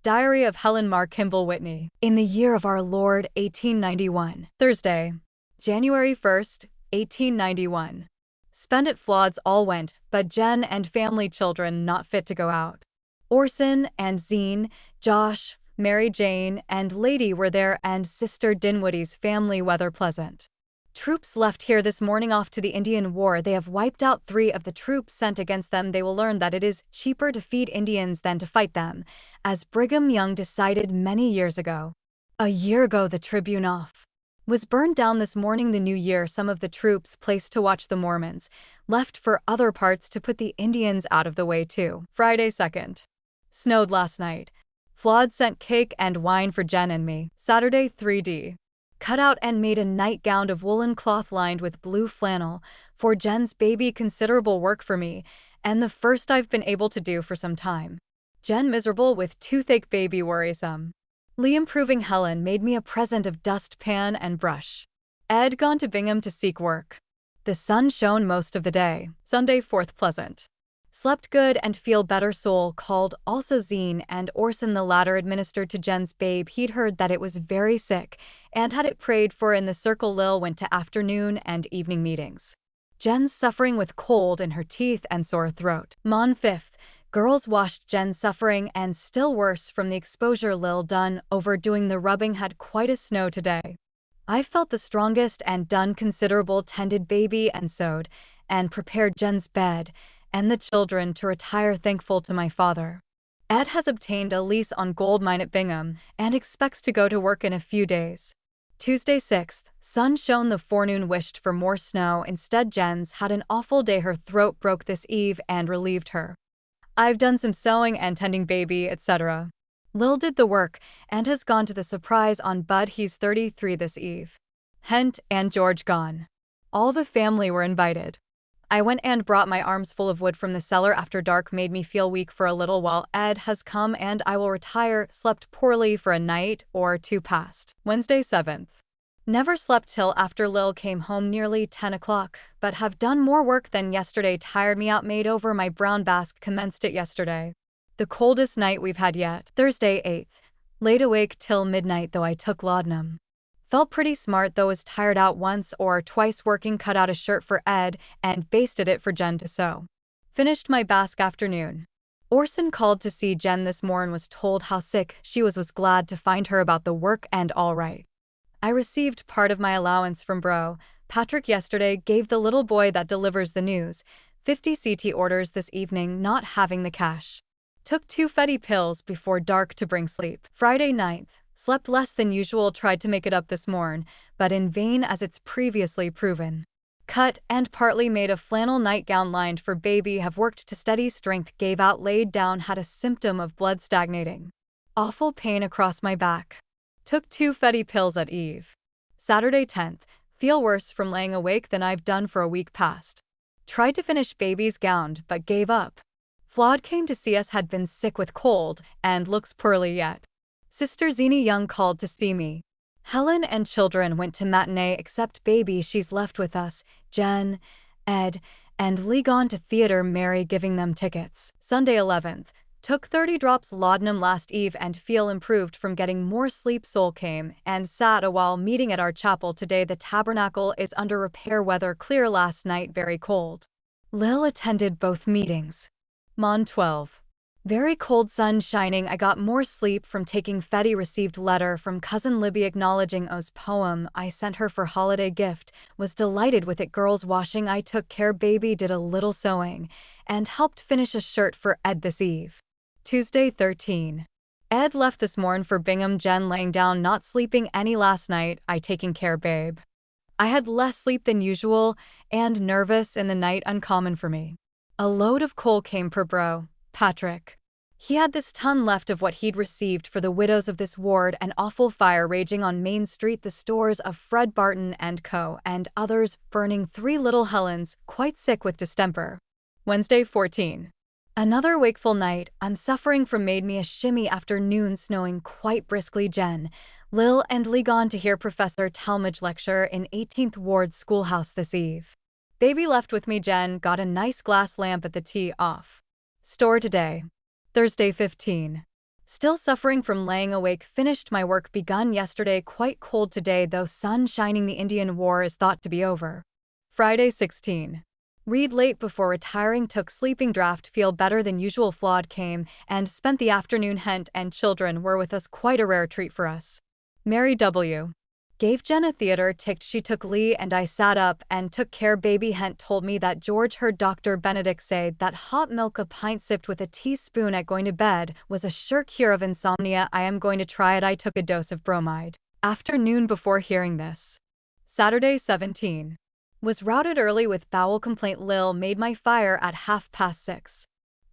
Diary of Helen Kimball Whitney. In the year of our Lord, 1891. Thursday, January 1st, 1891. Spend at Floods all went, but Jen and family children not fit to go out. Orson and Zine, Josh, Mary Jane, and Lady were there, and Sister Dinwiddie's family weather pleasant. Troops left here this morning off to the Indian War. They have wiped out 3 of the troops sent against them. They will learn that it is cheaper to feed Indians than to fight them, as Brigham Young decided many years ago. A year ago, the Tribune was burned down this morning. The new year, some of the troops placed to watch the Mormons left for other parts to put the Indians out of the way too. Friday 2nd. Snowed last night. Flawed sent cake and wine for Jen and me. Saturday 3D. Cut out and made a nightgown of woolen cloth lined with blue flannel for Jen's baby. Considerable work for me, and the first I've been able to do for some time. Jen miserable with toothache, baby worrisome. Lee improving. Helen made me a present of dustpan and brush. Ed gone to Bingham to seek work. The sun shone most of the day. Sunday 4th pleasant. Slept good and feel better. Soul called also Zine and Orson. The latter administered to Jen's babe. He'd heard that it was very sick and had it prayed for in the circle. Lil went to afternoon and evening meetings. Jen's suffering with cold in her teeth and sore throat. Mon 5th. Girls washed Jen suffering and still worse from the exposure. Lil done overdoing the rubbing. Had quite a snow today. I felt the strongest and done considerable. Tended baby and sewed and prepared Jen's bed and the children to retire. Thankful to my father. Ed has obtained a lease on gold mine at Bingham and expects to go to work in a few days. Tuesday 6th. Sun shone the forenoon. Wished for more snow. Instead, Jen's had an awful day. Her throat broke this eve and relieved her. I've done some sewing and tending baby, etc. Lil did the work and has gone to the surprise on Bud. He's 33 this eve. Hent and George gone. All the family were invited. I went and brought my arms full of wood from the cellar after dark. Made me feel weak for a little while. Ed has come and I will retire. Slept poorly for a night or 2 past. Wednesday 7th. Never slept till after Lil came home nearly 10 o'clock, but have done more work than yesterday. Tired me out. Made over my brown basque. Commenced it yesterday. The coldest night we've had yet. Thursday 8th. Laid awake till midnight though I took laudanum. Felt pretty smart though. Was tired out once or twice working. Cut out a shirt for Ed and basted it for Jen to sew. Finished my basque afternoon. Orson called to see Jen this morn. Was told how sick she was glad to find her about the work and all right. I received part of my allowance from Bro Patrick yesterday. Gave the little boy that delivers the news 50 CT orders this evening, not having the cash. Took 2 Fetty pills before dark to bring sleep. Friday 9th. Slept less than usual. Tried to make it up this morn, but in vain as it's previously proven. Cut and partly made a flannel nightgown lined for baby. Have worked to steady strength. Gave out. Laid down. Had a symptom of blood stagnating. Awful pain across my back. Took 2 Fetty pills at eve. Saturday 10th. Feel worse from laying awake than I've done for a week past. Tried to finish baby's gown but gave up. Flawed came to see us. Had been sick with cold and looks poorly yet. Sister Zini Young called to see me. Helen and children went to matinee except baby. She's left with us. Jen, Ed, and Lee gone to theater. Mary giving them tickets. Sunday 11th. Took 30 drops laudanum last eve and feel improved from getting more sleep. Soul came and sat a while meeting at our chapel today. The tabernacle is under repair. Weather clear. Last night very cold. Lil attended both meetings. Mon 12. Very cold. Sun shining. I got more sleep from taking Fetty. Received letter from cousin Libby acknowledging O's poem I sent her for holiday gift. Was delighted with it. Girls washing. I took care. Baby did a little sewing and helped finish a shirt for Ed this eve. Tuesday 13. Ed left this morn for Bingham. Jen laying down not sleeping any last night. I taking care babe. I had less sleep than usual and nervous in the night. Uncommon for me. A load of coal came per Bro Patrick. He had this ton left of what he'd received for the widows of this ward. An awful fire raging on Main Street. The stores of Fred Barton and Co. and others burning. 3 little Helens quite sick with distemper. Wednesday 14. Another wakeful night. I'm suffering from. Made me a shimmy. Afternoon snowing quite briskly. Jen, Lil and Lee gone to hear Professor Talmadge lecture in 18th Ward Schoolhouse this eve. Baby left with me. Jen got a nice glass lamp at the tea off store today. Thursday 15. Still suffering from laying awake, finished my work begun yesterday, quite cold today though sun shining, the Indian war is thought to be over. Friday 16. Read late before retiring, took sleeping draft, feel better than usual, flawed came, and spent the afternoon. Hent and children were with us, quite a rare treat for us. Mary W. Gave Jen a theater ticket, she took Lee and I sat up and took care baby. Hent told me that George heard Dr. Benedict say that hot milk a pint sipped with a teaspoon at going to bed was a sure cure of insomnia. I am going to try it. I took a dose of bromide. Afternoon before hearing this. Saturday 17. Was routed early with bowel complaint. Lil made my fire at 6:30.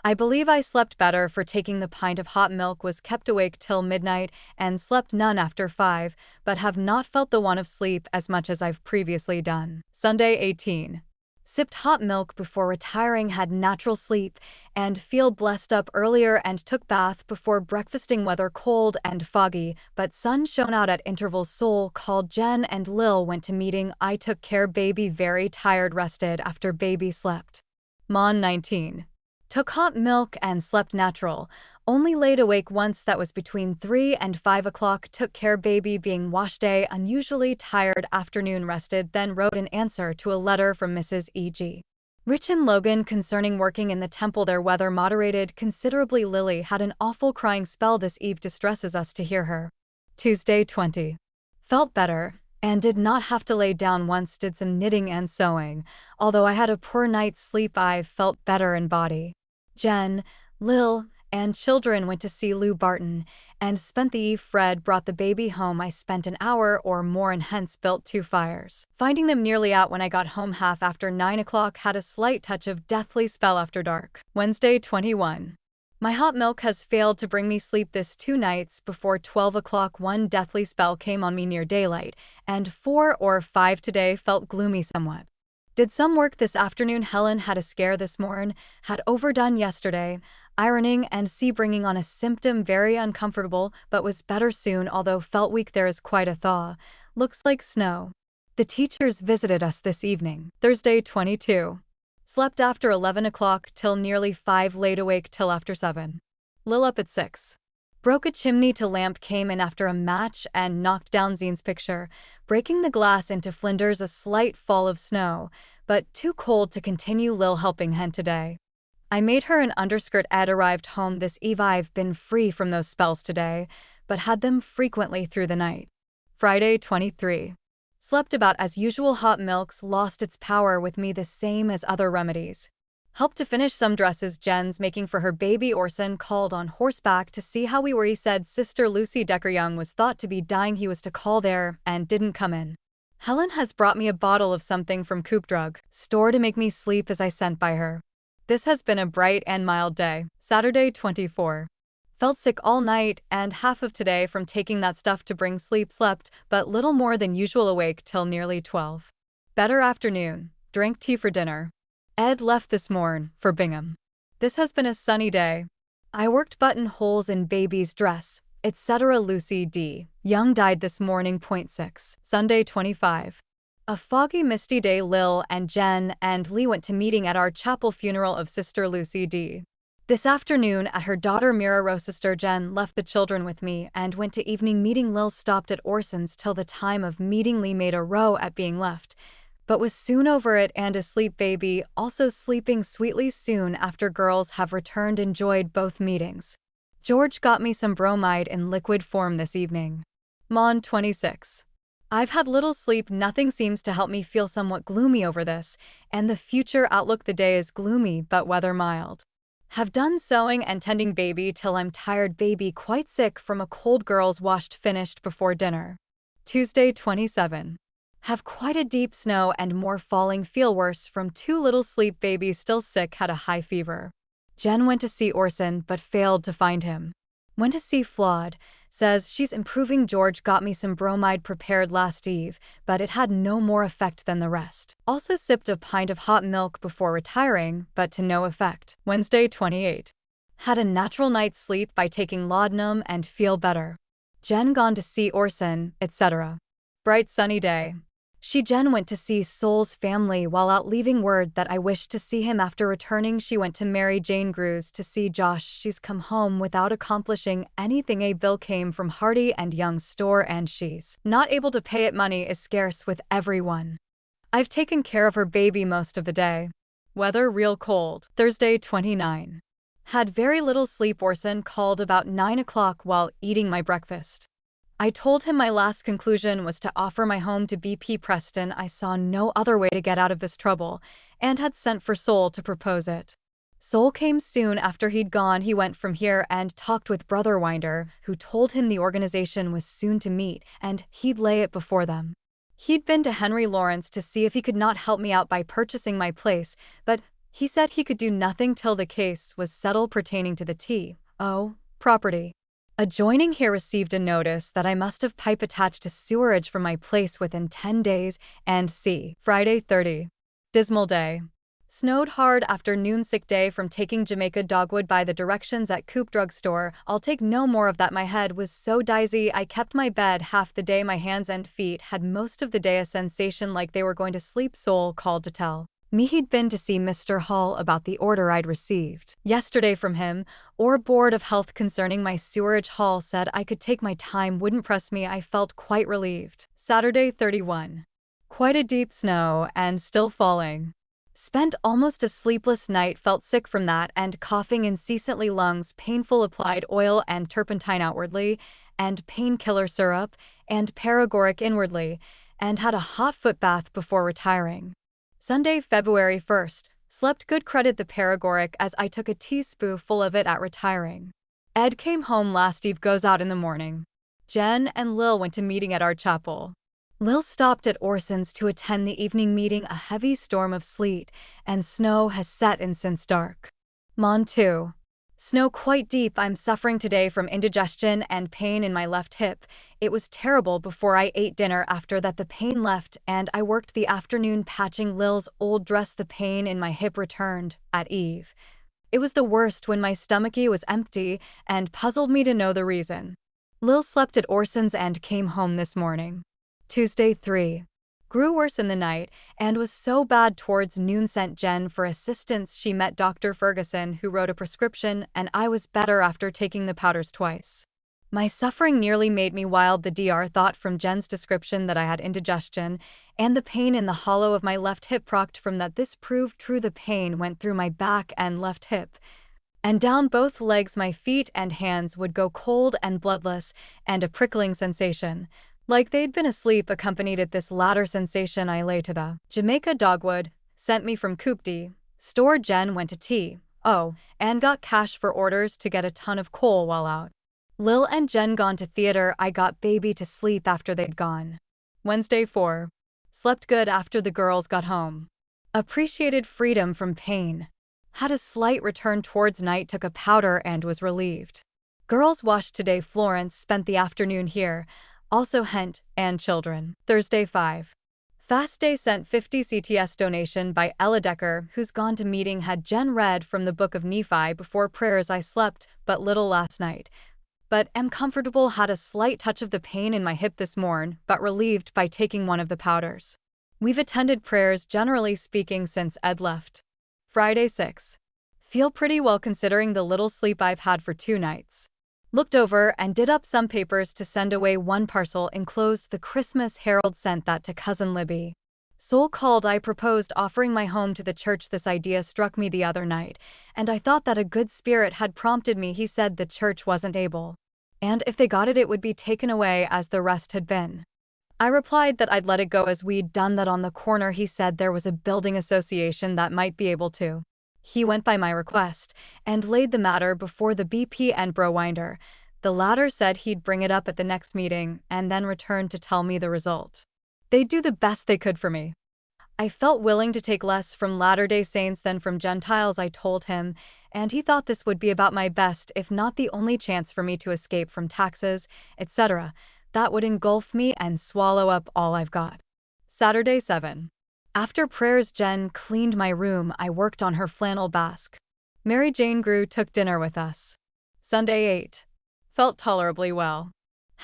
I believe I slept better for taking the pint of hot milk, was kept awake till midnight and slept none after 5, but have not felt the want of sleep as much as I've previously done. Sunday 18. Sipped hot milk before retiring, had natural sleep, and feel blessed up earlier and took bath before breakfasting. Weather cold and foggy, but sun shone out at intervals. Soul called Jen and Lil went to meeting. I took care baby, very tired, rested after baby slept. Mon 19. Took hot milk and slept natural. Only laid awake once, that was between 3 and 5 o'clock. Took care baby being wash day, unusually tired. Afternoon rested, then wrote an answer to a letter from Mrs. E.G. Rich and Logan concerning working in the temple. Their weather moderated considerably. Lily had an awful crying spell this eve, distresses us to hear her. Tuesday 20. Felt better and did not have to lay down once, did some knitting and sewing. Although I had a poor night's sleep, I felt better in body. Jen, Lil, and children went to see Lou Barton and spent the eve. Fred brought the baby home. I spent an hour or more and hence built 2 fires. Finding them nearly out when I got home half after 9 o'clock, had a slight touch of deathly spell after dark. Wednesday 21. My hot milk has failed to bring me sleep this 2 nights. Before 12 o'clock one deathly spell came on me near daylight, and 4 or 5 today felt gloomy somewhat. Did some work this afternoon. Helen had a scare this morn, had overdone yesterday, ironing and bringing on a symptom, very uncomfortable, but was better soon, although felt weak. There is quite a thaw. Looks like snow. The teachers visited us this evening. Thursday 22. Slept after 11 o'clock till nearly 5, laid awake till after 7. Lil up at 6. Broke a chimney to lamp, came in after a match and knocked down Zine's picture, breaking the glass into flinders. A slight fall of snow, but too cold to continue. Lil helping Hen today. I made her an underskirt. Ed arrived home this eve. I've been free from those spells today, but had them frequently through the night. Friday 23. Slept about as usual. Hot milk's lost its power with me, the same as other remedies. Helped to finish some dresses Jen's making for her baby. Orson called on horseback to see how we were. He said Sister Lucy Decker-Young was thought to be dying. He was to call there and didn't come in. Helen has brought me a bottle of something from Coop Drug Store to make me sleep, as I sent by her. This has been a bright and mild day. Saturday 24. Felt sick all night and half of today from taking that stuff to bring sleep. Slept but little more than usual, awake till nearly 12. Better afternoon. Drank tea for dinner. Ed left this morn for Bingham. This has been a sunny day. I worked buttonholes in baby's dress, etc. Lucy D. Young died this morning. 6. Sunday 25. A foggy, misty day. Lil and Jen and Lee went to meeting at our chapel funeral of Sister Lucy D. This afternoon at her daughter Mira Rose. Sister Jen left the children with me and went to evening meeting. Lil stopped at Orson's till the time of meeting. Lee made a row at being left, but was soon over it and asleep. Baby also sleeping sweetly soon after. Girls have returned, enjoyed both meetings. George got me some bromide in liquid form this evening. Mon 26. I've had little sleep. Nothing seems to help me, feel somewhat gloomy over this, and the future outlook. The day is gloomy, but weather mild. Have done sewing and tending baby till I'm tired. Baby quite sick from a cold. Girls washed, finished before dinner. Tuesday 27. Have quite a deep snow and more falling. Feel worse from too little sleep. Baby still sick, had a high fever. Jen went to see Orson but failed to find him. Went to see Flawed, says she's improving. George got me some bromide prepared last eve, but it had no more effect than the rest. Also sipped a pint of hot milk before retiring, but to no effect. Wednesday 28. Had a natural night's sleep by taking laudanum and feel better. Jen gone to see Orson, etc. Bright sunny day. Jen went to see Sol's family while out, leaving word that I wished to see him. After returning, she went to Mary Jane Grew's to see Josh. She's come home without accomplishing anything. A bill came from Hardy and Young's store and she's not able to pay it. Money is scarce with everyone. I've taken care of her baby most of the day. Weather real cold. Thursday 29. Had very little sleep. Orson called about 9 o'clock while eating my breakfast. I told him my last conclusion was to offer my home to BP Preston. I saw no other way to get out of this trouble, and had sent for Sol to propose it. Sol came soon after he'd gone. He went from here and talked with Brother Winder, who told him the organization was soon to meet, and he'd lay it before them. He'd been to Henry Lawrence to see if he could not help me out by purchasing my place, but he said he could do nothing till the case was settled pertaining to the T.O. property. Adjoining here received a notice that I must have pipe attached to sewerage from my place within 10 days, and c. Friday 30. Dismal day. Snowed hard. Afternoon. Sick day from taking Jamaica dogwood by the directions at Coop drugstore. I'll take no more of that. My head was so dizzy I kept my bed half the day. My hands and feet had most of the day a sensation like they were going to sleep. Sol called to tell me he'd been to see Mr. Hall about the order I'd received yesterday from him, or Board of Health, concerning my sewerage. Hall said I could take my time, wouldn't press me. I felt quite relieved. Saturday 31. Quite a deep snow, and still falling. Spent almost a sleepless night, felt sick from that, and coughing incessantly. Lungs painful. Applied oil and turpentine outwardly, and painkiller syrup, and paregoric inwardly, and had a hot foot bath before retiring. Sunday, February 1st. Slept good. Credit the paregoric, as I took a teaspoonful of it at retiring. Ed came home last eve, goes out in the morning. Jen and Lil went to meeting at our chapel. Lil stopped at Orson's to attend the evening meeting. A heavy storm of sleet and snow has set in since dark. Mon 2. Snow quite deep. I'm suffering today from indigestion and pain in my left hip. It was terrible before I ate dinner. After that the pain left, and I worked the afternoon patching Lil's old dress. The pain in my hip returned at eve. It was the worst when my stomache was empty, and puzzled me to know the reason. Lil slept at Orson's and came home this morning. Tuesday 3. Grew worse in the night, and was so bad towards noon. Sent Jen for assistance. She met Dr. Ferguson, who wrote a prescription, and I was better after taking the powders twice. My suffering nearly made me wild. The DR thought from Jen's description that I had indigestion, and the pain in the hollow of my left hip procked from that. This proved true. The pain went through my back and left hip, and down both legs. My feet and hands would go cold and bloodless, and a prickling sensation, like they'd been asleep, accompanied at this latter sensation. I lay to the Jamaica dogwood, sent me from Coop D. Store. Jen went to T.O. and got cash for orders to get a ton of coal while out. Lil and Jen gone to theater. I got baby to sleep after they'd gone. Wednesday 4. Slept good after the girls got home. Appreciated freedom from pain. Had a slight return towards night. Took a powder and was relieved. Girls washed today. Florence spent the afternoon here. Also Hent and children. Thursday 5. Fast day. Sent 50 CTS donation by Ella Decker, who's gone to meeting. Had Jen read from the book of Nephi before prayers. I slept but little last night, but am comfortable. Had a slight touch of the pain in my hip this morn, but relieved by taking one of the powders. We've attended prayers generally speaking since Ed left. Friday 6. Feel pretty well considering the little sleep I've had for 2 nights. Looked over and did up some papers to send away. One parcel enclosed the Christmas Herald. Sent that to Cousin Libby. Sol called. I proposed offering my home to the church. This idea struck me the other night, and I thought that a good spirit had prompted me. He said the church wasn't able, and if they got it, it would be taken away as the rest had been. I replied that I'd let it go as we'd done that on the corner. He said there was a building association that might be able to. He went by my request and laid the matter before the BP and Bro Winder. The latter said he'd bring it up at the next meeting and then return to tell me the result. They'd do the best they could for me. I felt willing to take less from Latter-day Saints than from Gentiles, I told him, and he thought this would be about my best, if not the only chance for me to escape from taxes, etc. That would engulf me and swallow up all I've got. Saturday 7. After prayers, Jen cleaned my room. I worked on her flannel basque. Mary Jane Grew took dinner with us. Sunday 8. Felt tolerably well.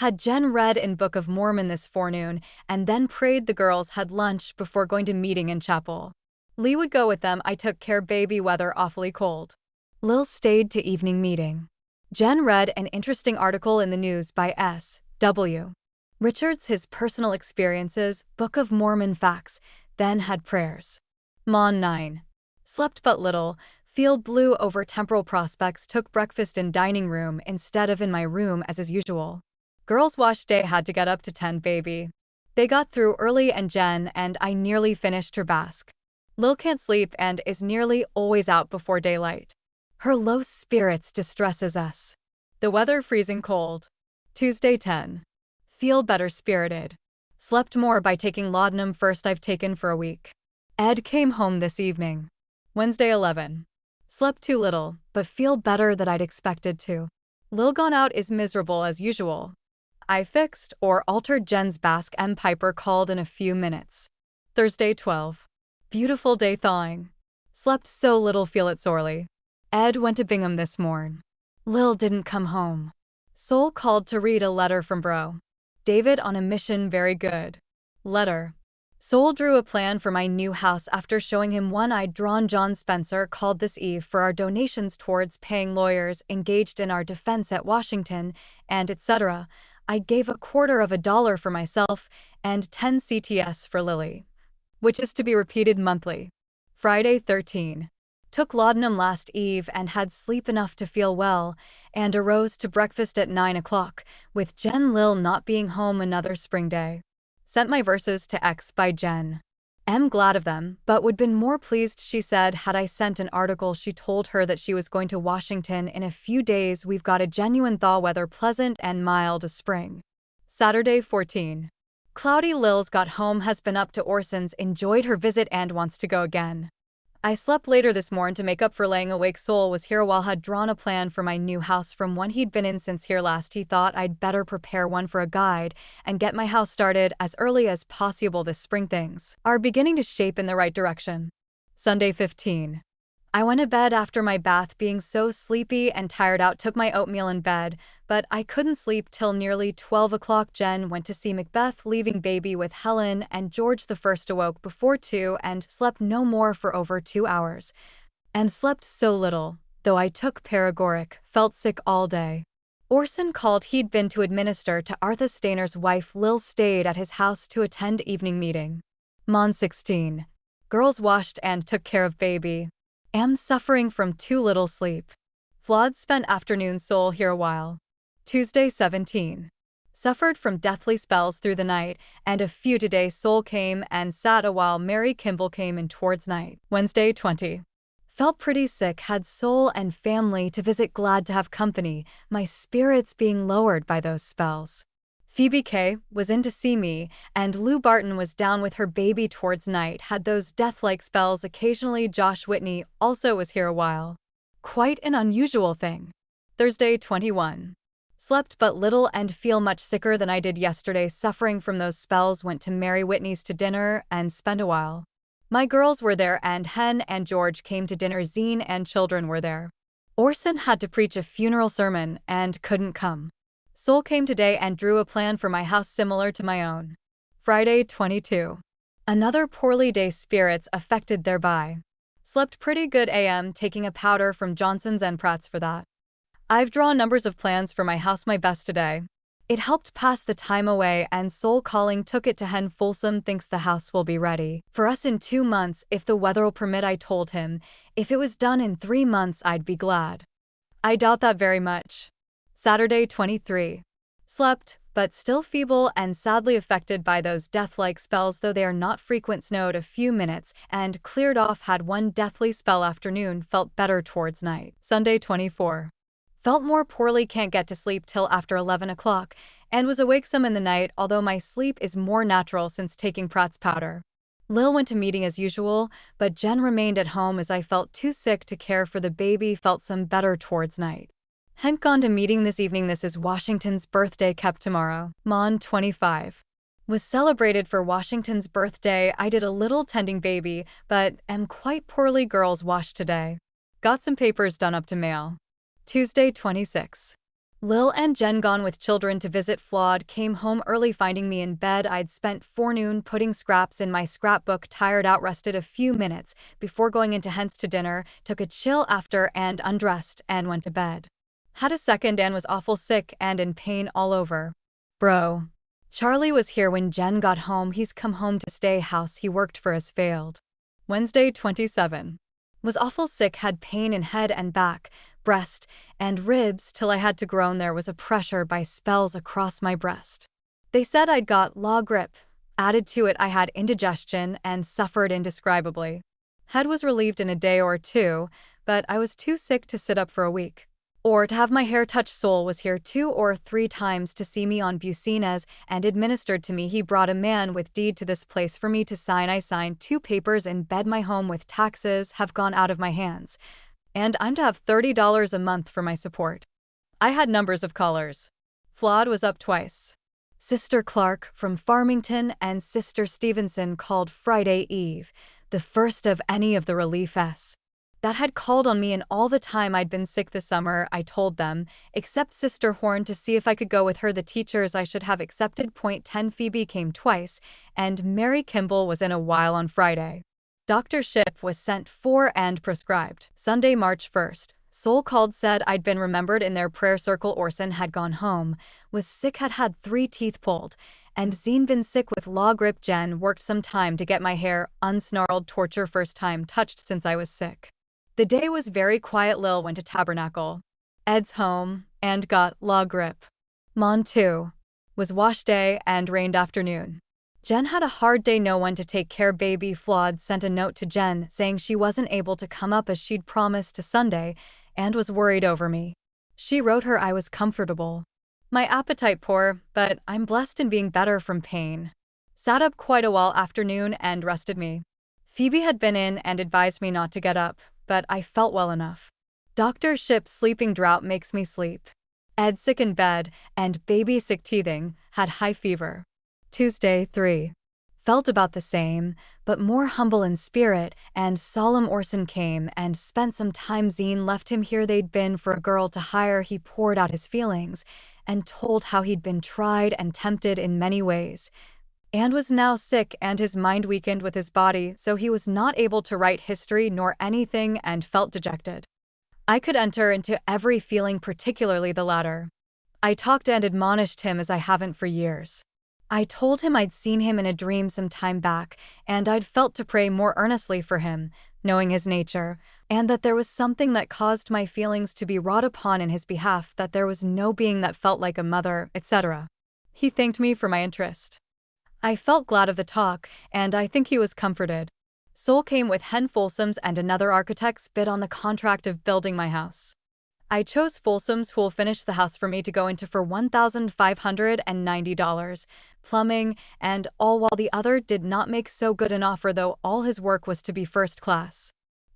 Had Jen read in Book of Mormon this forenoon and then prayed the girls had lunch before going to meeting in chapel. Lee would go with them. I took care baby weather awfully cold. Lil stayed to evening meeting. Jen read an interesting article in the news by S.W. Richards, his personal experiences, Book of Mormon facts, then had prayers. Mon 9. Slept but little, feel blue over temporal prospects, took breakfast in dining room instead of in my room as is usual. Girls wash day, had to get up to 10 baby. They got through early and Jen and I nearly finished her bask. Lil can't sleep and is nearly always out before daylight. Her low spirits distresses us. The weather freezing cold. Tuesday 10. Feel better spirited. Slept more by taking laudanum, first I've taken for a week. Ed came home this evening. Wednesday 11. Slept too little, but feel better than I'd expected to. Lil gone out is miserable as usual. I fixed or altered Jen's bask. M. Piper called in a few minutes. Thursday 12. Beautiful day, thawing. Slept so little, feel it sorely. Ed went to Bingham this morn. Lil didn't come home. Soul called to read a letter from bro. David on a mission, very good. Letter. Soul drew a plan for my new house after showing him one I'd drawn. John Spencer called this eve for our donations towards paying lawyers engaged in our defense at Washington, and etc. I gave $0.25 for myself and 10 CTS for Lily, which is to be repeated monthly. Friday 13. Took laudanum last eve and had sleep enough to feel well, and arose to breakfast at 9 o'clock, with Jen Lil not being home another spring day. Sent my verses to X by Jen. Am glad of them, but would been more pleased, she said, had I sent an article. She told her that she was going to Washington in a few days. We've got a genuine thaw, weather pleasant and mild as spring. Saturday 14. Cloudy. Lil's got home, has been up to Orson's, enjoyed her visit and wants to go again. I slept later this morning to make up for laying awake. Soul was here a while, had drawn a plan for my new house from one he'd been in since here last. He thought I'd better prepare one for a guide and get my house started as early as possible this spring. Things are beginning to shape in the right direction. Sunday 15. I went to bed after my bath, being so sleepy and tired out. Took my oatmeal in bed, but I couldn't sleep till nearly 12 o'clock. Jen went to see Macbeth, leaving baby with Helen, and George the First awoke before 2 and slept no more for over 2 hours. And slept so little, though I took paregoric, felt sick all day. Orson called. He'd been to administer to Arthur Stainer's wife. Lil stayed at his house to attend evening meeting. Mon 16. Girls washed and took care of baby. Am suffering from too little sleep. Flawed spent afternoon. Soul here a while. Tuesday 17. Suffered from deathly spells through the night, and a few today. Soul came and sat a while. Mary Kimball came in towards night. Wednesday 20. Felt pretty sick, had Soul and family to visit, glad to have company, my spirits being lowered by those spells. Phoebe K. was in to see me, and Lou Barton was down with her baby towards night, had those death-like spells occasionally. Josh Whitney also was here a while. Quite an unusual thing. Thursday 21. Slept but little and feel much sicker than I did yesterday, suffering from those spells. Went to Mary Whitney's to dinner and spent a while. My girls were there and Hen and George came to dinner. Zine and children were there. Orson had to preach a funeral sermon and couldn't come. Soul came today and drew a plan for my house similar to my own. Friday 22. Another poorly day, spirits affected thereby. Slept pretty good. Am taking a powder from Johnson's and Pratt's for that. I've drawn numbers of plans for my house, my best today. It helped pass the time away, and Soul calling. Took it to Hen. Folsom thinks the house will be ready for us in 2 months if the weather'll permit. I told him if it was done in 3 months I'd be glad. I doubt that very much. Saturday 23. Slept, but still feeble and sadly affected by those death-like spells, though they are not frequent. Snowed a few minutes and cleared off. Had one deathly spell afternoon, felt better towards night. Sunday 24. Felt more poorly, can't get to sleep till after 11 o'clock, and was awake some in the night, although my sleep is more natural since taking Pratt's powder. Lil went to meeting as usual, but Jen remained at home as I felt too sick to care for the baby. Felt some better towards night. Hen gone to meeting this evening. This is Washington's birthday, kept tomorrow. Mon 25. Was celebrated for Washington's birthday. I did a little tending baby, but am quite poorly. Girls washed today. Got some papers done up to mail. Tuesday 26. Lil and Jen, gone with children to visit Flawed, came home early finding me in bed. I'd spent forenoon putting scraps in my scrapbook, tired out, rested a few minutes before going into Hens to dinner, took a chill after and undressed and went to bed. Had a second and was awful sick and in pain all over. Bro. Charlie was here when Jen got home. He's come home to stay. House he worked for has failed. Wednesday 27. Was awful sick, had pain in head and back, breast, and ribs till I had to groan. There was a pressure by spells across my breast. They said I'd got law grip. Added to it I had indigestion and suffered indescribably. Head was relieved in a day or two, but I was too sick to sit up for a week. Or to have my hair touch. Soul was here 2 or 3 times to see me on Bucines and administered to me. He brought a man with deed to this place for me to sign. I signed 2 papers in bed. My home with taxes have gone out of my hands, and I'm to have $30 a month for my support. I had numbers of callers. Flawed was up twice. Sister Clark from Farmington and Sister Stevenson called Friday Eve, the first of any of the reliefs that had called on me in all the time I'd been sick this summer. I told them, except Sister Horn, to see if I could go with her. The teachers I should have accepted. Point 10. Phoebe came twice, and Mary Kimball was in a while on Friday. Dr. Ship was sent for and prescribed. Sunday, March 1st. Soul called, said I'd been remembered in their prayer circle. Orson had gone home, was sick, had 3 teeth pulled, and Zine been sick with law grip. Jen worked some time to get my hair unsnarled. Torture first time touched since I was sick. The day was very quiet. Lil went to Tabernacle. Ed's home and got law grip. Mon 2. Was wash day and rained afternoon. Jen had a hard day, no one to take care. Baby Flawed sent a note to Jen saying she wasn't able to come up as she'd promised to Sunday and was worried over me. She wrote her I was comfortable. My appetite poor, but I'm blessed in being better from pain. Sat up quite a while afternoon and rested me. Phoebe had been in and advised me not to get up, but I felt well enough. Dr. Ship's sleeping drought makes me sleep. Ed sick in bed, and baby sick teething, had high fever. Tuesday 3. Felt about the same, but more humble in spirit and solemn. Orson came and spent some time. Zine left him here. They'd been for a girl to hire. He poured out his feelings and told how he'd been tried and tempted in many ways, and was now sick and his mind weakened with his body, so he was not able to write history nor anything and felt dejected. I could enter into every feeling, particularly the latter. I talked and admonished him as I haven't for years. I told him I'd seen him in a dream some time back, and I'd felt to pray more earnestly for him, knowing his nature, and that there was something that caused my feelings to be wrought upon in his behalf, that there was no being that felt like a mother, etc. He thanked me for my interest. I felt glad of the talk, and I think he was comforted. Soul came with Hen Folsoms and another architect's bid on the contract of building my house. I chose Folsoms, who will finish the house for me, to go into for $1,590, plumbing and all, while the other did not make so good an offer, though all his work was to be first class.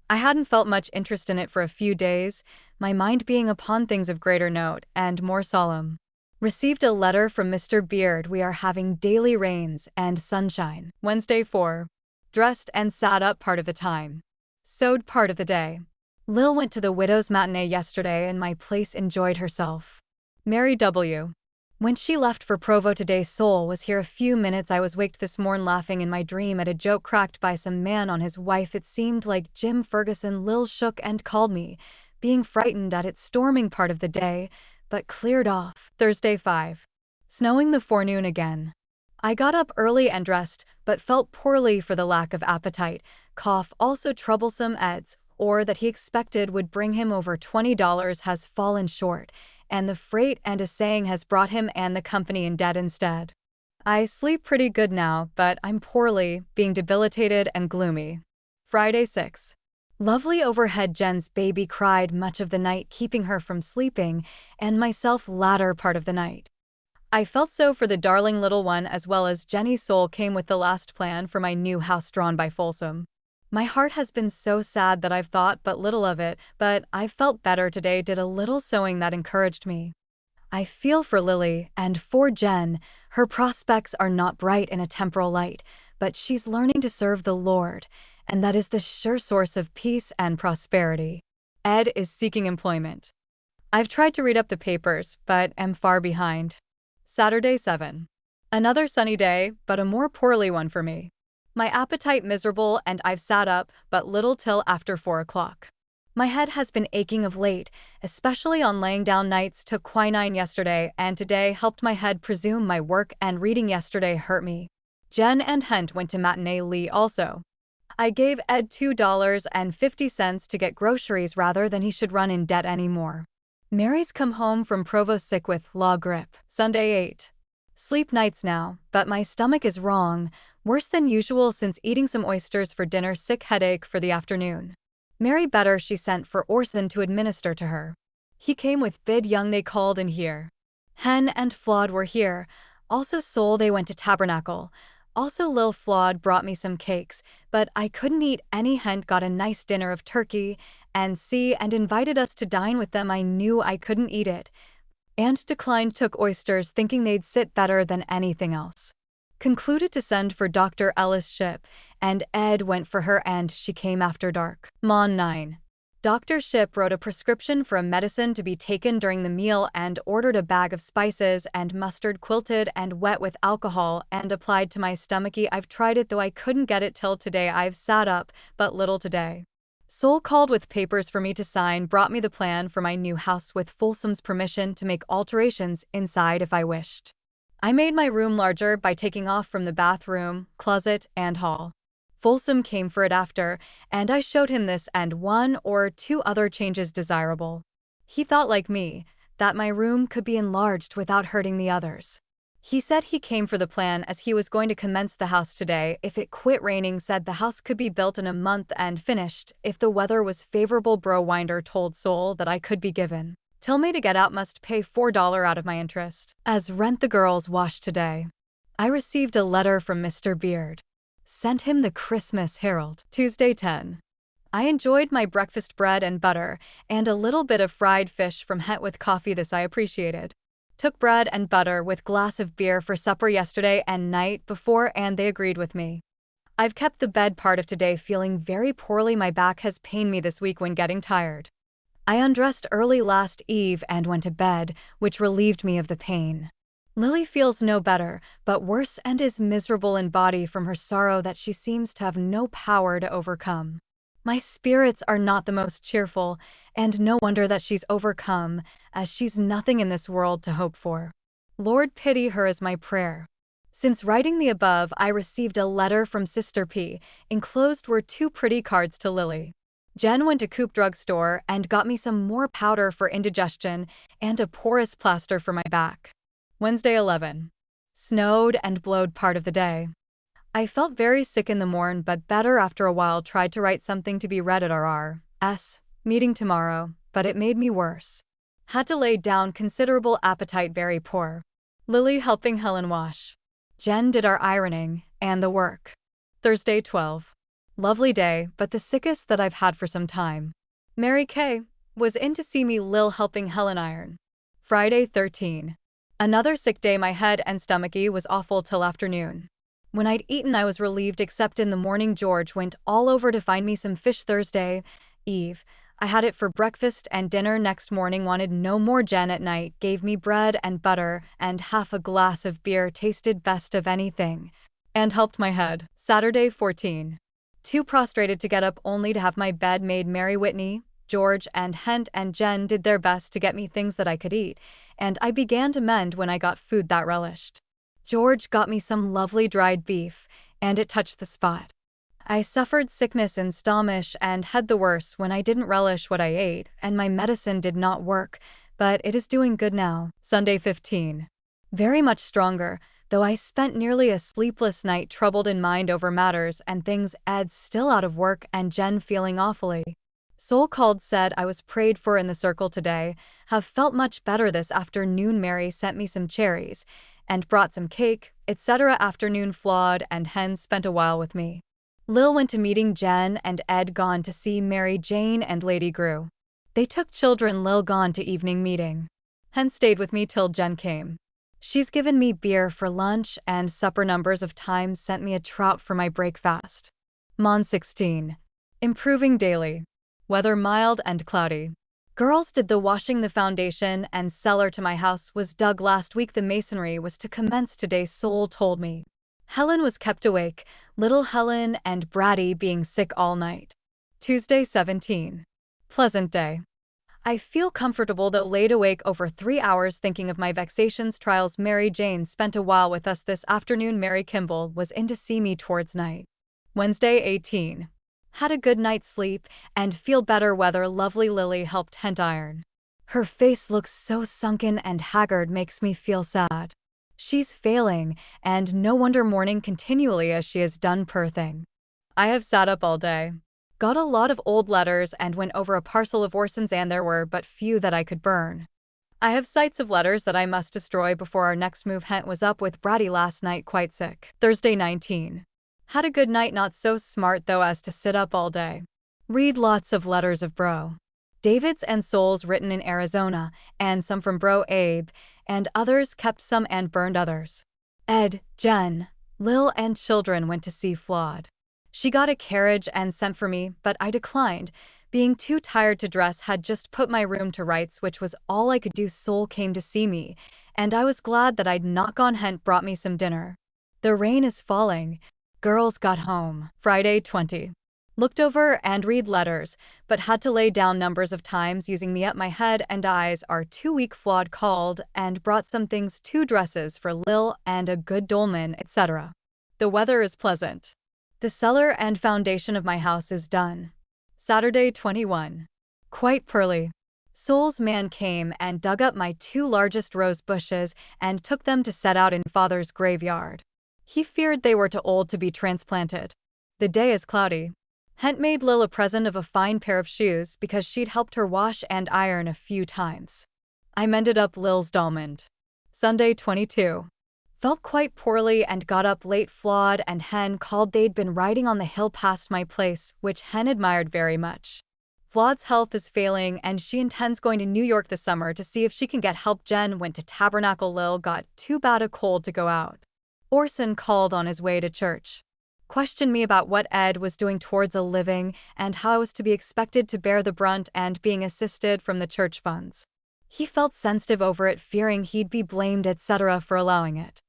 I hadn't felt much interest in it for a few days, my mind being upon things of greater note and more solemn. Received a letter from Mr. Beard. We are having daily rains and sunshine. Wednesday 4. Dressed and sat up part of the time. Sewed part of the day. Lil went to the widow's matinee yesterday and my place enjoyed herself. Mary W. When she left for Provo today. Soul was here a few minutes. I was waked this morn laughing in my dream at a joke cracked by some man on his wife. It seemed like Jim Ferguson. Lil shook and called me, being frightened at it storming part of the day, but cleared off. Thursday 5. Snowing the forenoon again. I got up early and dressed, but felt poorly for the lack of appetite. Cough also troublesome. Ed's, or that he expected would bring him over $20, has fallen short, and the freight and assaying has brought him and the company in debt instead. I sleep pretty good now, but I'm poorly, being debilitated and gloomy. Friday 6. Lovely overhead. Jen's baby cried much of the night, keeping her from sleeping, and myself latter part of the night. I felt so for the darling little one, as well as Jenny's. Soul came with the last plan for my new house drawn by Folsom. My heart has been so sad that I've thought but little of it, but I felt better today. Did a little sewing that encouraged me. I feel for Lily and for Jen. Her prospects are not bright in a temporal light, but she's learning to serve the Lord, and that is the sure source of peace and prosperity. Ed is seeking employment. I've tried to read up the papers, but am far behind. Saturday 7. Another sunny day, but a more poorly one for me. My appetite miserable and I've sat up but little till after 4 o'clock. My head has been aching of late, especially on laying down nights. Took quinine yesterday and today helped my head. Presume my work and reading yesterday hurt me. Jen and Hent went to matinee Lee also. I gave Ed $2.50 to get groceries rather than he should run in debt anymore. Mary's come home from Provo sick with law grip. Sunday 8. Sleep nights now, but my stomach is wrong, worse than usual since eating some oysters for dinner. Sick headache for the afternoon. Mary better. She sent for Orson to administer to her. He came with Bid Young. They called in here. Hen and Flawed were here. Also Soul. They went to Tabernacle. Also Lil Flawed brought me some cakes, but I couldn't eat any. Hent got a nice dinner of turkey and invited us to dine with them. I knew I couldn't eat it and declined. Took oysters thinking they'd sit better than anything else. Concluded to send for Dr. Ellis Ship, and Ed went for her and she came after dark. Mon 9. Dr. Ship wrote a prescription for a medicine to be taken during the meal and ordered a bag of spices and mustard quilted and wet with alcohol and applied to my stomachy. I've tried it though I couldn't get it till today. I've sat up but little today. Soul called with papers for me to sign, brought me the plan for my new house with Folsom's permission to make alterations inside if I wished. I made my room larger by taking off from the bathroom, closet, and hall. Folsom came for it after, and I showed him this and 1 or 2 other changes desirable. He thought like me, that my room could be enlarged without hurting the others. He said he came for the plan as he was going to commence the house today if it quit raining. Said the house could be built in a month and finished if the weather was favorable. Bro Winder told Soul that I could be given till May to get out. Must pay $4 out of my interest as rent. The girls washed today. I received a letter from Mr. Beard. Sent him the Christmas Herald. Tuesday 10. I enjoyed my breakfast bread and butter and a little bit of fried fish from Het with coffee. This I appreciated. Took bread and butter with glass of beer for supper yesterday and night before and they agreed with me. I've kept the bed part of today feeling very poorly. My back has pained me this week when getting tired. I undressed early last eve and went to bed, which relieved me of the pain. Lily feels no better, but worse and is miserable in body from her sorrow that she seems to have no power to overcome. My spirits are not the most cheerful, and no wonder that she's overcome, as she's nothing in this world to hope for. Lord pity her is my prayer. Since writing the above, I received a letter from Sister P. Enclosed were 2 pretty cards to Lily. Jen went to Coop drugstore and got me some more powder for indigestion and a porous plaster for my back. Wednesday 11. Snowed and blowed part of the day. I felt very sick in the morn but better after a while. Tried to write something to be read at R.R.'s meeting tomorrow, but it made me worse. Had to lay down considerable appetite. Very poor. Lily helping Helen wash. Jen did our ironing and the work. Thursday 12. Lovely day, but the sickest that I've had for some time. Mary K. was in to see me. Lil helping Helen iron. Friday 13. Another sick day. My head and stomachy was awful till afternoon. When I'd eaten I was relieved except in the morning. George went all over to find me some fish. Thursday Eve. I had it for breakfast and dinner. Next morning wanted no more. Jen at night gave me bread and butter and half a glass of beer. Tasted best of anything. And helped my head. Saturday 14. Too prostrated to get up only to have my bed made. Mary Whitney, George and Hent and Jen did their best to get me things that I could eat, and I began to mend when I got food that relished. George got me some lovely dried beef, and it touched the spot. I suffered sickness in stomach and had the worse when I didn't relish what I ate, and my medicine did not work, but it is doing good now. Sunday 15. Very much stronger, though I spent nearly a sleepless night troubled in mind over matters and things. Ed's still out of work and Jen feeling awfully. Soul called, said I was prayed for in the circle today, have felt much better this afternoon. Mary sent me some cherries and brought some cake, etc. Afternoon Flawed and Hen spent a while with me. Lil went to meeting. Jen and Ed gone to see Mary Jane and Lady Grew. They took children. Lil gone to evening meeting. Hen stayed with me till Jen came. She's given me beer for lunch and supper. Numbers of times sent me a trout for my break fast. Mon 16. Improving daily. Weather mild and cloudy. Girls did the washing. The foundation and cellar to my house was dug last week. The masonry was to commence today, Sol told me. Helen was kept awake, little Helen and Braddy being sick all night. Tuesday 17. Pleasant day. I feel comfortable though laid awake over 3 hours thinking of my vexations trials. Mary Jane spent a while with us this afternoon. Mary Kimball was in to see me towards night. Wednesday 18. Had a good night's sleep and feel better. Weather lovely. Lily helped hent iron. Her face looks so sunken and haggard, makes me feel sad. She's failing, and no wonder, mourning continually as she has done, poor thing. I have sat up all day. Got a lot of old letters and went over a parcel of Orson's, and there were but few that I could burn. I have sights of letters that I must destroy before our next move. Hent was up with Braddy last night, quite sick. Thursday 19. Had a good night, not so smart though as to sit up all day. Read lots of letters of bro David's and Sol's written in Arizona, and some from bro Abe, and others kept some and burned others. Ed, Jen, Lil and children went to see Flawed. She got a carriage and sent for me, but I declined, being too tired to dress. Had just put my room to rights, which was all I could do. Sol came to see me, and I was glad that I'd not gone. Hent brought me some dinner. The rain is falling. Girls got home. Friday 20. Looked over and read letters, but had to lay down numbers of times, using me up. My head and eyes are too weak. Flawed called and brought some things, 2 dresses for Lil and a good dolman, etc. The weather is pleasant. The cellar and foundation of my house is done. Saturday 21. Quite pearly. Sol's man came and dug up my 2 largest rose bushes and took them to set out in father's graveyard. He feared they were too old to be transplanted. The day is cloudy. Hent made Lil a present of a fine pair of shoes because she'd helped her wash and iron a few times. I mended up Lil's dolman. Sunday 22. Felt quite poorly and got up late. Flawed and Hen called. They'd been riding on the hill past my place, which Hen admired very much. Flawed's health is failing and she intends going to New York this summer to see if she can get help. Jen went to Tabernacle. Lil got too bad a cold to go out. Orson called on his way to church. Questioned me about what Ed was doing towards a living and how I was to be expected to bear the brunt and being assisted from the church funds. He felt sensitive over it, fearing he'd be blamed, etc. for allowing it.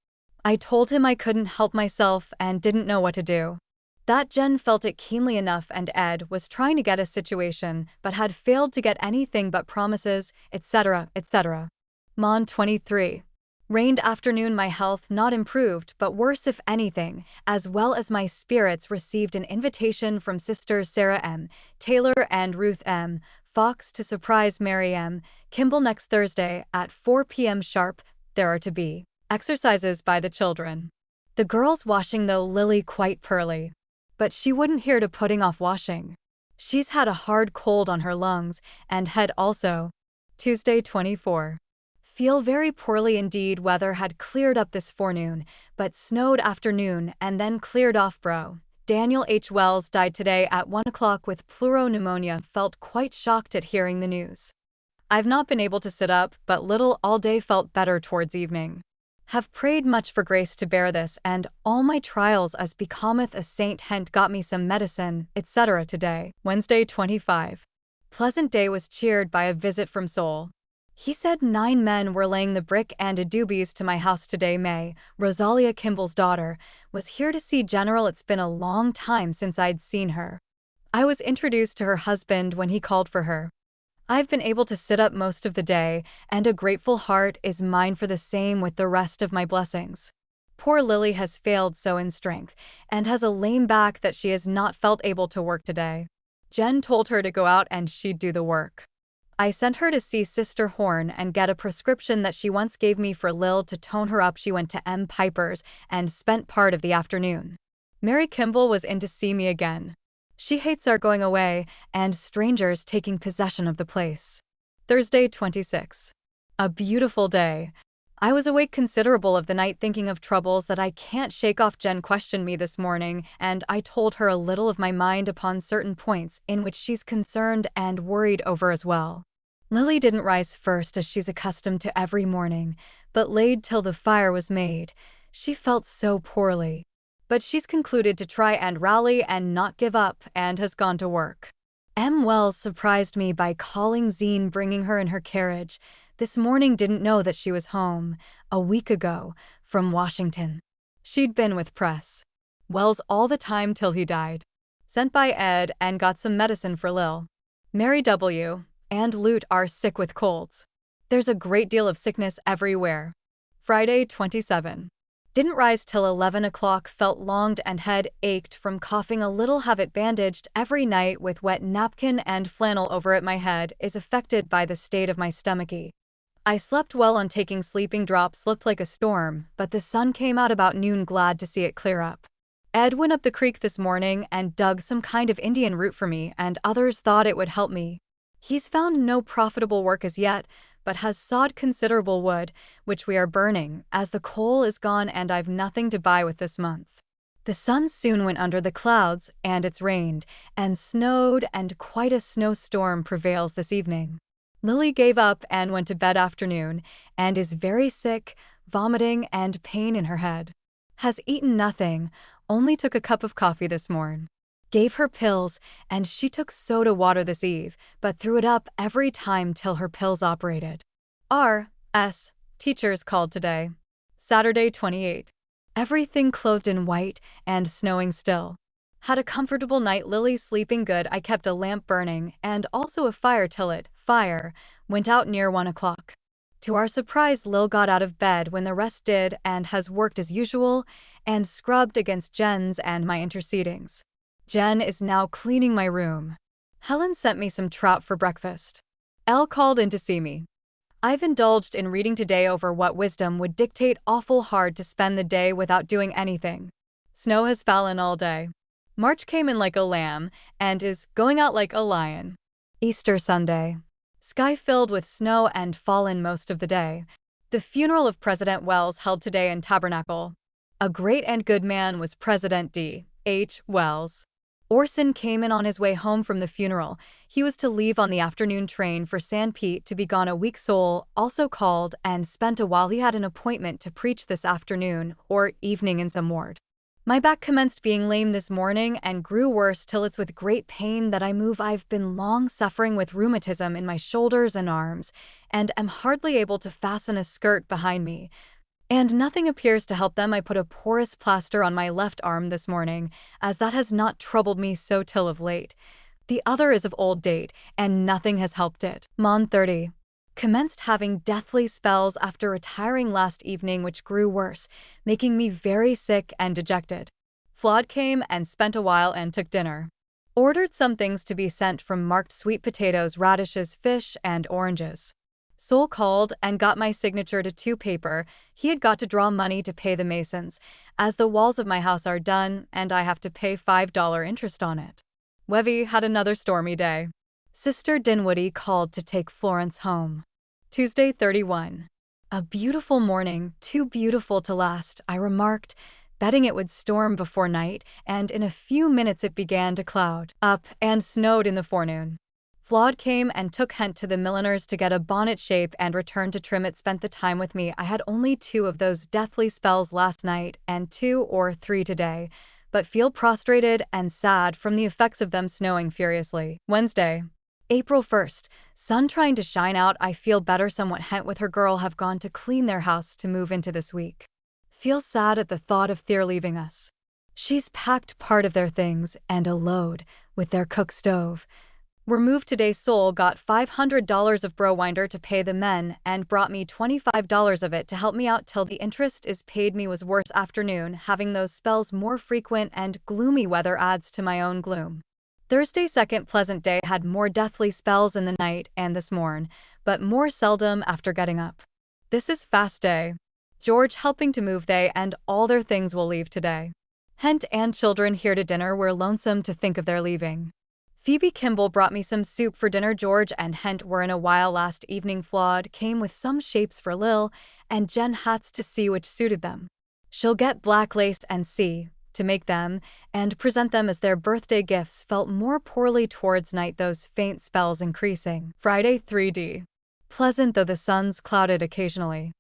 I told him I couldn't help myself and didn't know what to do. That Jen felt it keenly enough, and Ed was trying to get a situation but had failed to get anything but promises, etc., etc. Mon 23. Rained afternoon. My health not improved but worse if anything, as well as my spirits. Received an invitation from Sisters Sarah M. Taylor and Ruth M. Fox to surprise Mary M. Kimball next Thursday at 4 p.m. sharp. There are to be exercises by the children. The girls washing though. Lily quite pearly. But she wouldn't hear to putting off washing. She's had a hard cold on her lungs and head also. Tuesday 24. Feel very poorly indeed. Weather had cleared up this forenoon, but snowed afternoon and then cleared off. Bro Daniel H. Wells died today at 1 o'clock with pneumonia. Felt quite shocked at hearing the news. I've not been able to sit up but little all day. Felt better towards evening. Have prayed much for grace to bear this and all my trials as becometh a saint. Hent got me some medicine, etc. today. Wednesday 25. Pleasant day was cheered by a visit from Sol. He said 9 men were laying the brick and adoobies to my house today. May, Rosalia Kimball's daughter, was here to see General. It's been a long time since I'd seen her. I was introduced to her husband when he called for her. I've been able to sit up most of the day, and a grateful heart is mine for the same with the rest of my blessings. Poor Lily has failed so in strength, and has a lame back that she has not felt able to work today. Jen told her to go out and she'd do the work. I sent her to see Sister Horn and get a prescription that she once gave me for Lil to tone her up. She went to M. Piper's and spent part of the afternoon. Mary Kimball was in to see me again. She hates our going away and strangers taking possession of the place. Thursday 26. A beautiful day. I was awake considerable of the night thinking of troubles that I can't shake off. Jen questioned me this morning and I told her a little of my mind upon certain points in which she's concerned and worried over as well. Lily didn't rise first as she's accustomed to every morning, but laid till the fire was made. She felt so poorly. But she's concluded to try and rally and not give up and has gone to work. M. Wells surprised me by calling Zine, bringing her in her carriage. This morning didn't know that she was home, a week ago, from Washington. She'd been with press. Wells all the time till he died. Sent by Ed and got some medicine for Lil. Mary W. and Lute are sick with colds. There's a great deal of sickness everywhere. Friday, 27. Didn't rise till 11 o'clock, felt longed and head ached from coughing a little, have it bandaged every night with wet napkin and flannel over it. My head is affected by the state of my stomache. I slept well on taking sleeping drops, looked like a storm, but the sun came out about noon, glad to see it clear up. Ed went up the creek this morning and dug some kind of Indian root for me, and others thought it would help me. He's found no profitable work as yet, but has sawed considerable wood, which we are burning, as the coal is gone and I've nothing to buy with this month. The sun soon went under the clouds, and it's rained and snowed, and quite a snowstorm prevails this evening. Lily gave up and went to bed afternoon, and is very sick, vomiting and pain in her head. Has eaten nothing, only took a cup of coffee this morn. Gave her pills, and she took soda water this eve, but threw it up every time till her pills operated. R.S. Teachers called today. Saturday, 28. Everything clothed in white and snowing still. Had a comfortable night, Lily sleeping good. I kept a lamp burning and also a fire till it, went out near 1 o'clock. To our surprise, Lil got out of bed when the rest did and has worked as usual and scrubbed against Jen's and my intercedings. Jen is now cleaning my room. Helen sent me some trout for breakfast. Elle called in to see me. I've indulged in reading today over what wisdom would dictate. Awful hard to spend the day without doing anything. Snow has fallen all day. March came in like a lamb and is going out like a lion. Easter Sunday. Sky filled with snow and fallen most of the day. The funeral of President Wells held today in Tabernacle. A great and good man was President D. H. Wells. Orson came in on his way home from the funeral. He was to leave on the afternoon train for San Pete to be gone a week. Soul also called and spent a while. He had an appointment to preach this afternoon or evening in some ward. My back commenced being lame this morning and grew worse till it's with great pain that I move. I've been long suffering with rheumatism in my shoulders and arms, and am hardly able to fasten a skirt behind me. And nothing appears to help them. I put a porous plaster on my left arm this morning, as that has not troubled me so till of late. The other is of old date, and nothing has helped it. Mon 30. Commenced having deathly spells after retiring last evening, which grew worse, making me very sick and dejected. Flawed came and spent a while and took dinner. Ordered some things to be sent from marked sweet potatoes, radishes, fish, and oranges. Soul called and got my signature to 2 paper. He had got to draw money to pay the masons, as the walls of my house are done and I have to pay $5 interest on it. Wevy had another stormy day. Sister Dinwoody called to take Florence home. Tuesday, 31. A beautiful morning, too beautiful to last, I remarked, betting it would storm before night, and in a few minutes it began to cloud up and snowed in the forenoon. Flawed came and took Hent to the milliner's to get a bonnet shape and returned to trim it. Spent the time with me. I had only 2 of those deathly spells last night and 2 or 3 today, but feel prostrated and sad from the effects of them snowing furiously. Wednesday, April 1st. Sun trying to shine out. I feel better somewhat. Hent with her girl have gone to clean their house to move into this week. Feel sad at the thought of Thea leaving us. She's packed part of their things and a load with their cook stove. Were moved today. Soul got $500 of browinder to pay the men and brought me $25 of it to help me out till the interest is paid. Me was worse afternoon, having those spells more frequent, and gloomy weather adds to my own gloom. Thursday, second pleasant day, had more deathly spells in the night and this morn, but more seldom after getting up. This is fast day. George helping to move. They and all their things will leave today. Hent and children here to dinner. We're lonesome to think of their leaving. Phoebe Kimball brought me some soup for dinner. George and Hent were in a while last evening. Flawed came with some shapes for Lil and Jen hats to see which suited them. She'll get black lace and see to make them and present them as their birthday gifts. Felt more poorly towards night, those faint spells increasing. Friday, 3D. Pleasant though the sun's clouded occasionally.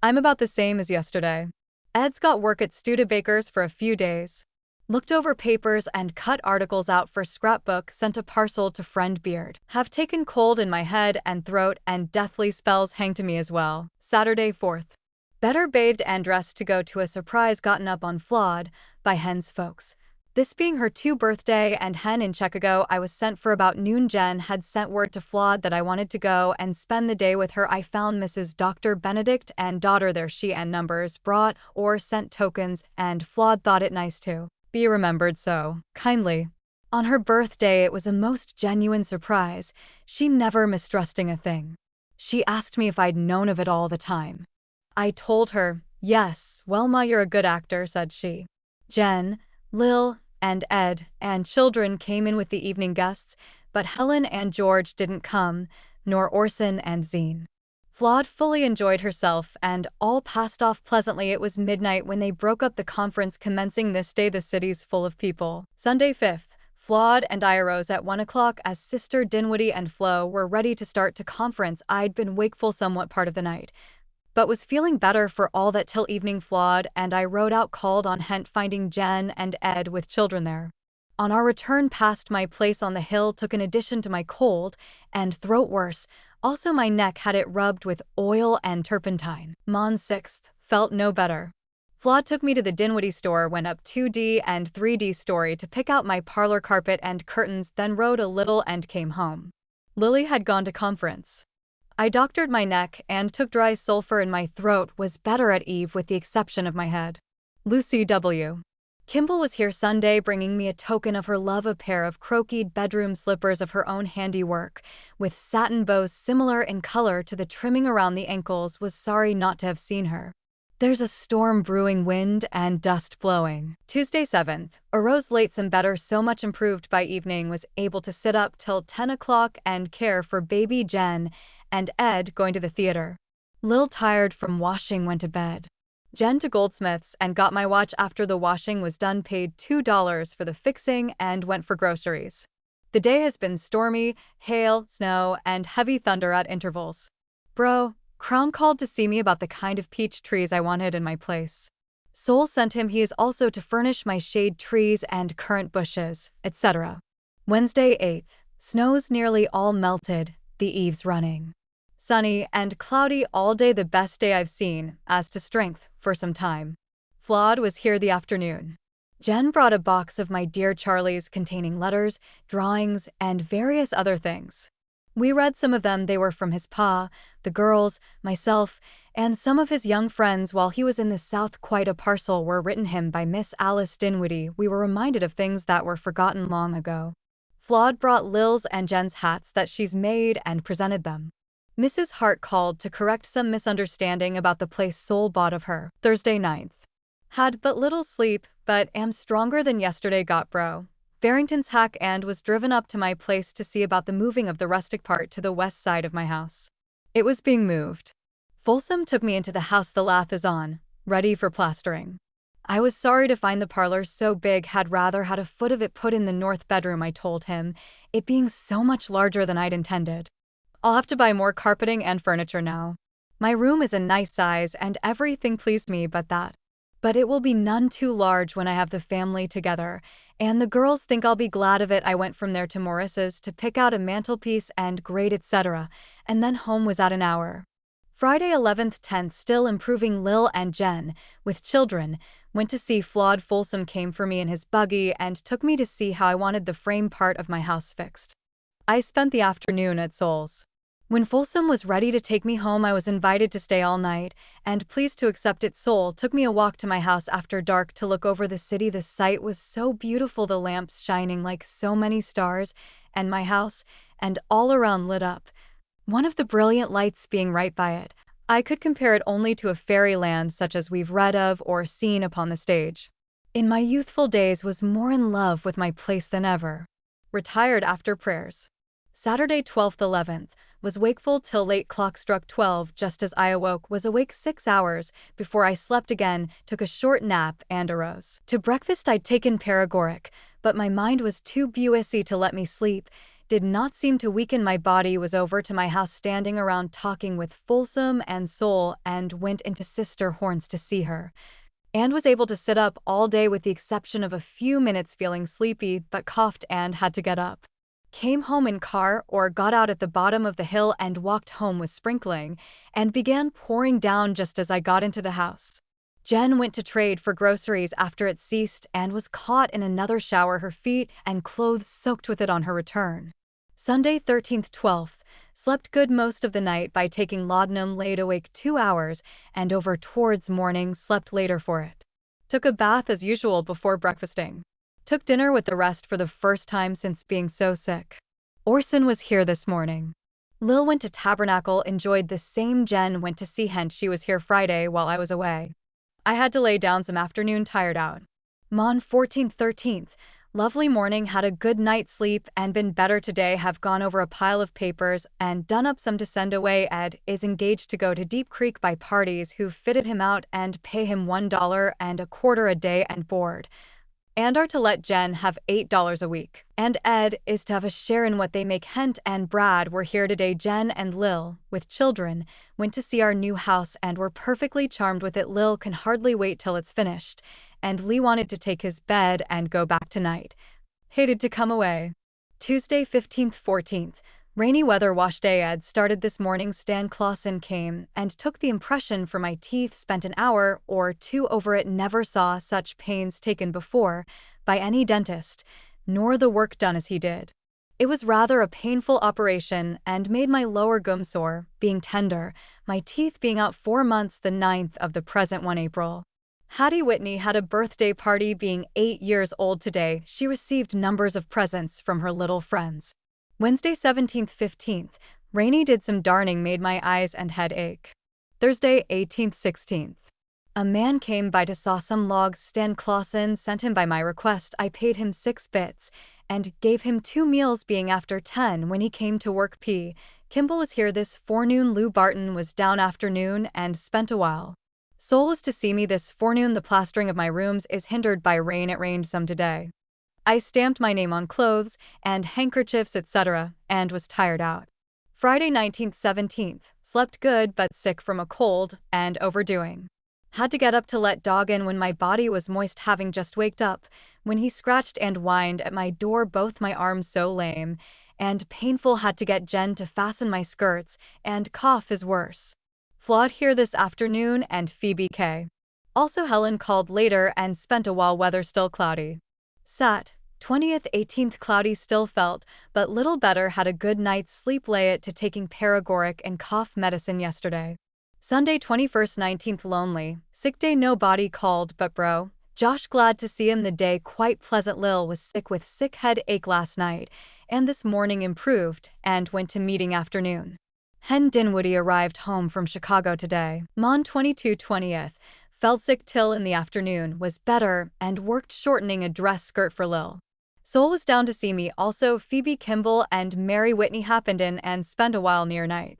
I'm about the same as yesterday. Ed's got work at Studebaker's for a few days. Looked over papers and cut articles out for scrapbook, sent a parcel to friend Beard. Have taken cold in my head and throat and deathly spells hang to me as well. Saturday 4th. Better bathed and dressed to go to a surprise gotten up on Flawed by Hen's folks. This being her 2nd birthday and Hen in Chicago, I was sent for about noon. Jen had sent word to Flawed that I wanted to go and spend the day with her. I found Mrs. Dr. Benedict and daughter there. She and numbers brought or sent tokens, and Flawed thought it nice to be remembered so kindly. On her birthday, it was a most genuine surprise. She never mistrusting a thing. She asked me if I'd known of it all the time. I told her, yes. Well, Ma, you're a good actor, said she. Jen, Lil, and Ed and children came in with the evening guests, but Helen and George didn't come, nor Orson and Zine. Flawed fully enjoyed herself, and all passed off pleasantly. It was midnight when they broke up the conference commencing this day. The city's full of people. Sunday 5th. Flawed and I arose at 1 o'clock as Sister Dinwiddie and Flo were ready to start to conference. I'd been wakeful somewhat part of the night, but was feeling better for all that till evening. Flawed and I rode out, called on Hent, finding Jen and Ed with children there. On our return past my place on the hill, took in addition to my cold and throat worse, also my neck had it rubbed with oil and turpentine. Mon 6th, felt no better. Flawed took me to the Dinwiddie store, went up 2D and 3D story to pick out my parlor carpet and curtains, then rode a little and came home. Lily had gone to conference. I doctored my neck and took dry sulfur in my throat, was better at eve with the exception of my head. Lucy W. Kimball was here Sunday, bringing me a token of her love, a pair of croquet bedroom slippers of her own handiwork, with satin bows similar in color to the trimming around the ankles. Was sorry not to have seen her. There's a storm brewing, wind and dust blowing. Tuesday 7th. Arose late, some better, so much improved by evening, was able to sit up till 10 o'clock and care for baby Jen and Ed going to the theater. Lil, tired from washing, went to bed. Jen to Goldsmith's and got my watch after the washing was done, paid $2 for the fixing, and went for groceries. The day has been stormy, hail, snow, and heavy thunder at intervals. Bro, Crown called to see me about the kind of peach trees I wanted in my place. Soul sent him, he is also to furnish my shade trees and currant bushes, etc. Wednesday 8th. Snows nearly all melted, the eaves running. Sunny and cloudy all day, the best day I've seen, as to strength, for some time. Flawed was here the afternoon. Jen brought a box of my dear Charlie's containing letters, drawings, and various other things. We read some of them. They were from his pa, the girls, myself, and some of his young friends while he was in the South. Quite a parcel were written him by Miss Alice Dinwiddie. We were reminded of things that were forgotten long ago. Flawed brought Lil's and Jen's hats that she's made and presented them. Mrs. Hart called to correct some misunderstanding about the place Soul bought of her. Thursday 9th. Had but little sleep, but am stronger than yesterday. Got bro Farrington's hack and was driven up to my place to see about the moving of the rustic part to the west side of my house. It was being moved. Folsom took me into the house. The lath is on, ready for plastering. I was sorry to find the parlor so big, had rather had a foot of it put in the north bedroom. I told him, it being so much larger than I'd intended. I'll have to buy more carpeting and furniture now. My room is a nice size and everything pleased me but that. But it will be none too large when I have the family together, and the girls think I'll be glad of it. I went from there to Morris's to pick out a mantelpiece and grate, etc., and then home was at an hour. Friday 11th 10th. Still improving. Lil and Jen, with children, went to see Flawed. Folsom came for me in his buggy and took me to see how I wanted the frame part of my house fixed. I spent the afternoon at Soul's. When Folsom was ready to take me home, I was invited to stay all night, and pleased to accept it. Soul took me a walk to my house after dark to look over the city. The sight was so beautiful, the lamps shining like so many stars, and my house, and all around lit up. One of the brilliant lights being right by it. I could compare it only to a fairyland such as we've read of or seen upon the stage. In my youthful days was more in love with my place than ever. Retired after prayers. Saturday 12th 11th. Was wakeful till late. Clock struck 12 just as I awoke. Was awake 6 hours before I slept again, took a short nap and arose. To breakfast I'd taken paregoric, but my mind was too buoyancy to let me sleep. Did not seem to weaken my body. Was over to my house, standing around talking with Folsom and Soul, and went into Sister Horn's to see her. and was able to sit up all day with the exception of a few minutes feeling sleepy but coughed and had to get up. Came home in car or got out at the bottom of the hill and walked home with sprinkling, and began pouring down just as I got into the house. Jen went to trade for groceries after it ceased and was caught in another shower, her feet and clothes soaked with it on her return. Sunday 13th 12th, slept good most of the night by taking laudanum, laid awake 2 hours, and over towards morning slept later for it. Took a bath as usual before breakfasting. Took dinner with the rest for the first time since being so sick. Orson was here this morning. Lil went to Tabernacle, enjoyed the same. Jen went to see, hence she was here Friday while I was away. I had to lay down some afternoon, tired out. Mon 14th 13th, lovely morning, had a good night's sleep and been better today, have gone over a pile of papers and done up some to send away. Ed is engaged to go to Deep Creek by parties who fitted him out and pay him $1.25 a day and board, and are to let Jen have $8 a week. And Ed is to have a share in what they make. Hent and Brad were here today. Jen and Lil, with children, went to see our new house and were perfectly charmed with it. Lil can hardly wait till it's finished, and Lee wanted to take his bed and go back tonight. Hated to come away. Tuesday 15th 14th, rainy weather, wash day. Ed started this morning. Stan Clausen came and took the impression for my teeth, spent an hour or two over it. Never saw such pains taken before by any dentist, nor the work done as he did. It was rather a painful operation and made my lower gum sore, being tender, my teeth being out 4 months, the 9th of the present one April. Hattie Whitney had a birthday party, being 8 years old today. She received numbers of presents from her little friends. Wednesday 17th 15th, rainy, did some darning, made my eyes and head ache. Thursday 18th 16th, a man came by to saw some logs. Stan Clausen sent him by my request. I paid him 6 bits and gave him 2 meals, being after 10 when he came to work. Kimball was here this forenoon. Lou Barton was down afternoon and spent a while. Sol was to see me this forenoon. The plastering of my rooms is hindered by rain. It rained some today. I stamped my name on clothes and handkerchiefs, etc., and was tired out. Friday 19th 17th, slept good but sick from a cold and overdoing. Had to get up to let dog in when my body was moist, having just waked up, when he scratched and whined at my door, both my arms so lame and painful. Had to get Jen to fasten my skirts, and cough is worse. Flawed here this afternoon, and Phoebe K. Also Helen called later and spent a while. Weather still cloudy. Sat. 20th 18th, cloudy, still felt but little better. Had a good night's sleep, lay it to taking paregoric and cough medicine yesterday. Sunday 21st 19th, lonely, sick day, nobody called but bro Josh, glad to see him. The day quite pleasant. Lil was sick with sick headache last night and this morning improved and went to meeting afternoon. Hen Dinwoody arrived home from Chicago today. Mon 22 20th, felt sick till in the afternoon, was better and worked shortening a dress skirt for Lil. Sol was down to see me also. Phoebe, Kimball and Mary Whitney happened in and spent a while near night.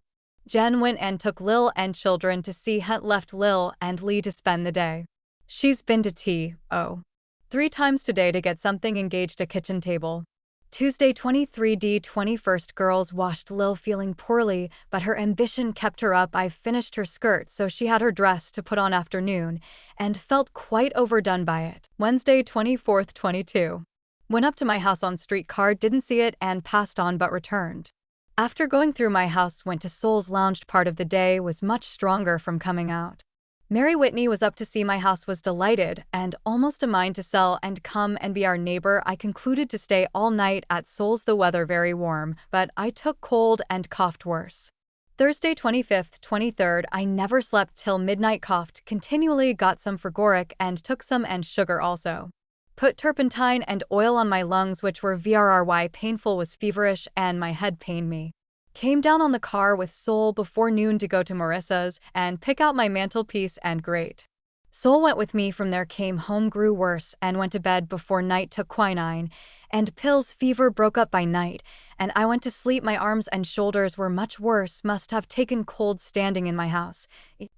Jen went and took Lil and children to see Hunt, left Lil and Lee to spend the day. She's been to T.O. 3 times today to get something engaged, a kitchen table. Tuesday 23d 21st, girls washed Lil, feeling poorly, but her ambition kept her up. I finished her skirt so she had her dress to put on afternoon and felt quite overdone by it. Wednesday 24th 22. Went up to my house on streetcar, didn't see it and passed on but returned. After going through my house, went to Sol's, lounged part of the day, was much stronger from coming out. Mary Whitney was up to see my house, was delighted and almost a mind to sell and come and be our neighbor. I concluded to stay all night at Sol's, the weather very warm, but I took cold and coughed worse. Thursday 25th 23rd, I never slept till midnight, coughed continually, got some Fragoric and took some, and sugar also. Put turpentine and oil on my lungs, which were vrry painful, was feverish and my head pained me. Came down on the car with Sol before noon to go to Marissa's and pick out my mantelpiece and grate. Sol went with me from there, came home, grew worse and went to bed before night, took quinine and pills. Fever broke up by night and I went to sleep. My arms and shoulders were much worse, must have taken cold standing in my house,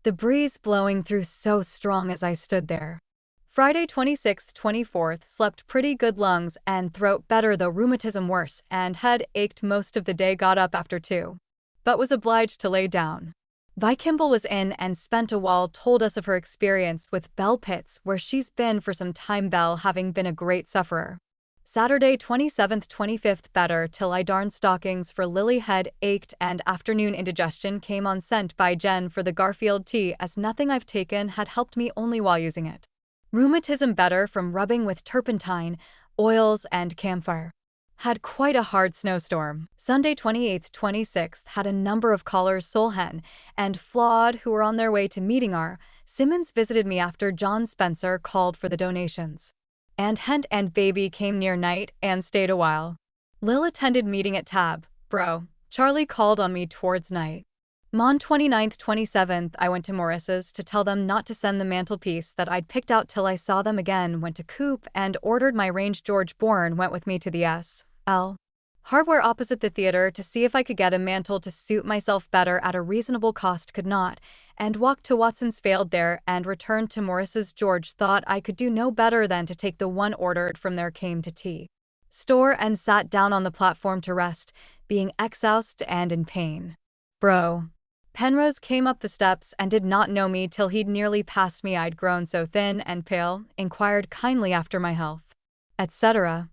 the breeze blowing through so strong as I stood there. Friday 26th 24th, slept pretty good, lungs and throat better though rheumatism worse and head ached most of the day. Got up after 2, but was obliged to lay down. Kimball was in and spent a while told us of her experience with Bell pits where she's been for some time, Bell having been a great sufferer. Saturday 27th 25th better till I darned stockings for Lily head ached and afternoon indigestion came on sent by Jen for the Garfield tea as nothing I've taken had helped me only while using it. Rheumatism better from rubbing with turpentine, oils and camphor. Had quite a hard snowstorm. Sunday 28th 26th had a number of callers Solhen and Flawed who were on their way to meeting our. Simmons visited me after John Spencer called for the donations. And Hent and Baby came near night and stayed a while. Lil attended meeting at Tab. Bro. Charlie called on me towards night. Mon 29th 27th I went to Maurice's to tell them not to send the mantelpiece that I'd picked out till I saw them again, went to Coop and ordered my range. George Bourne went with me to the S.L. Hardware opposite the theater to see if I could get a mantle to suit myself better at a reasonable cost, could not, and walked to Watson's, failed there, and returned to Maurice's. George thought I could do no better than to take the one ordered from there, came to tea store and sat down on the platform to rest, being exhausted and in pain. Bro. Penrose came up the steps and did not know me till he'd nearly passed me. I'd grown so thin and pale, inquired kindly after my health, etc.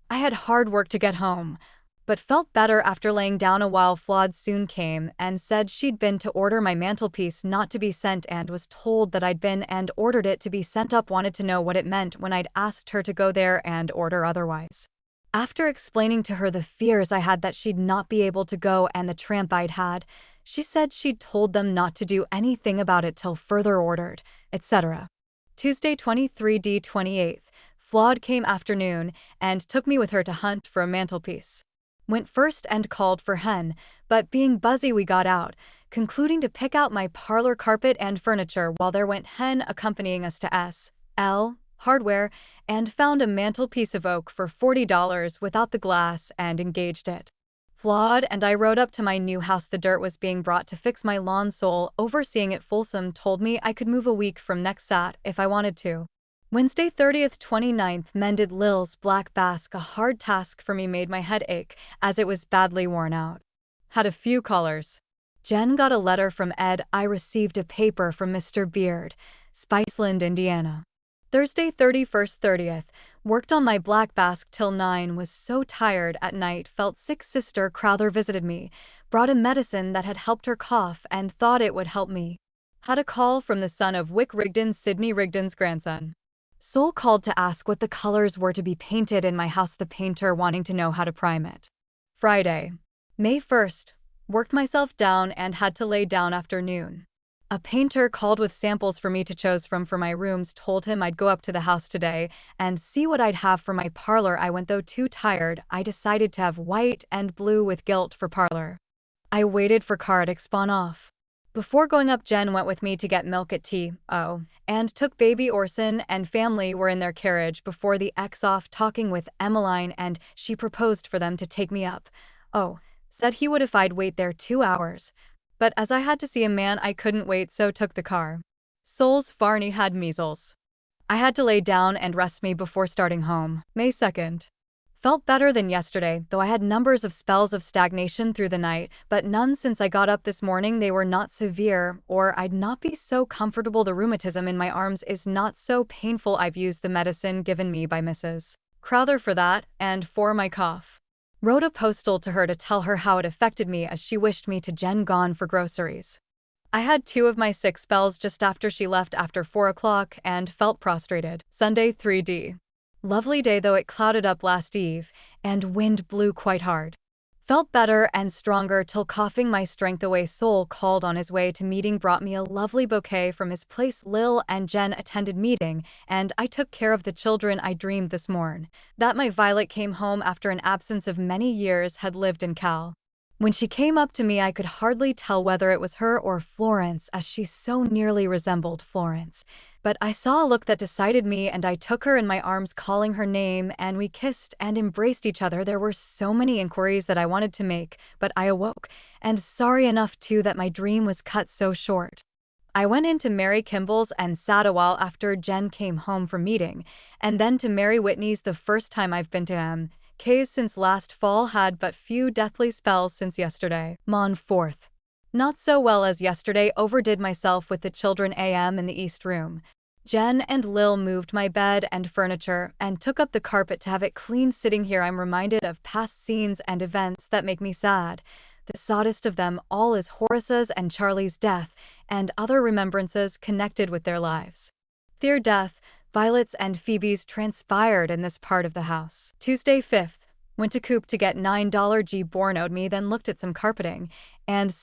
I had hard work to get home, but felt better after laying down a while. Flawed soon came and said she'd been to order my mantelpiece not to be sent and was told that I'd been and ordered it to be sent up. Wanted to know what it meant when I'd asked her to go there and order otherwise. After explaining to her the fears I had that she'd not be able to go and the tramp I'd had, she said she'd told them not to do anything about it till further ordered, etc. Tuesday 23d 28th, Flawed came afternoon and took me with her to hunt for a mantelpiece. Went first and called for Hen, but being busy we got out, concluding to pick out my parlor carpet and furniture while there went Hen accompanying us to S.L. Hardware and found a mantelpiece of oak for $40 without the glass and engaged it. Flawed and I rode up to my new house. The dirt was being brought to fix my lawn. Sol, overseeing it, Folsom, told me I could move a week from next Sat if I wanted to. Wednesday 30th 29th mended Lil's black basque, a hard task for me, made my head ache as it was badly worn out. Had a few callers. Jen got a letter from Ed. I received a paper from Mr. Beard, Spiceland, Indiana. Thursday 31st 30th, worked on my black basque till 9, was so tired at night, felt sick. Sister Crowther visited me, brought a medicine that had helped her cough and thought it would help me. Had a call from the son of Wick Rigdon, Sidney Rigdon's grandson. Sol called to ask what the colors were to be painted in my house, the painter wanting to know how to prime it. Friday, May 1st, worked myself down and had to lay down afternoon. A painter called with samples for me to choose from for my rooms, told him I'd go up to the house today and see what I'd have for my parlor. I went, though too tired. I decided to have white and blue with gilt for parlor. I waited for car to spawn off. Before going up, Jen went with me to get milk at T.O. and took baby. Orson and family were in their carriage before the X off talking with Emmeline, and she proposed for them to take me up. Oh, said he would if I'd wait there 2 hours. But as I had to see a man, I couldn't wait, so took the car. Sol's Varney had measles. I had to lay down and rest me before starting home. May 2nd. Felt better than yesterday, though I had numbers of spells of stagnation through the night, but none since I got up this morning. They were not severe, or I'd not be so comfortable. The rheumatism in my arms is not so painful. I've used the medicine given me by Mrs. Crowther for that, and for my cough. Wrote a postal to her to tell her how it affected me, as she wished me to Jen gone for groceries. I had 2 of my 6 spells just after she left after 4 o'clock and felt prostrated. Sunday 3D. Lovely day, though it clouded up last eve, and wind blew quite hard. Felt better and stronger till coughing my strength away. Sol called on his way to meeting, brought me a lovely bouquet from his place. Lil and Jen attended meeting, and I took care of the children. I dreamed this morn that my Violet came home after an absence of many years, had lived in Cal. When she came up to me, I could hardly tell whether it was her or Florence, as she so nearly resembled Florence. But I saw a look that decided me, and I took her in my arms, calling her name, and we kissed and embraced each other. There were so many inquiries that I wanted to make, but I awoke, and sorry enough too that my dream was cut so short. I went into Mary Kimball's and sat a while after Jen came home from meeting, and then to Mary Whitney's. The first time I've been to M.K.'s since last fall, had but few deathly spells since yesterday. Mon 4th. Not so well as yesterday, overdid myself with the children in the East Room. Jen and Lil moved my bed and furniture and took up the carpet to have it clean. Sitting here, I'm reminded of past scenes and events that make me sad. The saddest of them all is Horace's and Charlie's death and other remembrances connected with their lives. Their death, Violet's and Phoebe's, transpired in this part of the house. Tuesday 5th. Went to Coop to get $9 G Born owed me, then looked at some carpeting and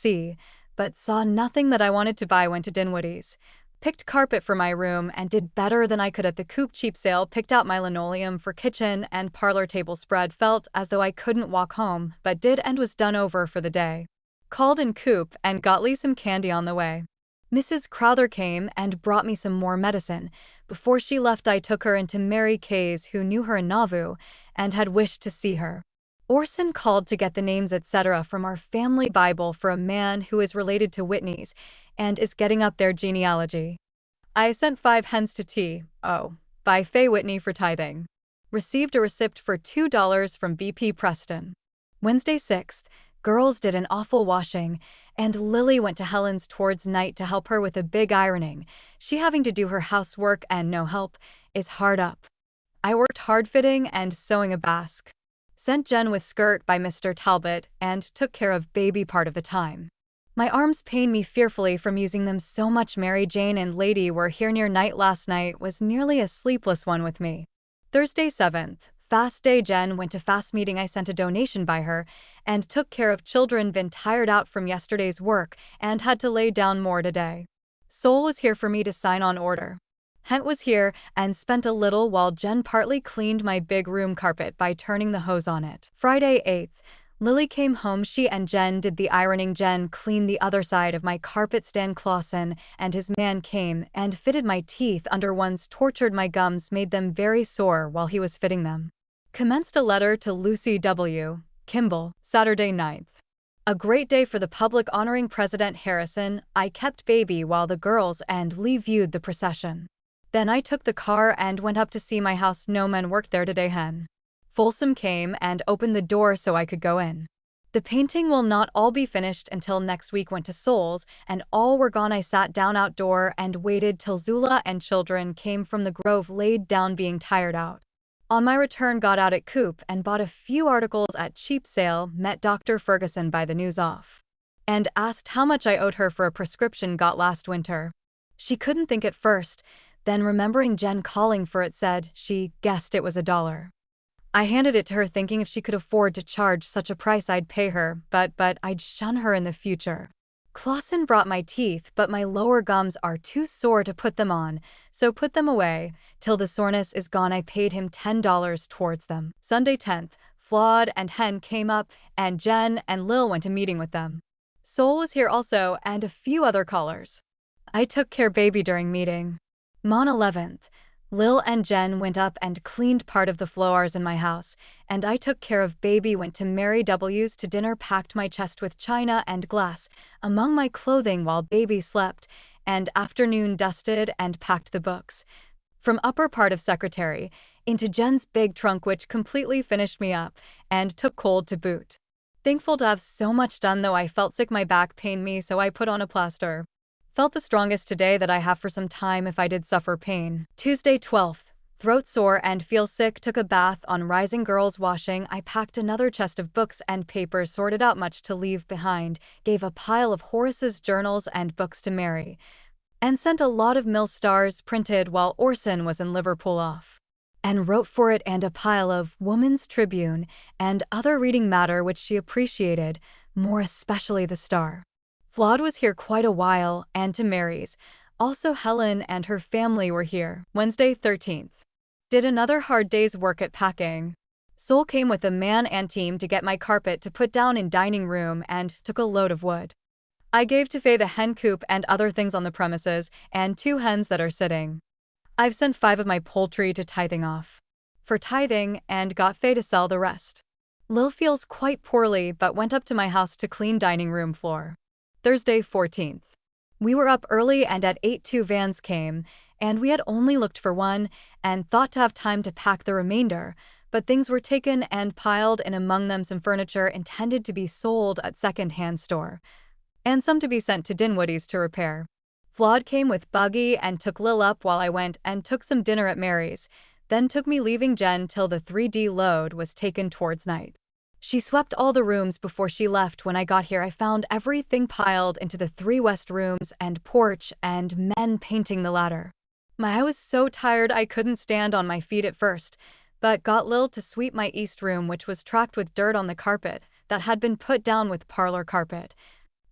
but saw nothing that I wanted to buy. Went to Dinwoody's. Picked carpet for my room and did better than I could at the Coop cheap sale. Picked out my linoleum for kitchen and parlor table spread. Felt as though I couldn't walk home, but did and was done over for the day. Called in Coop and got Lee some candy on the way. Mrs. Crowther came and brought me some more medicine. Before she left, I took her into Mary Kay's, who knew her in Nauvoo and had wished to see her. Orson called to get the names etc. from our family Bible for a man who is related to Whitney's and is getting up their genealogy. I sent 5 hens to T.O. by Faye Whitney for tithing. Received a receipt for $2 from BP Preston. Wednesday 6th. Girls did an awful washing, and Lily went to Helen's towards night to help her with a big ironing. She having to do her housework and no help is hard up. I worked hard fitting and sewing a basque. Sent Jen with skirt by Mr. Talbot and took care of baby part of the time. My arms pain me fearfully from using them so much. Mary Jane and Lady were here near night. Last night was nearly a sleepless one with me. Thursday 7th. Fast day. Jen went to fast meeting. I sent a donation by her and took care of children. Been tired out from yesterday's work and had to lay down more today. Sol was here for me to sign on order. Hent was here and spent a little while Jen partly cleaned my big room carpet by turning the hose on it. Friday 8th. Lily came home. She and Jen did the ironing. Jen cleaned the other side of my carpet. Stan Clausen and his man came and fitted my teeth under ones. Tortured my gums, made them very sore while he was fitting them. Commenced a letter to Lucy W. Kimball. Saturday 9th. A great day for the public, honoring President Harrison. I kept baby while the girls and Lee viewed the procession. Then I took the car and went up to see my house. No men worked there today. Hen Folsom came and opened the door so I could go in. The painting will not all be finished until next week. Went to Sol's and all were gone. I sat down outdoor and waited till Zula and children came from the grove, laid down being tired out. On my return, got out at Coop and bought a few articles at cheap sale. Met Dr. Ferguson by the news off and asked how much I owed her for a prescription got last winter. She couldn't think at first, then remembering Jen calling for it, said she guessed it was $1. I handed it to her thinking if she could afford to charge such a price I'd pay her, but I'd shun her in the future. Clausen brought my teeth, but my lower gums are too sore to put them on, so put them away. Till the soreness is gone, I paid him $10 towards them. Sunday 10th. Flawed and Hen came up, and Jen and Lil went to meeting with them. Sol was here also, and a few other callers. I took care baby during meeting. Mon 11th. Lil and Jen went up and cleaned part of the floors in my house, and I took care of baby. Went to Mary W's to dinner, packed my chest with china and glass among my clothing while baby slept, and afternoon dusted and packed the books from upper part of secretary into Jen's big trunk, which completely finished me up and took cold to boot. Thankful to have so much done, though I felt sick. My back pained me, so I put on a plaster. Felt the strongest today that I have for some time if I did suffer pain. Tuesday 12th. Throat sore and feel sick. Took a bath on rising. Girls washing. I packed another chest of books and papers, sorted out much to leave behind, gave a pile of Horace's journals and books to Mary, and sent a lot of Mill Stars printed while Orson was in Liverpool off, and wrote for it, and a pile of Woman's Tribune and other reading matter which she appreciated, more especially the Star. Flawed was here quite a while, and to Mary's. Also Helen and her family were here. Wednesday 13th. Did another hard day's work at packing. Sol came with a man and team to get my carpet to put down in dining room and took a load of wood. I gave to Faye the hen coop and other things on the premises, and 2 hens that are sitting. I've sent 5 of my poultry to tithing off for tithing and got Faye to sell the rest. Lil feels quite poorly but went up to my house to clean dining room floor. Thursday 14th. We were up early and at 8 2 vans came, and we had only looked for one and thought to have time to pack the remainder, but things were taken and piled in, among them some furniture intended to be sold at second-hand store. and some to be sent to Dinwoody's to repair. Flawed came with buggy and took Lil up while I went and took some dinner at Mary's, then took me leaving Jen till the 3D load was taken towards night. She swept all the rooms before she left. When I got here, I found everything piled into the 3 west rooms and porch and men painting the latter. I was so tired I couldn't stand on my feet at first, but got Lil to sweep my east room, which was tracked with dirt on the carpet that had been put down with parlor carpet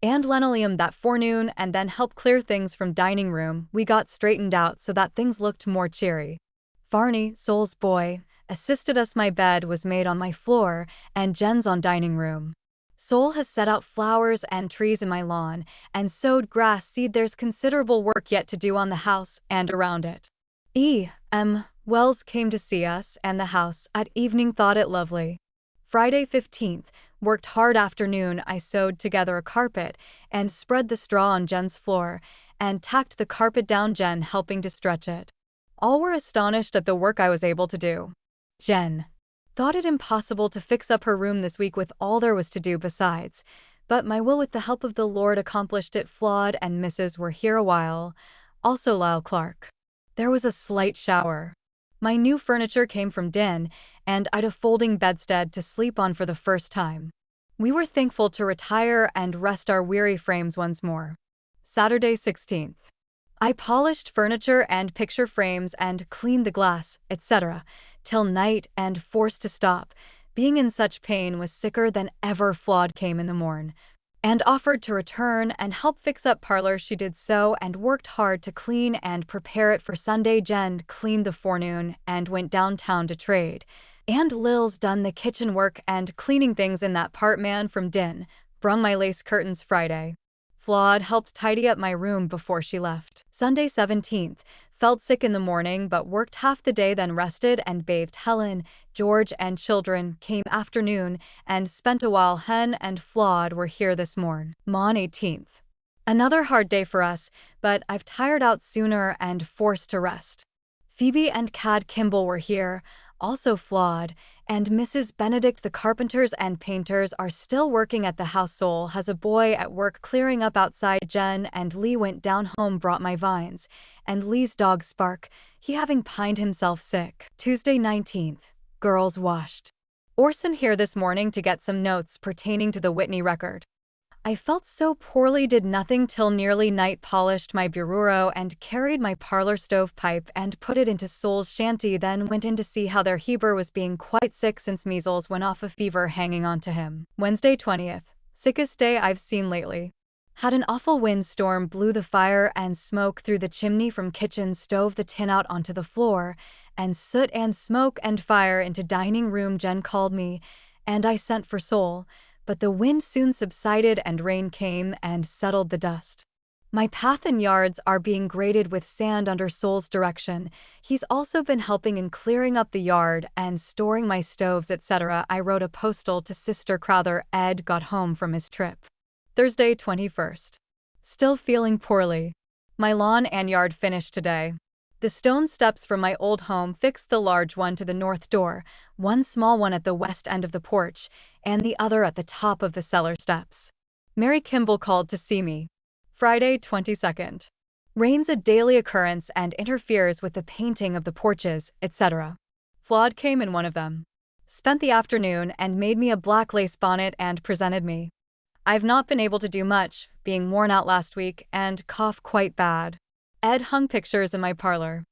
and linoleum that forenoon, and then help clear things from dining room. We got straightened out so that things looked more cheery. Farney, Sol's boy, assisted us. My bed was made on my floor, and Jen's on dining room. Sol has set out flowers and trees in my lawn, and sowed grass seed. There's considerable work yet to do on the house and around it. E.M. Wells came to see us and the house at evening, thought it lovely. Friday 15th, worked hard afternoon. I sewed together a carpet and spread the straw on Jen's floor and tacked the carpet down, Jen helping to stretch it. All were astonished at the work I was able to do. Jen thought it impossible to fix up her room this week with all there was to do besides, but my will with the help of the Lord accomplished it. Flawed and Mrs. were here a while, also Lyle Clark. There was a slight shower. My new furniture came from Din, and I'd a folding bedstead to sleep on for the first time. We were thankful to retire and rest our weary frames once more. Saturday 16th. I polished furniture and picture frames and cleaned the glass, etc., till night, and forced to stop. Being in such pain, was sicker than ever. Flawed came in the morn and offered to return and help fix up parlor. She did so and worked hard to clean and prepare it for Sunday. Jen cleaned the forenoon and went downtown to trade. And Lil's done the kitchen work and cleaning things in that part. Man from Din brung my lace curtains Friday. Flawed helped tidy up my room before she left. Sunday 17th, felt sick in the morning but worked half the day, then rested and bathed. Helen, George and children came afternoon and spent a while. Hen and Flawed were here this morn. Mon 18th. Another hard day for us, but I've tired out sooner and forced to rest. Phoebe and Cad Kimball were here, also Flawed, and Mrs. Benedict. The carpenters and painters are still working at the house. Sol has a boy at work clearing up outside. Jen and Lee went down home, brought my vines, and Lee's dog Spark, he having pined himself sick. Tuesday 19th. Girls washed. Orson here this morning to get some notes pertaining to the Whitney record. I felt so poorly, did nothing till nearly night. Polished my bureau and carried my parlor stovepipe and put it into Sol's shanty, then went in to see how their Heber was, being quite sick since measles, went off a fever hanging on to him. Wednesday 20th. Sickest day I've seen lately. Had an awful windstorm, blew the fire and smoke through the chimney from kitchen stove, the tin out onto the floor, and soot and smoke and fire into dining room. Jen called me, and I sent for Sol, but the wind soon subsided and rain came and settled the dust. My path and yards are being graded with sand under Sol's direction. He's also been helping in clearing up the yard and storing my stoves, etc. I wrote a postal to Sister Crowther. Ed got home from his trip. Thursday 21st. Still feeling poorly. My lawn and yard finished today. The stone steps from my old home fixed, the large one to the north door, one small one at the west end of the porch, and the other at the top of the cellar steps. Mary Kimball called to see me. Friday 22nd. Rain's a daily occurrence and interferes with the painting of the porches, etc. Flawed came in one of them. Spent the afternoon and made me a black lace bonnet and presented me. I've not been able to do much, being worn out last week and cough quite bad. Ed hung pictures in my parlor.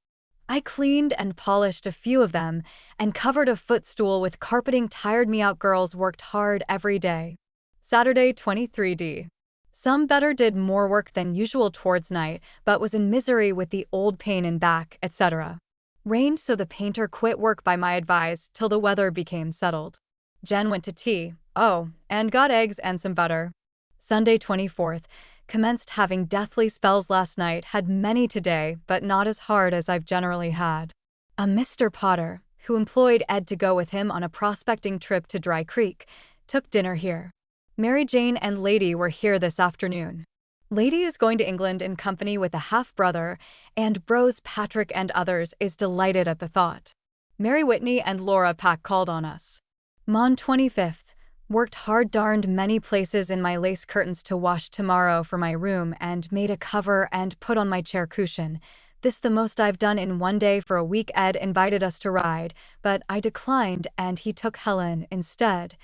I cleaned and polished a few of them and covered a footstool with carpeting. Tired me out. Girls worked hard every day. Saturday 23d. Some better, did more work than usual towards night, but was in misery with the old pain in back, etc. Rained, so the painter quit work by my advice till the weather became settled. Jen went to tea, and got eggs and some butter. Sunday 24th. Commenced having deathly spells last night, had many today, but not as hard as I've generally had. A Mr. Potter, who employed Ed to go with him on a prospecting trip to Dry Creek, took dinner here. Mary Jane and Lady were here this afternoon. Lady is going to England in company with a half-brother, and bros Patrick and others, is delighted at the thought. Mary Whitney and Laura Pack called on us. Mon 25th. Worked hard darned many places in my lace curtains to wash tomorrow for my room and made a cover and put on my chair cushion. This the most I've done in one day for a week. Ed invited us to ride, but I declined and he took Helen instead,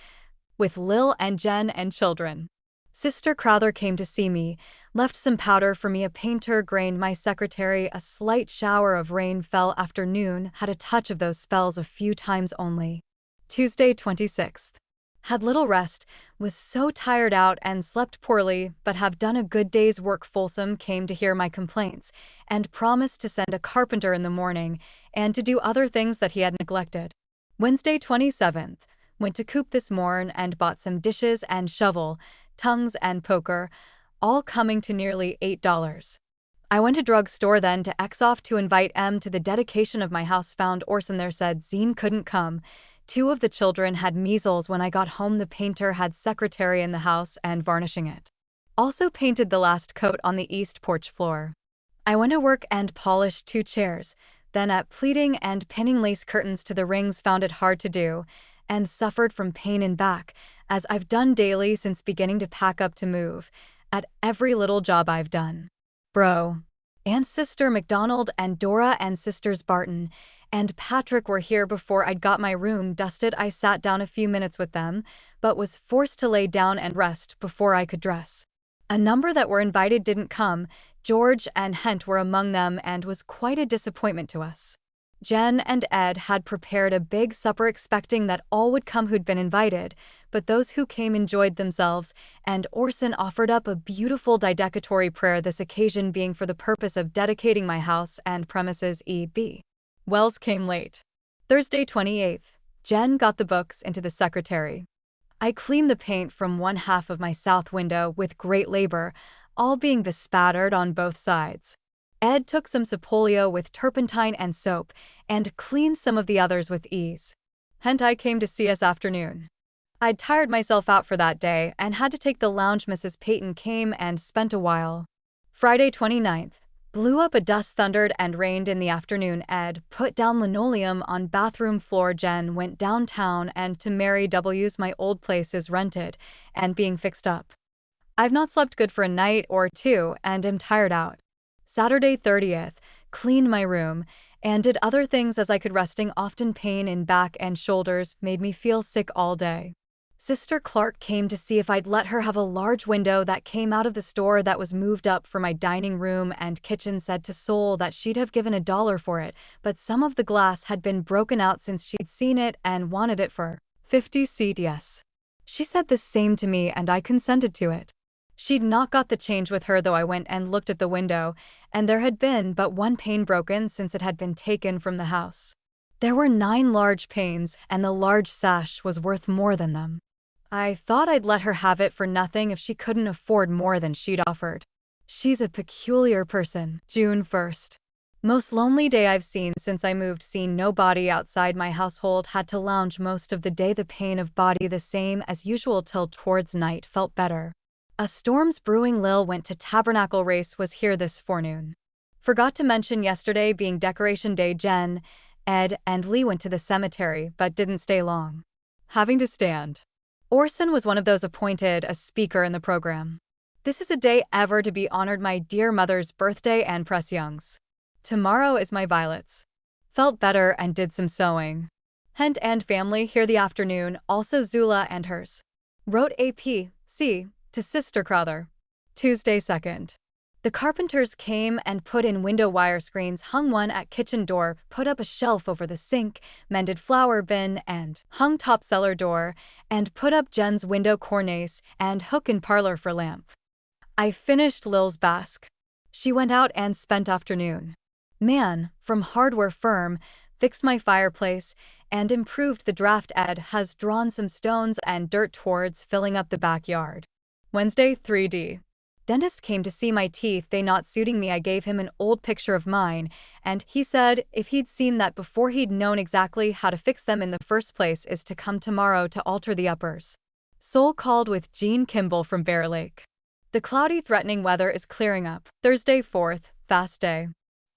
with Lil and Jen and children. Sister Crowther came to see me, left some powder for me. A painter grained my secretary. A slight shower of rain fell after noon, had a touch of those spells a few times only. Tuesday 26th. Had little rest, was so tired out and slept poorly, but have done a good day's work. Folsom came to hear my complaints, and promised to send a carpenter in the morning, and to do other things that he had neglected. Wednesday 27th. Went to Coop this morn and bought some dishes and shovel, tongues and poker, all coming to nearly $8. I went to drugstore then to Exoff to invite M to the dedication of my house. Found Orson there. Said Zine couldn't come. 2 of the children had measles. When I got home the painter had secretary in the house and varnishing it. Also painted the last coat on the east porch floor. I went to work and polished 2 chairs, then at pleating and pinning lace curtains to the rings. Found it hard to do, and suffered from pain in back, as I've done daily since beginning to pack up to move, at every little job I've done. Bro. Aunt Sister McDonald and Dora and Sisters Barton and Patrick were here before I'd got my room dusted. I sat down a few minutes with them, but was forced to lay down and rest before I could dress. A number that were invited didn't come. George and Hent were among them and was quite a disappointment to us. Jen and Ed had prepared a big supper expecting that all would come who'd been invited, but those who came enjoyed themselves, and Orson offered up a beautiful dedicatory prayer, this occasion being for the purpose of dedicating my house and premises. E.B. Wells came late. Thursday 28th. Jen got the books into the secretary. I cleaned the paint from one half of my south window with great labor, all being bespattered on both sides. Ed took some Sapolio with turpentine and soap, and cleaned some of the others with ease. Hent I came to see us afternoon. I'd tired myself out for that day, and had to take the lounge. Mrs. Peyton came and spent a while. Friday 29th. Blew up a dust, thundered and rained in the afternoon. Ed put down linoleum on bathroom floor. Jen went downtown and to Mary W's. My old place is rented, and being fixed up. I've not slept good for a night or 2, and am tired out. Saturday 30th, cleaned my room, and did other things as I could. Resting, often pain in back and shoulders made me feel sick all day. Sister Clark came to see if I'd let her have a large window that came out of the store that was moved up for my dining room and kitchen. Said to Sol that she'd have given $1 for it, but some of the glass had been broken out since she'd seen it and wanted it for 50 cents. Yes. She said the same to me and I consented to it. She'd not got the change with her, though. I went and looked at the window, and there had been but 1 pane broken since it had been taken from the house. There were 9 large panes, and the large sash was worth more than them. I thought I'd let her have it for nothing if she couldn't afford more than she'd offered. She's a peculiar person. June 1st. Most lonely day I've seen since I moved. Seen nobody outside my household. Had to lounge most of the day. The pain of body the same as usual till towards night. Felt better. A storm's brewing. Lil went to Tabernacle Race. Was here this forenoon. Forgot to mention yesterday being decoration day. Jen, Ed, and Lee went to the cemetery but didn't stay long. Having to stand. Orson was one of those appointed as speaker in the program. This is a day ever to be honored. My dear mother's birthday and Press Young's. Tomorrow is my Violet's. Felt better and did some sewing. Hent and family here the afternoon, also Zula and hers. Wrote A.P.C. to Sister Crowther. Tuesday 2nd. The carpenters came and put in window wire screens, hung one at kitchen door, put up a shelf over the sink, mended flour bin and hung top cellar door, and put up Jen's window cornice and hook in parlor for lamp. I finished Lil's basque. She went out and spent afternoon. Man, from hardware firm, fixed my fireplace, and improved the draft. Ed has drawn some stones and dirt towards filling up the backyard. Wednesday 3D. Dentist came to see my teeth, they not suiting me. I gave him an old picture of mine, and he said if he'd seen that before he'd known exactly how to fix them in the first place is to come tomorrow to alter the uppers. Sol called with Jean Kimball from Bear Lake. The cloudy, threatening weather is clearing up. Thursday 4th, fast day.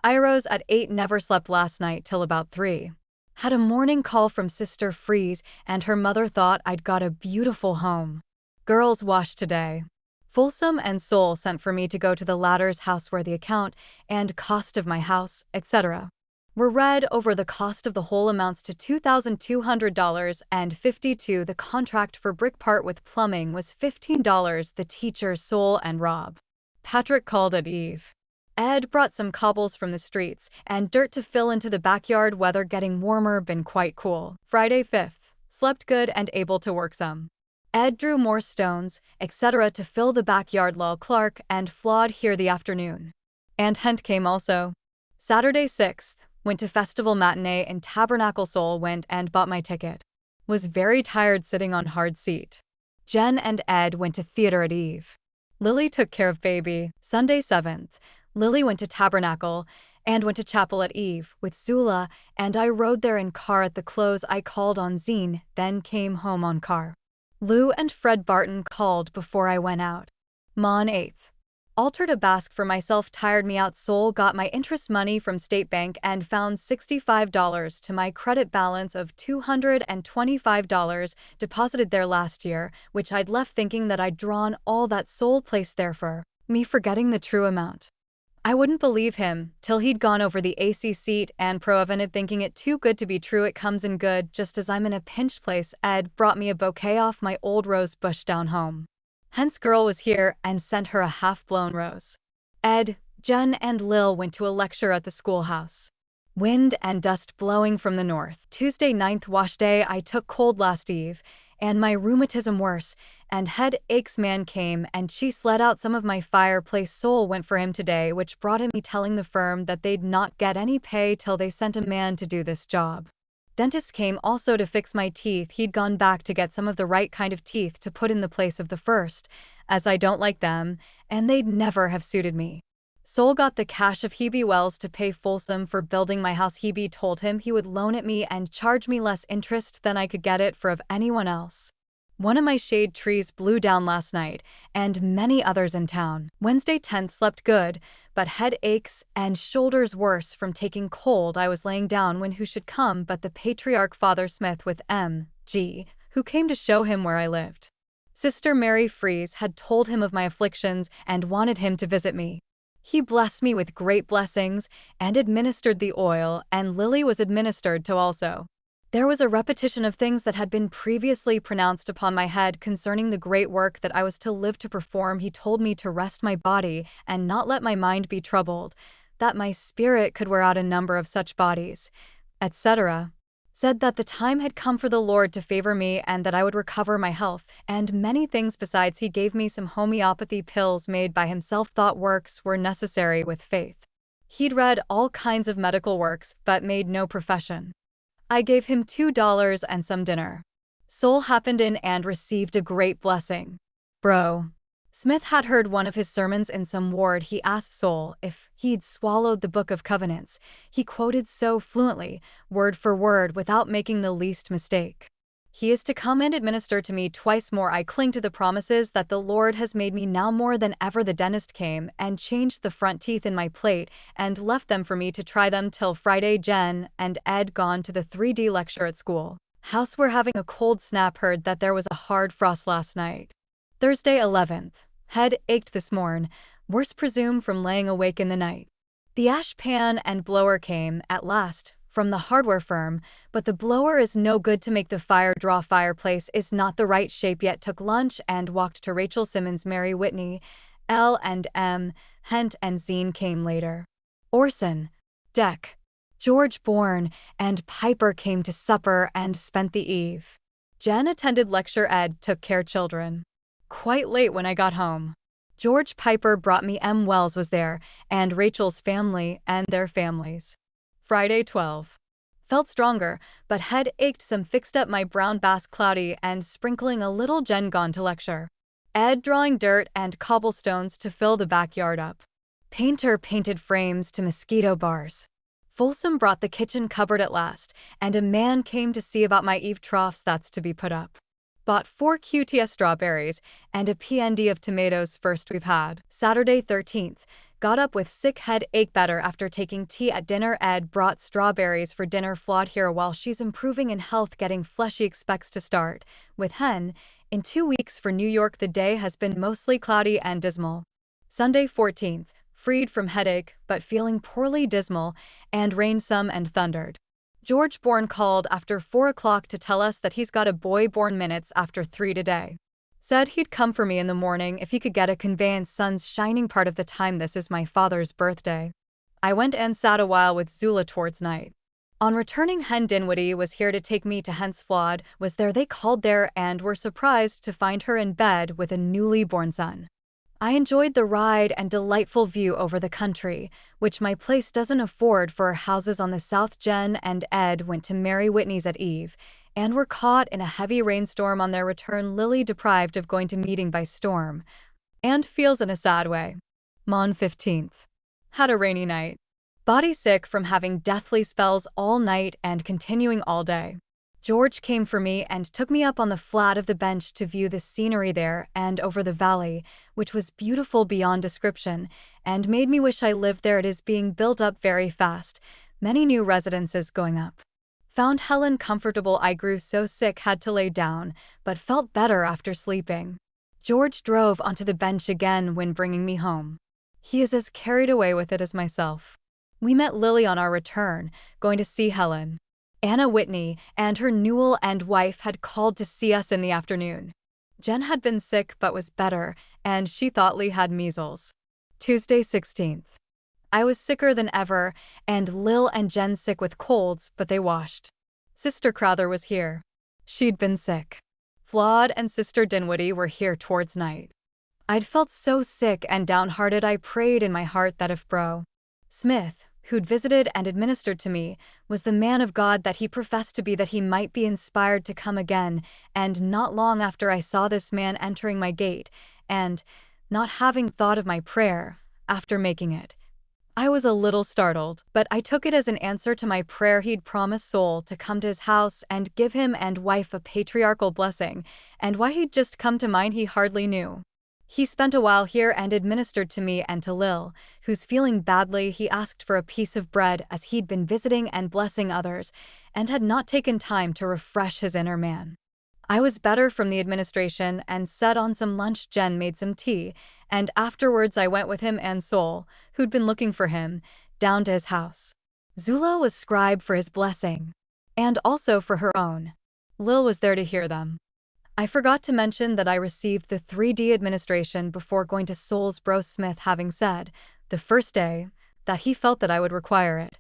I arose at 8, never slept last night till about 3. Had a morning call from Sister Freeze, and her mother thought I'd got a beautiful home. Girls wash today. Folsom and Soul sent for me to go to the latter's house where the account and cost of my house, etc. were read over. The cost of the whole amounts to $2,200 and $52. The contract for brick part with plumbing was $15. The teachers, Soul and Rob. Patrick called at Eve. Ed brought some cobbles from the streets and dirt to fill into the backyard. Weather getting warmer, been quite cool. Friday 5th. Slept good and able to work some. Ed drew more stones, etc. to fill the backyard. Lol. Clark and Flawed here the afternoon. And Hent came also. Saturday 6th. Went to festival matinee in Tabernacle. Soul went and bought my ticket. Was very tired sitting on hard seat. Jen and Ed went to theater at Eve. Lily took care of baby. Sunday 7th. Lily went to Tabernacle and went to chapel at Eve with Zula, and I rode there in car. At the close I called on Zine, then came home on car. Lou and Fred Barton called before I went out. Mon 8th. Altered a basque for myself, tired me out. Soul got my interest money from State Bank and found $65 to my credit balance of $225 deposited there last year, which I'd left thinking that I'd drawn all that. Soul placed there for me, forgetting the true amount. I wouldn't believe him till he'd gone over the AC seat and pro-evented, thinking it too good to be true. It comes in good just as I'm in a pinched place. Ed brought me a bouquet off my old rose bush down home. Hence girl was here and sent her a half-blown rose. Ed, Jen and Lil went to a lecture at the schoolhouse. Wind and dust blowing from the north. Tuesday 9th. Wash day. I took cold last eve and my rheumatism worse, and head aches. Man came and she let out some of my fireplace. Soul went for him today, which brought him me telling the firm that they'd not get any pay till they sent a man to do this job. Dentist came also to fix my teeth. He'd gone back to get some of the right kind of teeth to put in the place of the first, as I don't like them, and they'd never have suited me. Soul got the cash of Hebe Wells to pay Folsom for building my house. Hebe told him he would loan it me and charge me less interest than I could get it for of anyone else. One of my shade trees blew down last night, and many others in town. Wednesday 10th. Slept good, but head aches and shoulders worse from taking cold. I was laying down when who should come but the patriarch Father Smith with M.G., who came to show him where I lived. Sister Mary Freeze had told him of my afflictions and wanted him to visit me. He blessed me with great blessings and administered the oil, and Lily was administered to also. There was a repetition of things that had been previously pronounced upon my head concerning the great work that I was to live to perform. He told me to rest my body and not let my mind be troubled, that my spirit could wear out a number of such bodies, etc. Said that the time had come for the Lord to favor me and that I would recover my health, and many things besides. He gave me some homeopathy pills made by himself. Thought works were necessary with faith. He'd read all kinds of medical works but made no profession. I gave him $2 and some dinner. Soul happened in and received a great blessing. Bro. Smith had heard one of his sermons in some ward. He asked Soul if he'd swallowed the Book of Covenants. He quoted so fluently, word for word, without making the least mistake. He is to come and administer to me twice more. I cling to the promises that the Lord has made me now more than ever. The dentist came and changed the front teeth in my plate and left them for me to try them till Friday. Jen and Ed gone to the 3D lecture at school. House we're having a cold snap. Heard that there was a hard frost last night. Thursday 11th. Head ached this morn, worse presume from laying awake in the night. The ash pan and blower came, at last, from the hardware firm, but the blower is no good to make the fire draw. Fireplace is not the right shape yet. Took lunch and walked to Rachel Simmons. Mary Whitney, L and M, Hent and Zine came later. Orson, Deck, George Bourne, and Piper came to supper and spent the eve. Jen attended lecture. Ed took care children. Quite late when I got home. George Piper brought me. M. Wells was there, and Rachel's family and their families. Friday 12. Felt stronger, but head ached some. Fixed up my brown basque, cloudy and sprinkling a little. Jen gone to lecture. Ed drawing dirt and cobblestones to fill the backyard up. Painter painted frames to mosquito bars. Folsom brought the kitchen cupboard at last, and a man came to see about my eave troughs that's to be put up. Bought 4 QTS strawberries and a PND of tomatoes. First we've had. Saturday 13th. Got up with sick headache better after taking tea at dinner. Ed brought strawberries for dinner. Flawed here while she's improving in health, getting fleshy. Expects to start with hen in 2 weeks. For New York, the day has been mostly cloudy and dismal. Sunday 14th. Freed from headache, but feeling poorly, dismal, and rained some and thundered. George born called after 4 o'clock to tell us that he's got a boy born minutes after 3 today. Said he'd come for me in the morning if he could get a conveyance. Sun's shining part of the time. This is my father's birthday. I went and sat a while with Zula towards night. On returning, Hen Dinwiddie was here to take me to Hence. Flawed was there. They called there and were surprised to find her in bed with a newly born son. I enjoyed the ride and delightful view over the country, which my place doesn't afford for our houses on the south. Jen and Ed went to Mary Whitney's at Eve, and were caught in a heavy rainstorm on their return. Lily deprived of going to meeting by storm, and feels in a sad way. Mon 15th. Had a rainy night. Body sick from having deathly spells all night and continuing all day. George came for me and took me up on the flat of the bench to view the scenery there and over the valley, which was beautiful beyond description, and made me wish I lived there. It is being built up very fast, many new residences going up. Found Helen comfortable. I grew so sick, had to lay down, but felt better after sleeping. George drove onto the bench again when bringing me home. He is as carried away with it as myself. We met Lily on our return, going to see Helen. Anna Whitney and her Newell and wife had called to see us in the afternoon. Jen had been sick but was better, and she thought Lee had measles. Tuesday 16th. I was sicker than ever, and Lil and Jen sick with colds, but they washed. Sister Crowther was here. She'd been sick. Flawed and Sister Dinwiddie were here towards night. I'd felt so sick and downhearted. I prayed in my heart that if Bro Smith, who'd visited and administered to me, was the man of God that he professed to be, that he might be inspired to come again. And not long after I saw this man entering my gate, and, not having thought of my prayer, after making it, I was a little startled, but I took it as an answer to my prayer. He'd promised Soul to come to his house and give him and wife a patriarchal blessing, and why he'd just come to mine he hardly knew. He spent a while here and administered to me and to Lil, who's feeling badly. He asked for a piece of bread as he'd been visiting and blessing others, and had not taken time to refresh his inner man. I was better from the administration and set on some lunch. Jen made some tea, and afterwards I went with him and Soul, who'd been looking for him, down to his house. Zula was scribe for his blessing, and also for her own. Lil was there to hear them. I forgot to mention that I received the 3D administration before going to Soul's. Bro Smith having said, the first day, that he felt that I would require it,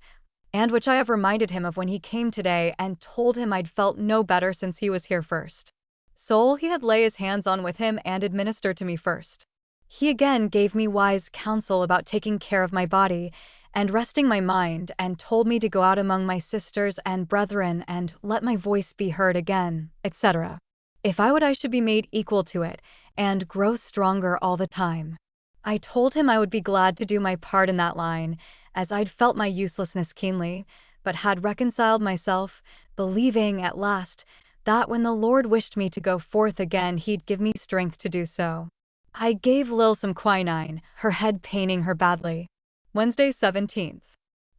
and which I have reminded him of when he came today and told him I'd felt no better since he was here first. Soul he had lay his hands on with him and administer to me first. He again gave me wise counsel about taking care of my body and resting my mind, and told me to go out among my sisters and brethren and let my voice be heard again, etc. If I would, I should be made equal to it, and grow stronger all the time. I told him I would be glad to do my part in that line, as I'd felt my uselessness keenly, but had reconciled myself, believing at last that when the Lord wished me to go forth again, he'd give me strength to do so. I gave Lil some quinine, her head paining her badly. Wednesday 17th.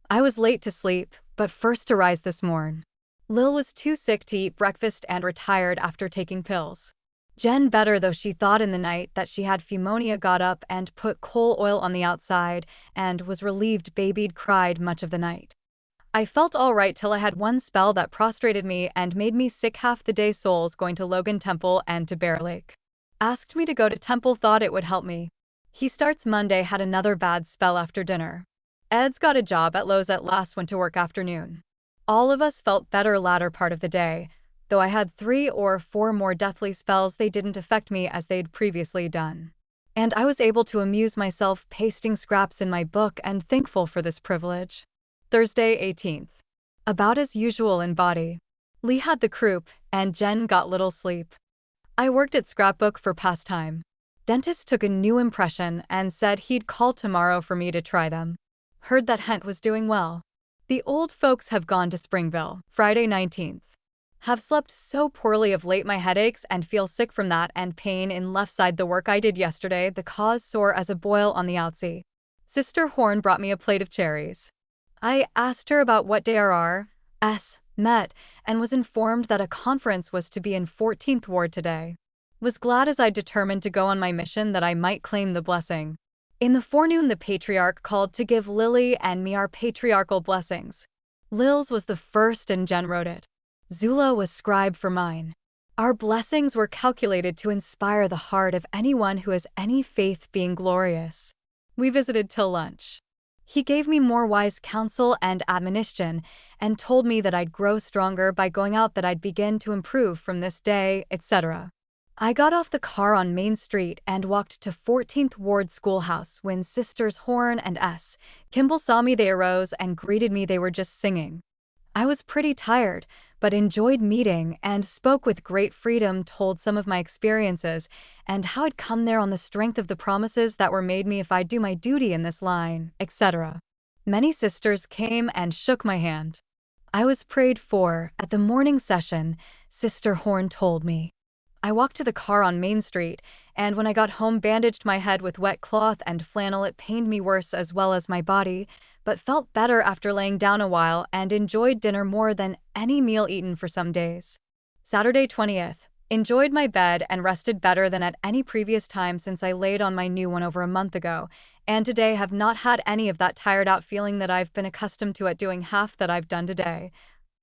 I was late to sleep, but first to rise this morn. Lil was too sick to eat breakfast and retired after taking pills. Jen better, though she thought in the night that she had pneumonia. Got up and put coal oil on the outside and was relieved. Baby'd cried much of the night. I felt all right till I had one spell that prostrated me and made me sick half the day. Soul's going to Logan Temple and to Bear Lake. Asked me to go to Temple, thought it would help me. He starts Monday. Had another bad spell after dinner. Ed's got a job at Lowe's at last, went to work afternoon. All of us felt better latter part of the day, though I had 3 or 4 more deathly spells. They didn't affect me as they'd previously done. And I was able to amuse myself pasting scraps in my book, and thankful for this privilege. Thursday 18th. About as usual in body. Lee had the croup, and Jen got little sleep. I worked at scrapbook for pastime. Dentist took a new impression and said he'd call tomorrow for me to try them. Heard that Hent was doing well. The old folks have gone to Springville. Friday 19th. Have slept so poorly of late, my headaches, and feel sick from that, and pain in left side. The work I did yesterday, the cause sore as a boil on the outside. Sister Horn brought me a plate of cherries. I asked her about what day R.R.S. met and was informed that a conference was to be in 14th Ward today. Was glad as I determined to go on my mission that I might claim the blessing. In the forenoon, the patriarch called to give Lily and me our patriarchal blessings. Lil's was the first and Jen wrote it. Zula was scribe for mine. Our blessings were calculated to inspire the heart of anyone who has any faith being glorious. We visited till lunch. He gave me more wise counsel and admonition, and told me that I'd grow stronger by going out, that I'd begin to improve from this day, etc. I got off the car on Main Street and walked to 14th Ward Schoolhouse. When Sisters Horn and S. Kimball saw me, they arose and greeted me. They were just singing. I was pretty tired, but enjoyed meeting and spoke with great freedom, told some of my experiences and how I'd come there on the strength of the promises that were made me if I do my duty in this line, etc. Many sisters came and shook my hand. I was prayed for at the morning session, Sister Horn told me. I walked to the car on Main Street, and when I got home, bandaged my head with wet cloth and flannel. It pained me worse as well as my body, but felt better after laying down a while, and enjoyed dinner more than any meal eaten for some days. Saturday 20th. Enjoyed my bed and rested better than at any previous time since I laid on my new one over a month ago, and today have not had any of that tired out feeling that I've been accustomed to at doing half that I've done today.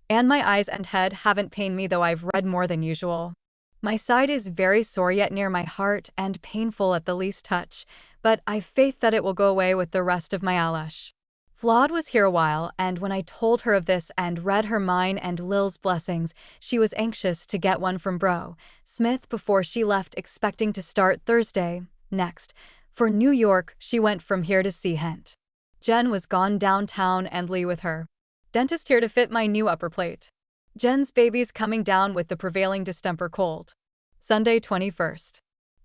And my eyes and head haven't pained me, though I've read more than usual. My side is very sore yet near my heart and painful at the least touch, but I've faith that it will go away with the rest of my Alash. Flawed was here a while, and when I told her of this and read her mine and Lil's blessings, she was anxious to get one from Bro Smith before she left, expecting to start Thursday next. For New York, she went from here to see Hent. Jen was gone downtown and Lee with her. Dentist here to fit my new upper plate. Jen's baby's coming down with the prevailing distemper cold. Sunday 21st.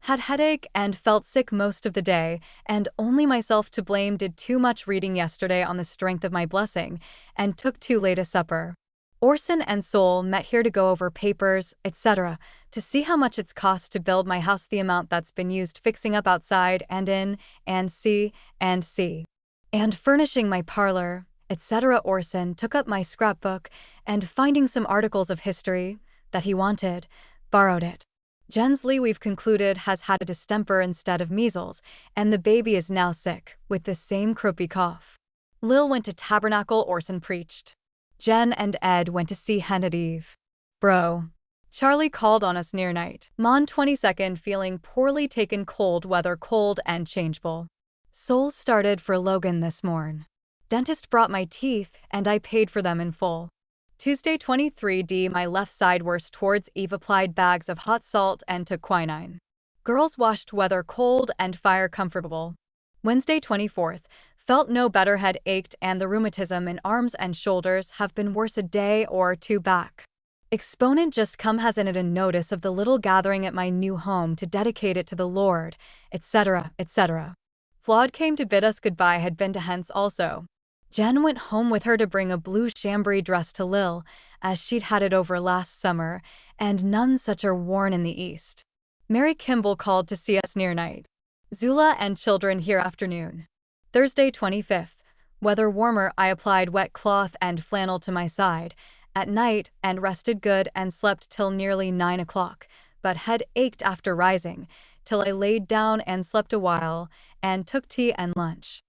Had headache and felt sick most of the day, and only myself to blame. Did too much reading yesterday on the strength of my blessing, and took too late a supper. Orson and Sol met here to go over papers, etc., to see how much it's cost to build my house, the amount that's been used fixing up outside and in, and see, and furnishing my parlor, etc. Orson took up my scrapbook, and finding some articles of history that he wanted, borrowed it. Jen's Lee, we've concluded, has had a distemper instead of measles, and the baby is now sick, with the same croupy cough. Lil went to Tabernacle, Orson preached. Jen and Ed went to see Hen at Eve. Bro Charlie called on us near night. Mon 22nd, feeling poorly, taken cold weather, cold and changeable. Sol started for Logan this morn. Dentist brought my teeth, and I paid for them in full. Tuesday 23d, my left side worse towards Eve, applied bags of hot salt and took quinine. Girls washed weather cold and fire comfortable. Wednesday 24th, felt no better, head ached and the rheumatism in arms and shoulders have been worse a day or two back. Exponent just come, hasn't it, a notice of the little gathering at my new home to dedicate it to the Lord, etc., etc. Flawed came to bid us goodbye, had been to Hence also. Jen went home with her to bring a blue chambray dress to Lil, as she'd had it over last summer, and none such are worn in the East. Mary Kimball called to see us near night. Zula and children here afternoon. Thursday 25th. Weather warmer, I applied wet cloth and flannel to my side at night and rested good and slept till nearly 9 o'clock, but head ached after rising, till I laid down and slept a while, and took tea and lunch.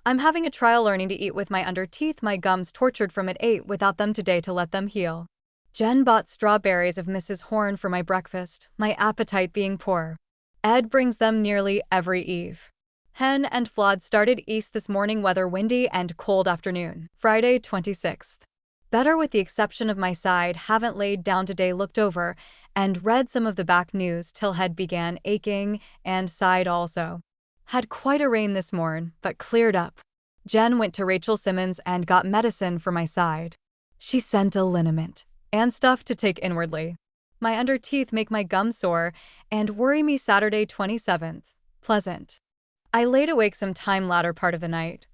I'm having a trial learning to eat with my under teeth, my gums tortured from it, ate without them today to let them heal. Jen bought strawberries of Mrs. Horn for my breakfast, my appetite being poor. Ed brings them nearly every eve. Hen and Flawed started east this morning, weather windy and cold afternoon. Friday 26th. Better with the exception of my side, haven't laid down today, looked over and read some of the back news till head began aching and side also. Had quite a rain this morn, but cleared up. Jen went to Rachel Simmons and got medicine for my side. She sent a liniment and stuff to take inwardly. My under teeth make my gums sore and worry me. Saturday 27th. Pleasant. I laid awake some time latter part of the night.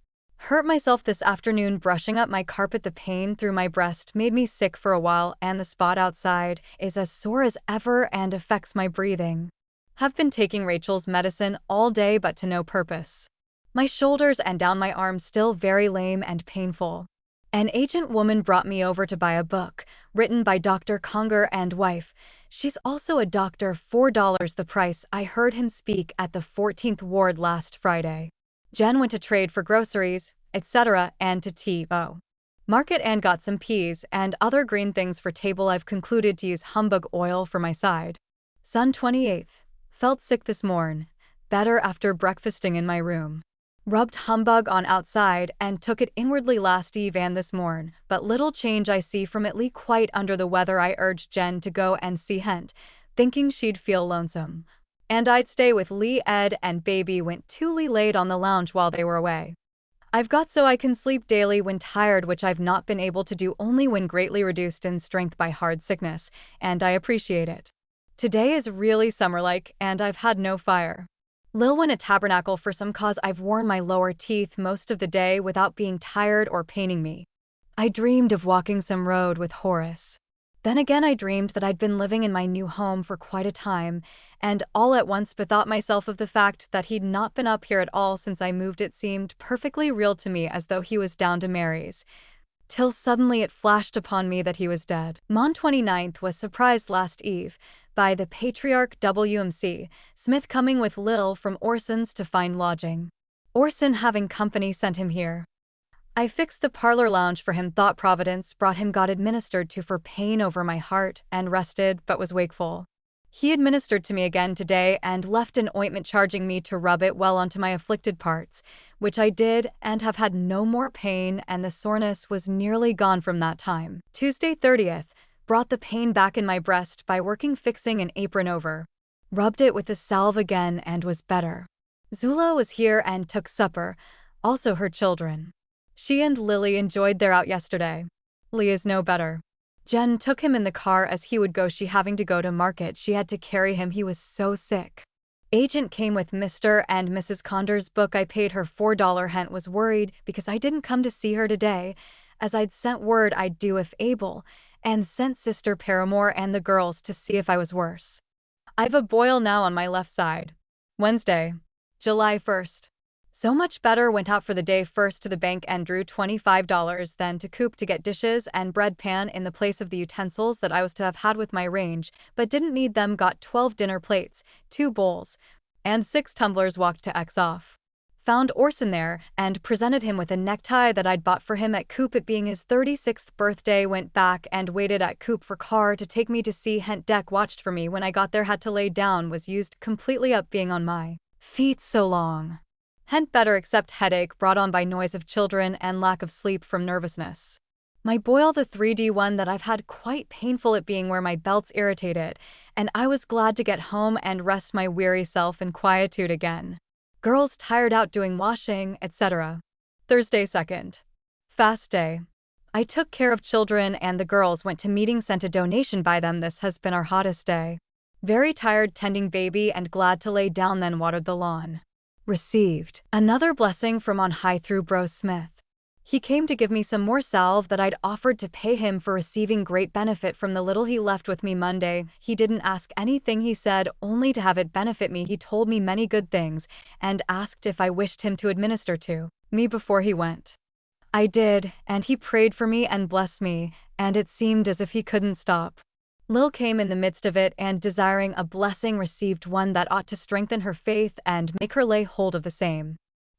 Hurt myself this afternoon brushing up my carpet. The pain through my breast made me sick for a while, and the spot outside is as sore as ever and affects my breathing. Have been taking Rachel's medicine all day, but to no purpose. My shoulders and down my arms still very lame and painful. An agent woman brought me over to buy a book, written by Dr. Conger and wife. She's also a doctor, $4 the price. I heard him speak at the 14th Ward last Friday. Jen went to trade for groceries, etc., and to T.O. Market and got some peas and other green things for table. I've concluded to use humbug oil for my side. Sun 28th. Felt sick this morn. Better after breakfasting in my room. Rubbed humbug on outside and took it inwardly last eve and this morn, but little change I see from it. Lee quite under the weather. I urged Jen to go and see Hent, thinking she'd feel lonesome. And I'd stay with Lee. Ed and baby went to Lee laid on the lounge while they were away. I've got so I can sleep daily when tired, which I've not been able to do, only when greatly reduced in strength by hard sickness, and I appreciate it. Today is really summer-like, and I've had no fire. Lil went a tabernacle for some cause. I've worn my lower teeth most of the day without being tired or paining me. I dreamed of walking some road with Horace. Then again I dreamed that I'd been living in my new home for quite a time, and all at once bethought myself of the fact that he'd not been up here at all since I moved. It seemed perfectly real to me, as though he was down to Mary's. Till suddenly it flashed upon me that he was dead. Mon 29th was surprised last eve by the patriarch WMC Smith coming with Lil from Orson's to find lodging. Orson, having company, sent him here. I fixed the parlor lounge for him. Thought Providence brought him. Got administered to for pain over my heart and rested, but was wakeful. He administered to me again today and left an ointment charging me to rub it well onto my afflicted parts, which I did and have had no more pain, and the soreness was nearly gone from that time. Tuesday 30th. Brought the pain back in my breast by working fixing an apron over. Rubbed it with the salve again and was better. Zula was here and took supper, also her children. She and Lily enjoyed their out yesterday. Lee is no better. Jen took him in the car as he would go. She having to go to market. She had to carry him. He was so sick. Agent came with Mr. and Mrs. Conder's book. I paid her $4. Hent was worried because I didn't come to see her today, as I'd sent word I'd do if able, and sent Sister Paramore and the girls to see if I was worse. I've a boil now on my left side. Wednesday, July 1st. So much better. Went out for the day, first to the bank and drew $25, then to Coop to get dishes and bread pan in the place of the utensils that I was to have had with my range, but didn't need them. Got 12 dinner plates, 2 bowls, and 6 tumblers. Walked to X off. Found Orson there and presented him with a necktie that I'd bought for him at Coop, it being his 36th birthday. Went back and waited at Coop for car to take me to see Hent. Deck watched for me when I got there. Had to lay down. Was used completely up being on my feet so long. Hent better except headache brought on by noise of children and lack of sleep from nervousness. My boil, the 3D one that I've had, quite painful, it being where my belt's irritated, and I was glad to get home and rest my weary self in quietude again. Girls tired out doing washing, etc. Thursday 2nd. Fast day. I took care of children and the girls went to meeting, sent a donation by them. This has been our hottest day. Very tired tending baby and glad to lay down, then watered the lawn. Received another blessing from on high through Bro Smith. He came to give me some more salve that I'd offered to pay him for receiving great benefit from the little he left with me Monday. He didn't ask anything, he said, only to have it benefit me. He told me many good things and asked if I wished him to administer to me before he went. I did, and he prayed for me and blessed me, and it seemed as if he couldn't stop. Lil came in the midst of it and, desiring a blessing, received one that ought to strengthen her faith and make her lay hold of the same.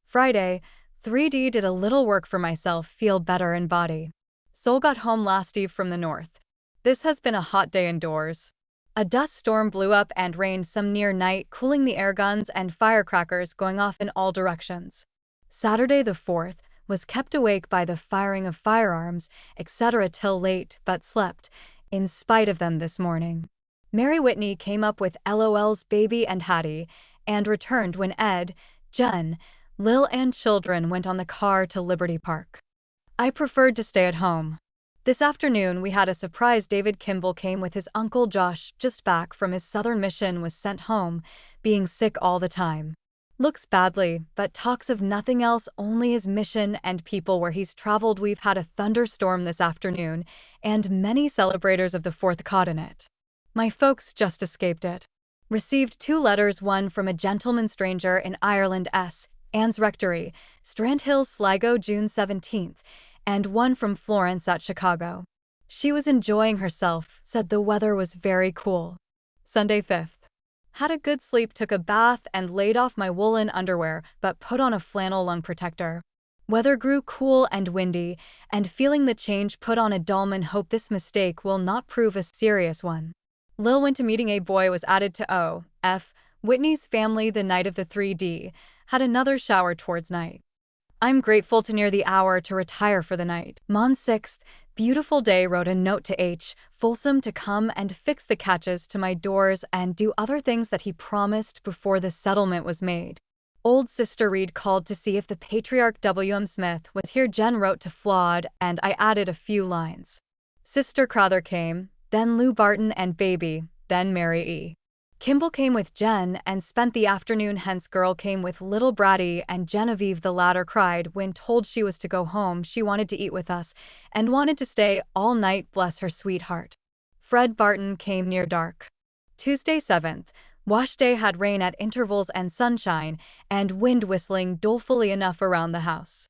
Friday, 3D did a little work for myself, feel better in body. Soul got home last eve from the north. This has been a hot day indoors. A dust storm blew up and rained some near night, cooling the air guns and firecrackers going off in all directions. Saturday the 4th was kept awake by the firing of firearms, etc. till late, but slept, in spite of them, this morning. Mary Whitney came up with LOL's baby and Hattie, and returned when Ed, Jen, Lil and children went on the car to Liberty Park. I preferred to stay at home. This afternoon we had a surprise. David Kimball came with his uncle Josh, just back from his southern mission, was sent home, being sick all the time. Looks badly, but talks of nothing else, only his mission and people where he's traveled. We've had a thunderstorm this afternoon, and many celebrators of the 4th caught in it. My folks just escaped it. Received 2 letters, one from a gentleman stranger in Ireland, Anne's Rectory, Strand Hills, Sligo, June 17th, and one from Florence at Chicago. She was enjoying herself, said the weather was very cool. Sunday 5th. Had a good sleep, took a bath, and laid off my woolen underwear, but put on a flannel lung protector. Weather grew cool and windy, and feeling the change, put on a dolman. Hope this mistake will not prove a serious one. Lil went to meeting. A boy was added to O.F. Whitney's family the night of the 3D. Had another shower towards night. I'm grateful to near the hour to retire for the night. Mon 6th, beautiful day. Wrote a note to H. Folsom to come and fix the catches to my doors and do other things that he promised before the settlement was made. Old Sister Reed called to see if the Patriarch W.M. Smith was here. Jen wrote to Flawed, and I added a few lines. Sister Crowther came, then Lou Barton and Baby, then Mary E. Kimball came with Jen and spent the afternoon. Hence girl came with little Bratty and Genevieve. The latter cried when told she was to go home. She wanted to eat with us and wanted to stay all night, bless her sweetheart. Fred Barton came near dark. Tuesday 7th. Wash day, had rain at intervals and sunshine, and wind whistling dolefully enough around the house.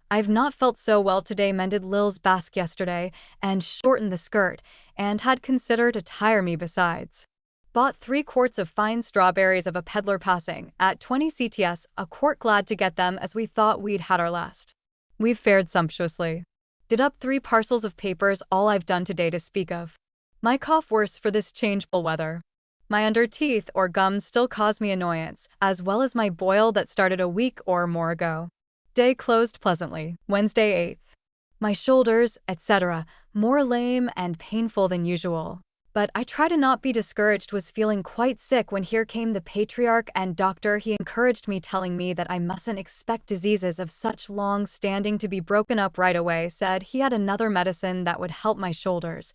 I've not felt so well today. Mended Lil's basque yesterday and shortened the skirt, and had considered to tire me besides. Bought 3 quarts of fine strawberries of a peddler passing at 20 CTS, a quart. Glad to get them as we thought we'd had our last. We've fared sumptuously. Did up 3 parcels of papers, all I've done today to speak of. My cough worse for this changeable weather. My under teeth or gums still cause me annoyance, as well as my boil that started a week or more ago. Day closed pleasantly. Wednesday 8th. My shoulders, etc., more lame and painful than usual. But I try to not be discouraged. Was feeling quite sick when here came the Patriarch and doctor. He encouraged me, telling me that I mustn't expect diseases of such long standing to be broken up right away. Said he had another medicine that would help my shoulders,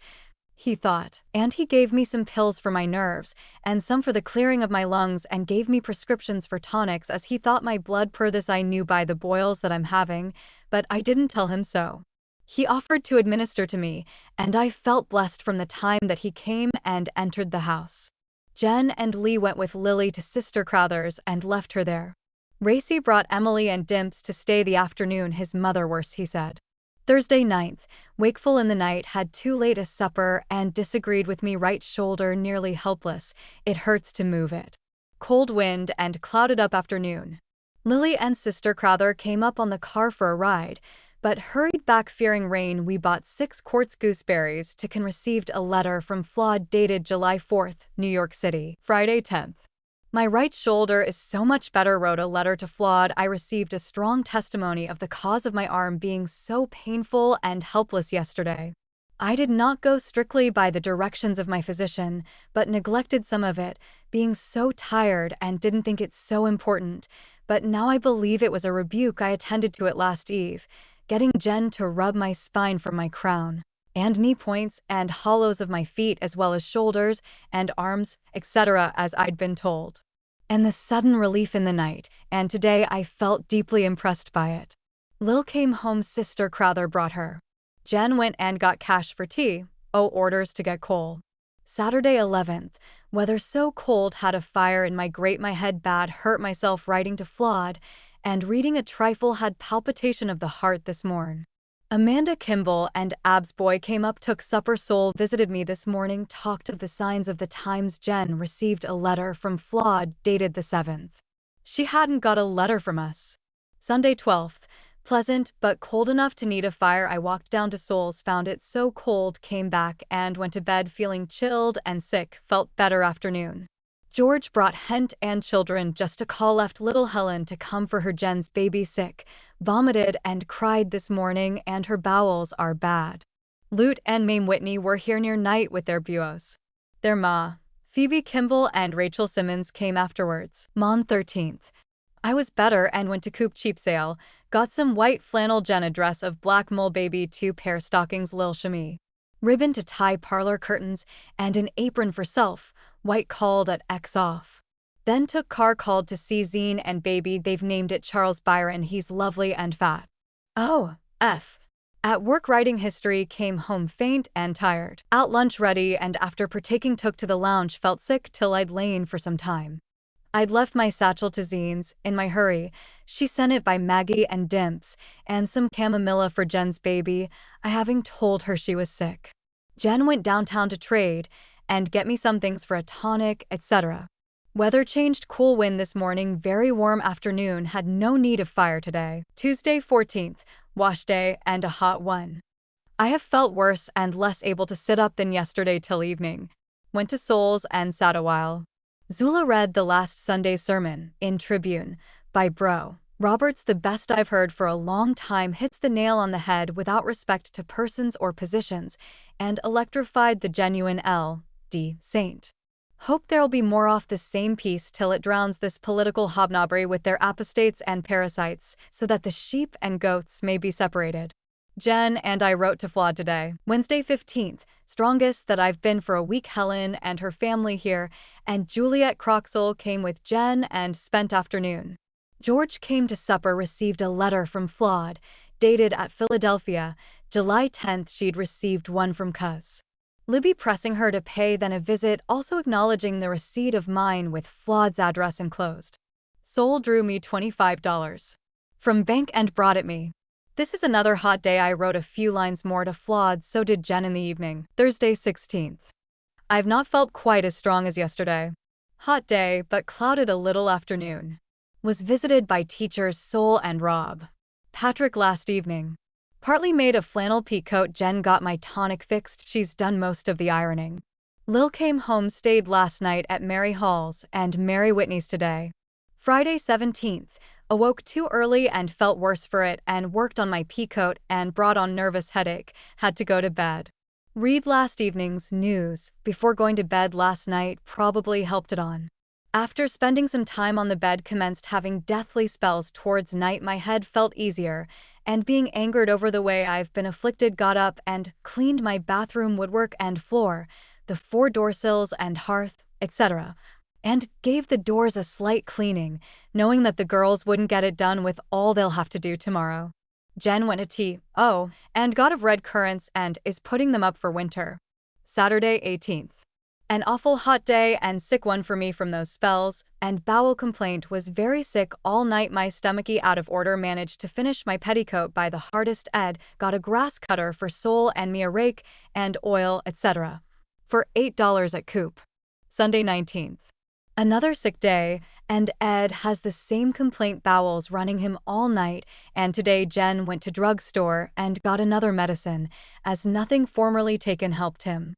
he thought, and he gave me some pills for my nerves and some for the clearing of my lungs, and gave me prescriptions for tonics as he thought my blood. Per this I knew by the boils that I'm having, but I didn't tell him so. He offered to administer to me, and I felt blessed from the time that he came and entered the house. Jen and Lee went with Lily to Sister Crowther's and left her there. Racy brought Emily and Dimps to stay the afternoon. His mother worse, he said. Thursday 9th, wakeful in the night, had too late a supper and disagreed with me. Right shoulder nearly helpless, it hurts to move it. Cold wind and clouded up afternoon. Lily and Sister Crowther came up on the car for a ride, but hurried back fearing rain. We bought 6 quarts gooseberries to received a letter from Flawed dated July 4th, New York City. Friday 10th. My right shoulder is so much better. Wrote a letter to Flawed. I received a strong testimony of the cause of my arm being so painful and helpless yesterday. I did not go strictly by the directions of my physician, but neglected some of it, being so tired and didn't think it so important. But now I believe it was a rebuke. I attended to it last eve, getting Jen to rub my spine from my crown and knee points and hollows of my feet, as well as shoulders and arms, etc., as I'd been told. And the sudden relief in the night, and today I felt deeply impressed by it. Lil came home. Sister Crowther brought her. Jen went and got cash for tea. Orders to get coal. Saturday 11th. Weather so cold, had a fire in my grate. My head bad, hurt myself writing to Flawed and reading a trifle. Had palpitation of the heart this morn. Amanda Kimball and Ab's boy came up, took supper. Soul visited me this morning, talked of the signs of the times. Jen received a letter from Flawed dated the 7th. She hadn't got a letter from us. Sunday 12th. Pleasant, but cold enough to need a fire. I walked down to Soul's, found it so cold, came back and went to bed feeling chilled and sick. Felt better afternoon. George brought Hent and children just to call. Left little Helen to come for her. Jen's baby sick, vomited and cried this morning, and her bowels are bad. Lute and Mame Whitney were here near night with their buos. Their ma, Phoebe Kimball and Rachel Simmons, came afterwards. Mon 13th. I was better and went to Coop Cheap Sale, got some white flannel. Jen a dress of black mull. Baby 2 pair stockings. Lil chemise, ribbon to tie parlor curtains, and an apron for self. White called at X off. Then took car, called to see Zine and Baby. They've named it Charles Byron. He's lovely and fat. Oh, F. At work writing history, came home faint and tired. Out lunch ready, and after partaking took to the lounge. Felt sick till I'd lain for some time. I'd left my satchel to Zine's in my hurry. She sent it by Maggie and Dimps, and some chamomilla for Jen's baby, I having told her she was sick. Jen went downtown to trade and get me some things for a tonic, etc. Weather changed, cool wind this morning, very warm afternoon, had no need of fire today. Tuesday 14th, wash day and a hot one. I have felt worse and less able to sit up than yesterday till evening. Went to Souls and sat a while. Zula read the last Sunday's sermon, in Tribune, by Bro. Roberts, the best I've heard for a long time, hits the nail on the head without respect to persons or positions, and electrified the genuine L.D. Saint. Hope there'll be more off the same piece till it drowns this political hobnobbery with their apostates and parasites, so that the sheep and goats may be separated. Jen and I wrote to Flawed today, Wednesday 15th, strongest that I've been for a week. Helen and her family here, and Juliet Croxall came with Jen and spent afternoon. George came to supper, received a letter from Flawed, dated at Philadelphia, July 10th. She'd received one from Cuz. Libby pressing her to pay, then a visit, also acknowledging the receipt of mine with Flawed's address enclosed. Soul drew me $25 from bank and brought it me. This is another hot day. I wrote a few lines more to Flawed, so did Jen in the evening. Thursday 16th. I've not felt quite as strong as yesterday. Hot day, but clouded a little afternoon. Was visited by teachers Soul and Rob. Patrick last evening. Partly made a flannel peacoat. Jen got my tonic fixed. She's done most of the ironing. Lil came home, stayed last night at Mary Hall's and Mary Whitney's today. Friday 17th. Awoke too early and felt worse for it, and worked on my peacoat and brought on nervous headache. Had to go to bed. Read last evening's news before going to bed last night, probably helped it on. After spending some time on the bed, commenced having deathly spells towards night. My head felt easier, and being angered over the way I've been afflicted, got up and cleaned my bathroom woodwork and floor, the 4 door sills and hearth, etc., and gave the doors a slight cleaning, knowing that the girls wouldn't get it done with all they'll have to do tomorrow. Jen went to T.O. and got of red currants and is putting them up for winter. Saturday 18th. An awful hot day and sick one for me from those spells, and bowel complaint. Was very sick all night. My stomachy out of order. Managed to finish my petticoat by the hardest. Ed got a grass cutter for Soul and me, a rake and oil, etc. for $8 at Coop. Sunday 19th. Another sick day, and Ed has the same complaint, bowels running him all night, and today Jen went to drugstore and got another medicine, as nothing formerly taken helped him.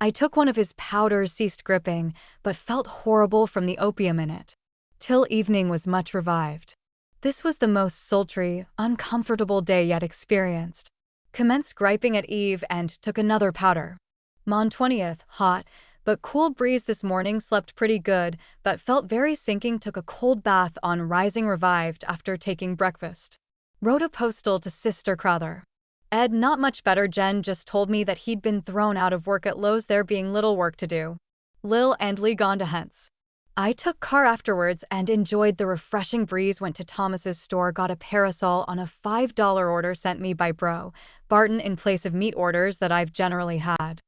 I took one of his powders, ceased gripping, but felt horrible from the opium in it. Till evening was much revived. This was the most sultry, uncomfortable day yet experienced. Commenced griping at Eve and took another powder. Mon 20th, hot, but cool breeze this morning. Slept pretty good, but felt very sinking. Took a cold bath on rising, revived after taking breakfast. Wrote a postal to Sister Crowther. Ed not much better. Jen just told me that he'd been thrown out of work at Lowe's, there being little work to do. Lil and Lee gone to hence. I took car afterwards and enjoyed the refreshing breeze. Went to Thomas's store, got a parasol on a $5 order sent me by Bro. Barton in place of meat orders that I've generally had.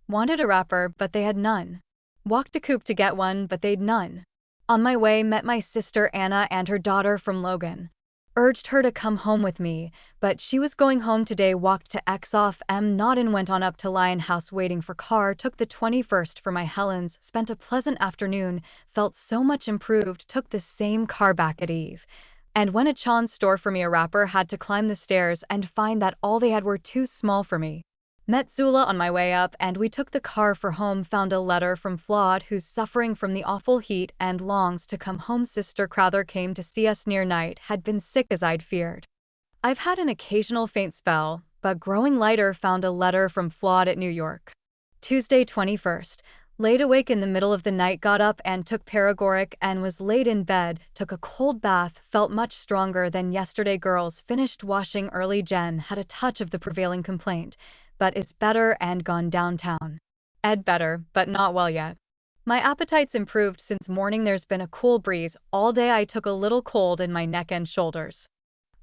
Wanted a wrapper, but they had none. Walked to Coop to get one, but they'd none. On my way, met my sister Anna and her daughter from Logan. Urged her to come home with me, but she was going home today. Walked to X off M not and went on up to Lion House waiting for car. Took the 21st for my Helen's. Spent a pleasant afternoon, felt so much improved. Took the same car back at Eve. And went to Chan's store for me a wrapper. Had to climb the stairs and find that all they had were too small for me. Met Zula on my way up, and we took the car for home. Found a letter from Flawed, who's suffering from the awful heat and longs to come home. Sister Crowther came to see us near night. Had been sick as I'd feared. I've had an occasional faint spell, but growing lighter. Found a letter from Flawed at New York. Tuesday 21st. Laid awake in the middle of the night. Got up and took paregoric and was laid in bed. Took a cold bath. Felt much stronger than yesterday. Girls finished washing early. Jen had a touch of the prevailing complaint, but is better and gone downtown. Ed better, but not well yet. My appetite's improved since morning. There's been a cool breeze all day. I took a little cold in my neck and shoulders.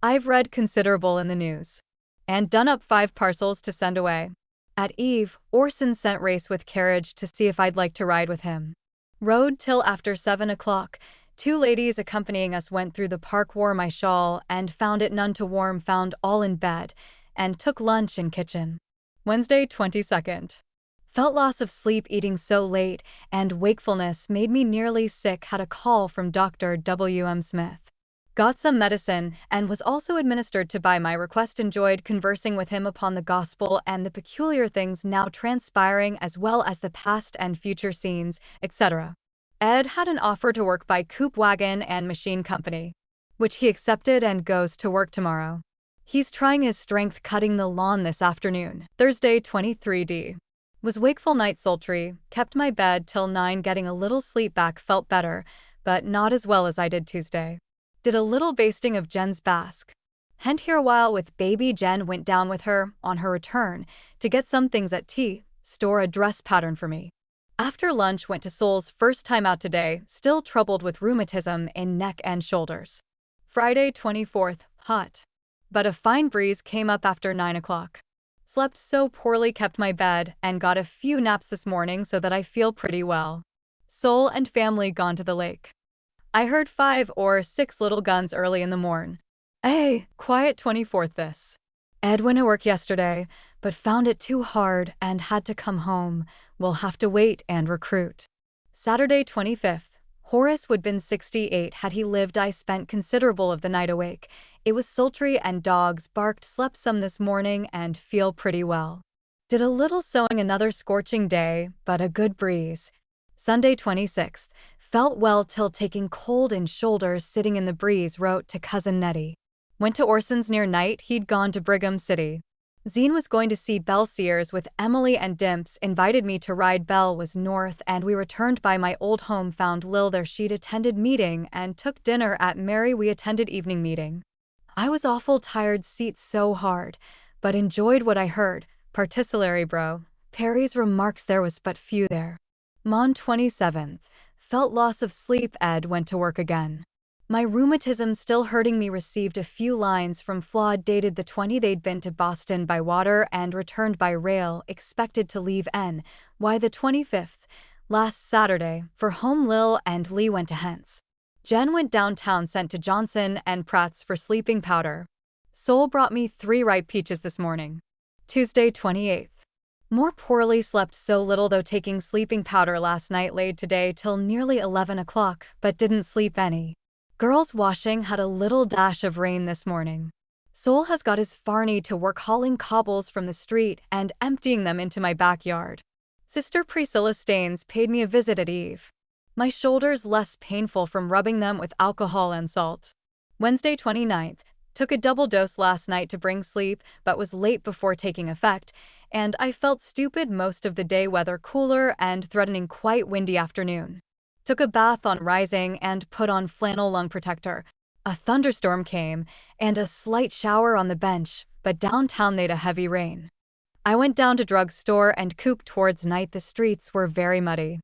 I've read considerable in the news. And done up 5 parcels to send away. At Eve, Orson sent Race with carriage to see if I'd like to ride with him. Rode till after 7 o'clock. Two ladies accompanying us went through the park, wore my shawl, and found it none too warm, found all in bed, and took lunch in kitchen. Wednesday, 22nd. Felt loss of sleep eating so late, and wakefulness made me nearly sick, had a call from Dr. W.M. Smith. Got some medicine, and was also administered to by my request. Enjoyed conversing with him upon the gospel and the peculiar things now transpiring, as well as the past and future scenes, etc. Ed had an offer to work by Coop Wagon and Machine Company, which he accepted and goes to work tomorrow. He's trying his strength cutting the lawn this afternoon. Thursday, 23d. Was wakeful, night sultry, kept my bed till 9, getting a little sleep back, felt better, but not as well as I did Tuesday. Did a little basting of Jen's basque. Hent here a while with baby. Jen went down with her, on her return, to get some things at store, a dress pattern for me. After lunch went to Sol's, first time out today, still troubled with rheumatism in neck and shoulders. Friday 24th, hot. But a fine breeze came up after 9 o'clock. Slept so poorly, kept my bed, and got a few naps this morning so that I feel pretty well. Sol and family gone to the lake. I heard 5 or 6 little guns early in the morn. Quiet 24th this. Ed went to work yesterday, but found it too hard and had to come home. We'll have to wait and recruit. Saturday 25th. Horace would been 68 had he lived. I spent considerable of the night awake. It was sultry and dogs barked. Slept some this morning and feel pretty well. Did a little sewing, another scorching day, but a good breeze. Sunday 26th. Felt well till taking cold in shoulders sitting in the breeze. Wrote to cousin Nettie. Went to Orson's near night. He'd gone to Brigham City. Zine was going to see Belle Sears with Emily and Dimps. Invited me to ride. Belle was north and we returned by my old home. Found Lil there. She'd attended meeting and took dinner at Mary. We attended evening meeting. I was awful tired, seats so hard, but enjoyed what I heard. Particularly bro Perry's remarks. There was but few there. Mon 27th. Felt loss of sleep. Ed went to work again. My rheumatism still hurting me. Received a few lines from Flawed dated the 20th. They'd been to Boston by water and returned by rail. Expected to leave N.Y. the 25th, last Saturday, for home. Lil and Lee went to Hence. Jen went downtown, sent to Johnson and Pratt's for sleeping powder. Sol brought me 3 ripe peaches this morning. Tuesday 28th. More poorly, slept so little though taking sleeping powder last night. Laid today till nearly 11 o'clock, but didn't sleep any. Girls washing, had a little dash of rain this morning. Sol has got his Farney to work hauling cobbles from the street and emptying them into my backyard. Sister Priscilla Staines paid me a visit at Eve. My shoulders less painful from rubbing them with alcohol and salt. Wednesday 29th. Took a double dose last night to bring sleep, but was late before taking effect, and I felt stupid most of the day. Weather cooler and threatening, quite windy afternoon. Took a bath on rising and put on flannel lung protector. A thunderstorm came and a slight shower on the bench, but downtown they'd a heavy rain. I went down to drugstore and Coop towards night. The streets were very muddy.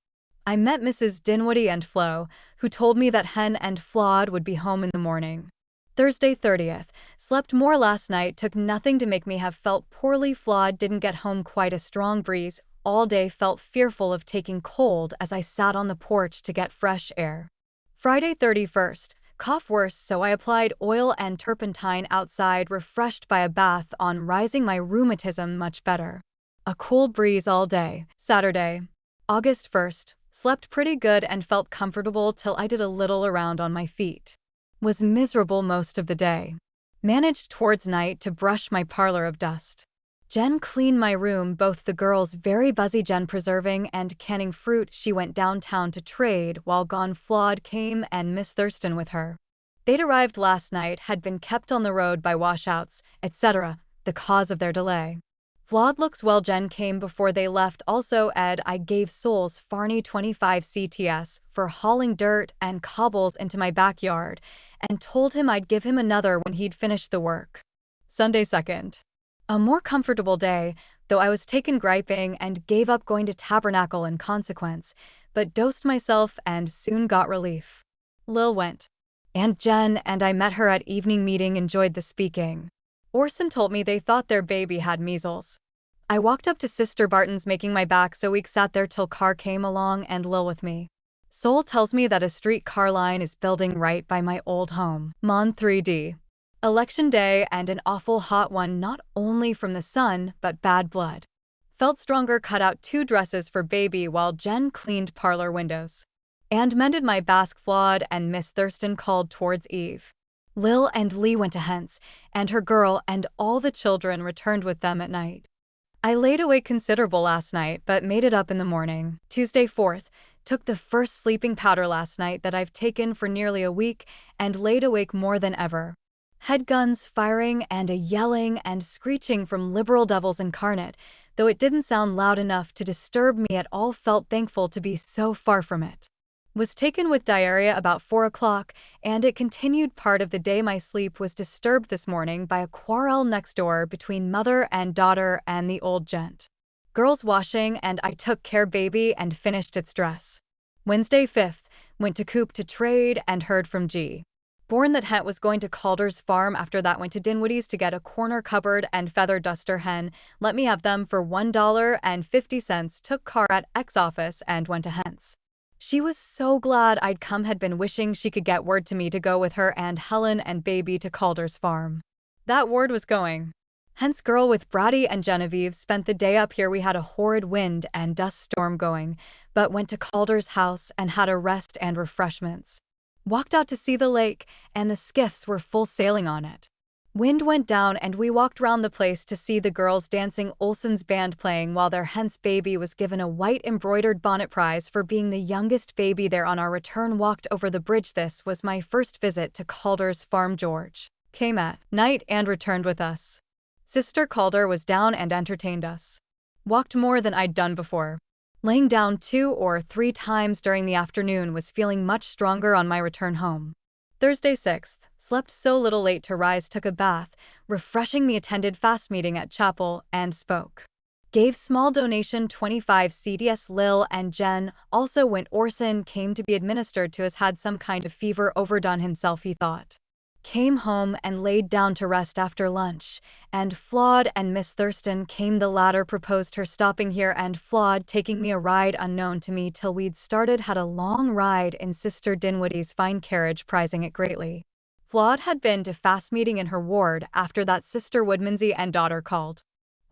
I met Mrs. Dinwoody and Flo, who told me that Hen and Flawed would be home in the morning. Thursday 30th. Slept more last night, took nothing to make me have felt poorly. Flawed didn't get home. Quite a strong breeze all day. Felt fearful of taking cold as I sat on the porch to get fresh air. Friday 31st. Cough worse, so I applied oil and turpentine outside. Refreshed by a bath on rising. My rheumatism much better. A cool breeze all day. Saturday, August 1st. Slept pretty good and felt comfortable till I did a little around on my feet. Was miserable most of the day. Managed towards night to brush my parlor of dust. Jen cleaned my room, both the girls very buzzy. Jen preserving and canning fruit. She went downtown to trade while gone. Flawed came and Miss Thurston with her. They'd arrived last night, had been kept on the road by washouts, etc., the cause of their delay. Flawed looks well. Jen came before they left. Also Ed, I gave Sol's Farney 25 CTS for hauling dirt and cobbles into my backyard and told him I'd give him another when he'd finished the work. Sunday 2nd. A more comfortable day, though I was taken griping and gave up going to Tabernacle in consequence, but dosed myself and soon got relief. Lil went. Aunt Jen and I met her at evening meeting. Enjoyed the speaking. Orson told me they thought their baby had measles. I walked up to Sister Barton's making my back so weak. Sat there till car came along and Lil with me. Soul tells me that a streetcar line is building right by my old home. Mon 3D. Election day and an awful hot one, not only from the sun, but bad blood. Felt stronger, cut out 2 dresses for baby while Jen cleaned parlor windows. And mended my basque flawed, and Miss Thurston called towards Eve. Lil and Lee went to Hence, and her girl and all the children returned with them at night. I laid awake considerable last night, but made it up in the morning. Tuesday 4th, took the first sleeping powder last night that I've taken for nearly a week, and laid awake more than ever. Head guns firing and a yelling and screeching from liberal devils incarnate, though it didn't sound loud enough to disturb me at all. Felt thankful to be so far from it. Was taken with diarrhea about 4 o'clock, and it continued part of the day. My sleep was disturbed this morning by a quarrel next door between mother and daughter and the old gent. Girls washing, and I took care baby and finished its dress. Wednesday 5th, went to Coop to trade and heard from G. Born that Het was going to Calder's farm. After that went to Dinwiddie's to get a corner cupboard and feather duster. Hen let me have them for $1.50. Took car at X office and went to Hence. She was so glad I'd come, had been wishing she could get word to me to go with her and Helen and baby to Calder's farm. That word was going. Hence girl with Brady and Genevieve spent the day up here. We had a horrid wind and dust storm going, but went to Calder's house and had a rest and refreshments. Walked out to see the lake, and the skiffs were full sailing on it. Wind went down and we walked round the place to see the girls dancing, Olsen's band playing, while their Hence baby was given a white embroidered bonnet prize for being the youngest baby there. On our return walked over the bridge. This was my first visit to Calder's farm. George came at night and returned with us. Sister Calder was down and entertained us. Walked more than I'd done before. Laying down 2 or 3 times during the afternoon. Was feeling much stronger on my return home. Thursday 6th, slept so little, late to rise, took a bath, refreshing me, attended fast meeting at chapel, and spoke. Gave small donation 25 CDS. Lil and Jen also went. Orson came to be administered to, has had some kind of fever, overdone himself he thought. Came home and laid down to rest after lunch, and Flawed and Miss Thurston came. The latter proposed her stopping here and Flawed taking me a ride unknown to me till we'd started. Had a long ride in Sister Dinwiddie's fine carriage, prizing it greatly. Flawed had been to fast meeting in her ward. After that Sister Woodmansey and daughter called.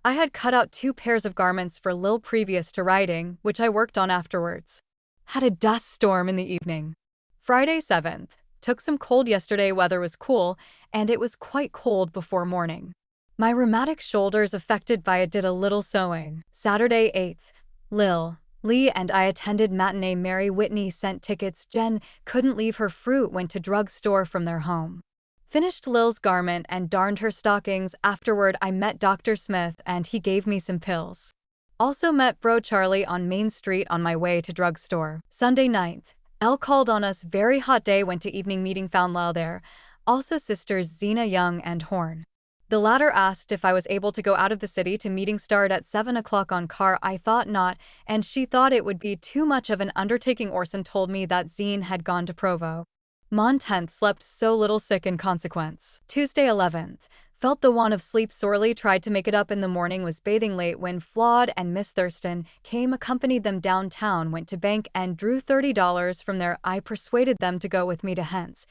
I had cut out 2 pairs of garments for Lil previous to riding, which I worked on afterwards. Had a dust storm in the evening. Friday 7th. Took some cold yesterday. Weather was cool, and it was quite cold before morning. My rheumatic shoulders affected by it. Did a little sewing. Saturday 8th. Lil, Lee and I attended matinee. Mary Whitney sent tickets. Jen couldn't leave her fruit. Went to drugstore from their home. Finished Lil's garment and darned her stockings. Afterward I met Dr. Smith and he gave me some pills. Also met Bro Charlie on Main Street on my way to drugstore. Sunday 9th. Elle called on us. Very hot day. Went to evening meeting. Found Lyle there. Also sisters Zena Young and Horn. The latter asked if I was able to go out of the city to meeting. Start at 7 o'clock on car. I thought not, and she thought it would be too much of an undertaking. Orson told me that Zine had gone to Provo. Mon 10th. Slept so little, sick in consequence. Tuesday 11th. Felt the want of sleep sorely. Tried to make it up in the morning. Was bathing late when Flawed and Miss Thurston came. Accompanied them downtown. Went to bank and drew $30 from there. I persuaded them to go with me to Hence,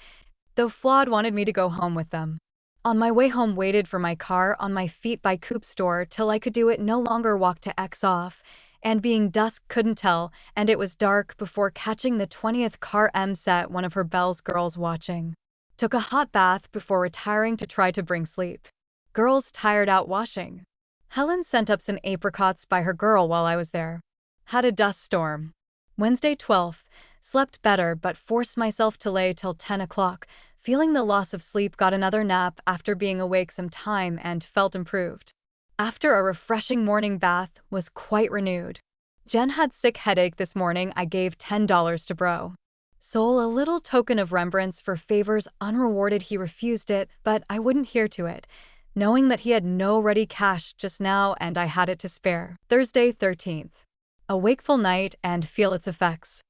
though Flawed wanted me to go home with them. On my way home waited for my car on my feet by Coop store till I could do it no longer. Walked to X off, and being dusk couldn't tell, and it was dark before catching the 20th car. Set one of her Bell's girls watching. Took a hot bath before retiring to try to bring sleep. Girls tired out washing. Helen sent up some apricots by her girl while I was there. Had a dust storm. Wednesday 12th. Slept better but forced myself to lay till 10 o'clock. Feeling the loss of sleep, got another nap after being awake some time and felt improved. After a refreshing morning bath, was quite renewed. Jen had sick headache this morning. I gave $10 to Bro. Soul a little token of remembrance for favors unrewarded. He refused it, but I wouldn't hear to it, knowing that he had no ready cash just now and I had it to spare. Thursday 13th. A wakeful night and feel its effects.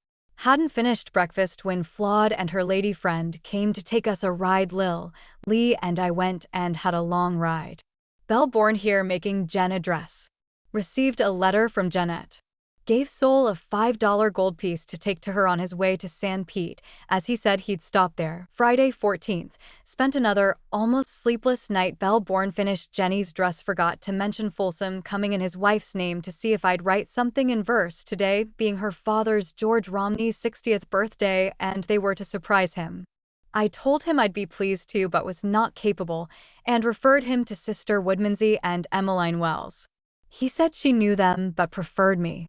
Hadn't finished breakfast when Flawed and her lady friend came to take us a ride. Lil, Lee and I went and had a long ride. Belle born here making Jen a dress. Received a letter from Jeanette. Gave Sol a $5 gold piece to take to her on his way to San Pete, as he said he'd stop there. Friday 14th. Spent another almost sleepless night. Belle Bourne finished Jenny's dress. Forgot to mention Folsom coming in his wife's name to see if I'd write something in verse today, being her father's George Romney's 60th birthday, and they were to surprise him. I told him I'd be pleased to, but was not capable, and referred him to Sister Woodmansey and Emmeline Wells. He said she knew them, but preferred me.